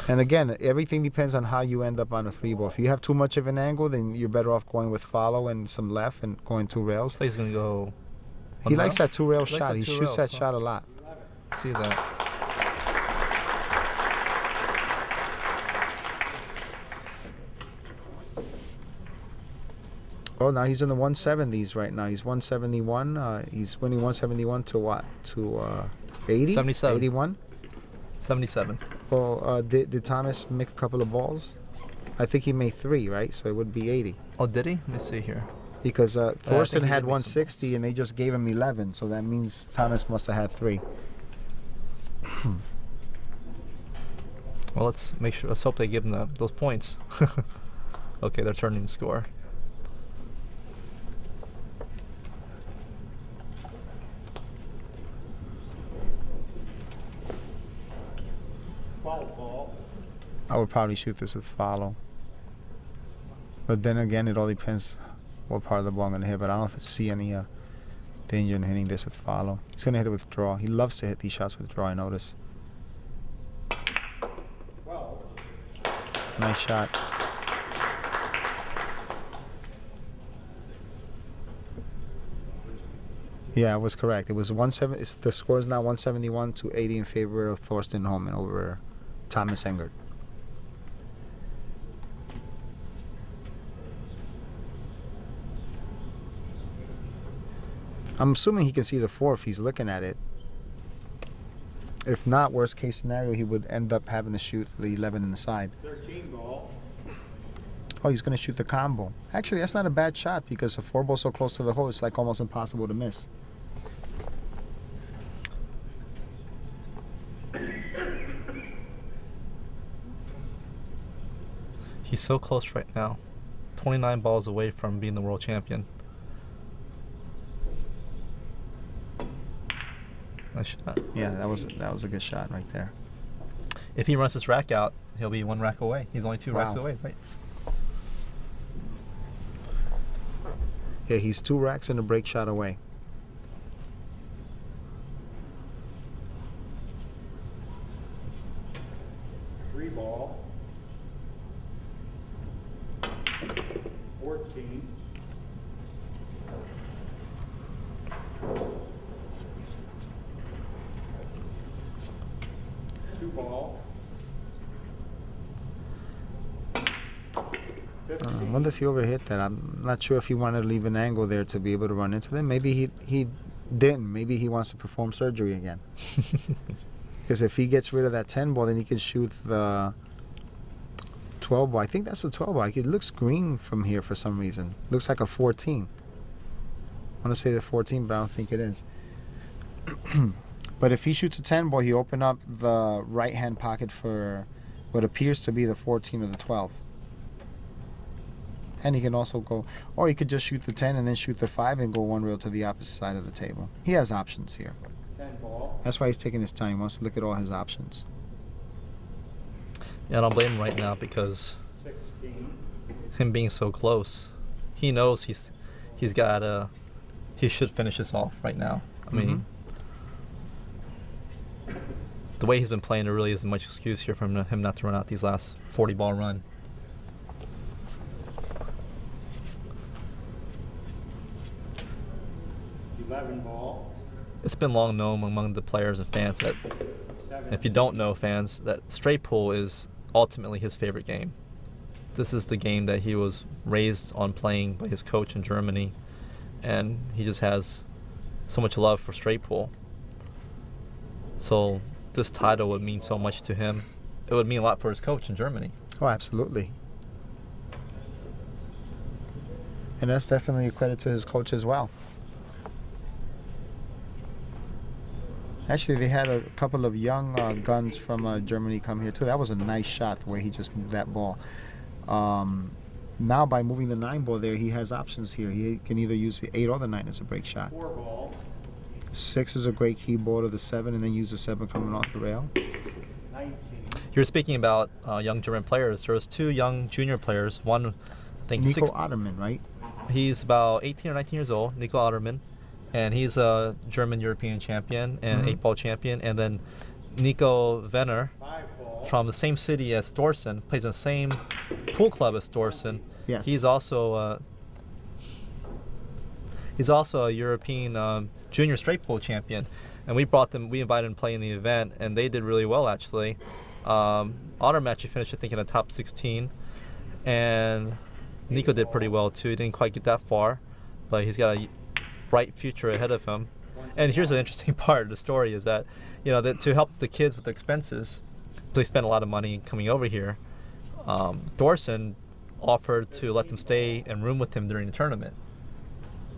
And again, everything depends on how you end up on a 3 ball. If you have too much of an angle, then you're better off going with follow and some left and going 2 rails. So he's gonna go. He likes that 2 rail He likes shot. that He 2 shoots rails, that huh? shot a lot. See that. Oh, now he's in the 170s right now. He's 171. He's winning 171 to what? To 80? 77. 81? 77. Well, did Thomas make a couple of balls? I think he made 3, right? So it would be 80. Oh, did he? Let me see here. Because Thorston he had did make some 160 and they just gave him 11. So that means Thomas must have had 3. Well, let's make sure. Let's hope they give him those points. Okay, they're turning the score. Ball. I would probably shoot this with follow. But then again, it all depends what part of the ball I'm going to hit. But I don't see any danger in hitting this with follow. He's going to hit it with draw. He loves to hit these shots with draw, I notice. 12. Nice shot. Yeah, I was correct. It was 170. The score is now 171 to 80 in favor of Thorston Hohmann over Thomas Engert. I'm assuming he can see the 4 if he's looking at it. If not, worst case scenario, he would end up having to shoot the 11 in the side. 13 ball. Oh, he's going to shoot the combo. Actually, that's not a bad shot because a 4 ball so close to the hole, it's like almost impossible to miss. He's so close right now. 29 balls away from being the world champion. Nice shot. Yeah, that was a good shot right there. If he runs this rack out, he'll be 1 rack away. He's only 2 racks Wow. away, right? Yeah, he's 2 racks and a break shot away. Three ball. 14. Two ball. I wonder if he overhit that. I'm not sure if he wanted to leave an angle there to be able to run into them. Maybe he didn't. Maybe he wants to perform surgery again. Because if he gets rid of that 10 ball, then he can shoot the 12 ball. I think that's a 12 ball. It looks green from here for some reason. Looks like a 14. I want to say the 14, but I don't think it is. But if he shoots a 10 ball, he open up the right-hand pocket for what appears to be the 14 or the 12. And he can also go, or he could just shoot the 10 and then shoot the 5 and go 1 rail to the opposite side of the table. He has options here. 10 ball. That's why he's taking his time. He wants to look at all his options. Yeah, I don't blame him right now because 16. him being so close, he knows he should finish this off right now. I mean, the way he's been playing, there really isn't much excuse here for him not to run out these last 40 ball run. Ball. It's been long known among the players and fans that, if you don't know fans, that straight pool is ultimately his favorite game. This is the game that he was raised on playing by his coach in Germany, and he just has so much love for straight pool. So this title would mean so much to him. It would mean a lot for his coach in Germany. Oh, absolutely. And that's definitely a credit to his coach as well. Actually, they had a couple of young guns from Germany come here too. That was a nice shot the way he just moved that ball. Now by moving the 9 ball there, he has options here. He can either use the 8 or the 9 as a break shot. 4 ball, 6 is a great keyboard of the 7, and then use the 7 coming off the rail. 19, You're speaking about young German players. There's 2 young junior players. One, I think, Nico Otterman, right? he's about 18 or 19 years old, Nico Otterman, and he's a German European champion and Mhm. 8-ball champion. And then Nico Venner 5 ball, from the same city as Thorston, plays in the same pool club as Thorston. Yes. He's also a European junior straight pool champion, and we invited him to play in the event, and they did really well actually. Otterman actually finished, I think, in the top 16, and Nico did pretty well too. He didn't quite get that far, but he's got a bright future ahead of him. And here's the interesting part of the story is that, that to help the kids with the expenses, they spend a lot of money coming over here. Thorston offered to let them stay and room with him during the tournament.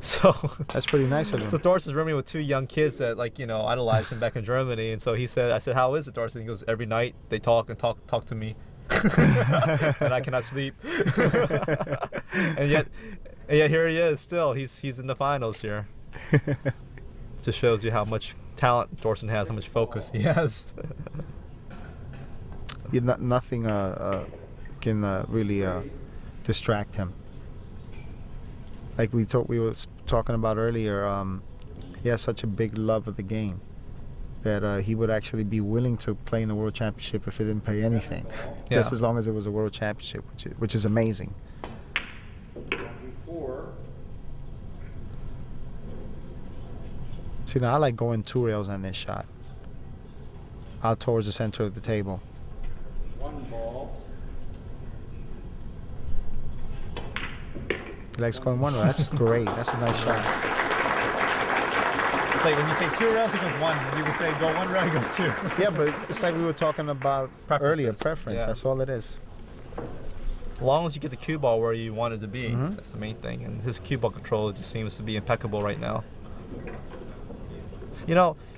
So That's pretty nice of him. so Thorston's rooming with 2 young kids that idolized him back in Germany, and so I said, how is it, Thorston? He goes, every night they talk to me, and I cannot sleep. and yet here he is still. He's in the finals here. Just shows you how much talent Thorston has, how much focus he has. Nothing can really distract him. Like we were talking about earlier, he has such a big love of the game that he would actually be willing to play in the World Championship if it didn't pay anything, just Yeah. as long as it was a World Championship, which is amazing. 24, See, now I like going 2 rails on this shot, out towards the center of the table. 1 ball, He likes going 1 rail. That's great. That's a nice shot. It's like when you say 2 rails, he goes 1. When you say go 1 rail, he goes 2. Yeah, but it's like we were talking about earlier, Preferences. preference. Yeah. That's all it is. As long as you get the cue ball where you want it to be, Mhm. that's the main thing. And his cue ball control just seems to be impeccable right now.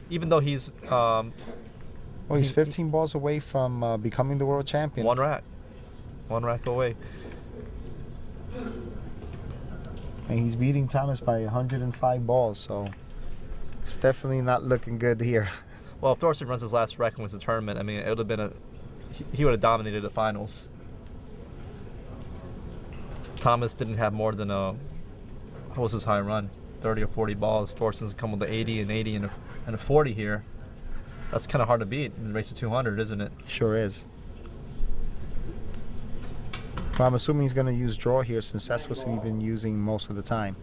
Even though he's Well, he's He- 15 balls away from becoming the world champion. one rack away. And he's beating Thomas by 105 balls, so it's definitely not looking good here. Well, if Thorston runs his last rack and wins the tournament, I mean, it would have been he would have dominated the finals. Thomas didn't have more than what was his high run? 30 or 40 balls. Thorston's come with the 80 and 80 and a 40 here. That's kind of hard to beat in the race to 200, isn't it? Sure is. Well, I'm assuming he's going to use draw here since that's what he's been using most of the time.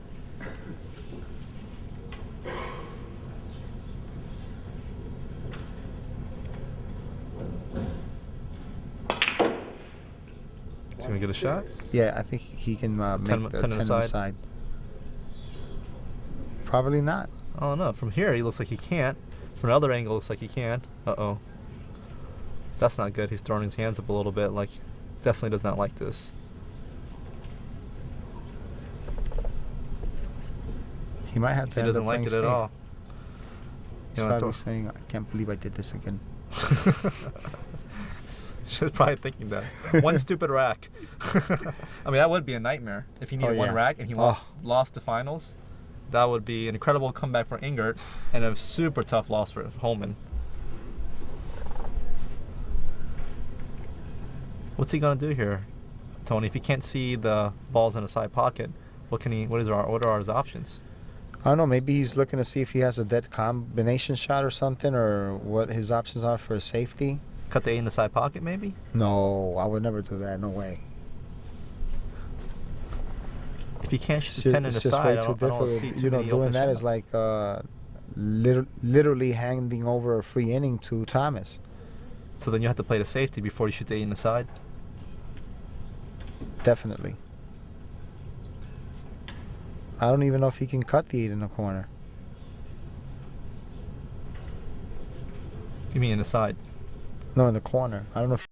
He's gonna get a shot. Yeah, I think he can make 10 the 10 10 on on the the side. side. Probably not. I don't know. From here, he looks like he can't. From another angle, looks like he can. Uh-oh. That's not good. He's throwing his hands up a little bit. Like, definitely does not like this. He might have to He end doesn't up like it playing at safe. all. He's You know, probably Thor- saying, I can't believe I did this again. She's probably thinking that. One stupid rack. I mean, that would be a nightmare. If he needed Oh, one yeah. rack and he Oh. lost the finals, that would be an incredible comeback for Engert and a super tough loss for Hohmann. What's he gonna do here, Tony? If he can't see the balls in the side pocket, what are his options? I don't know. Maybe he's looking to see if he has a dead combination shot or something, or what his options are for safety. Cut the 8 in the side pocket, maybe? No, I would never do that. No way. If he can't shoot It's the 10 in the it's just side, way I too don't see difficult. too You know, many doing open that is shots. like literally handing over a free inning to Thomas. So then you have to play the safety before you shoot the 8 in the side. Definitely. I don't even know if he can cut the 8 in the corner. You mean in the side? No, in the corner. I don't know if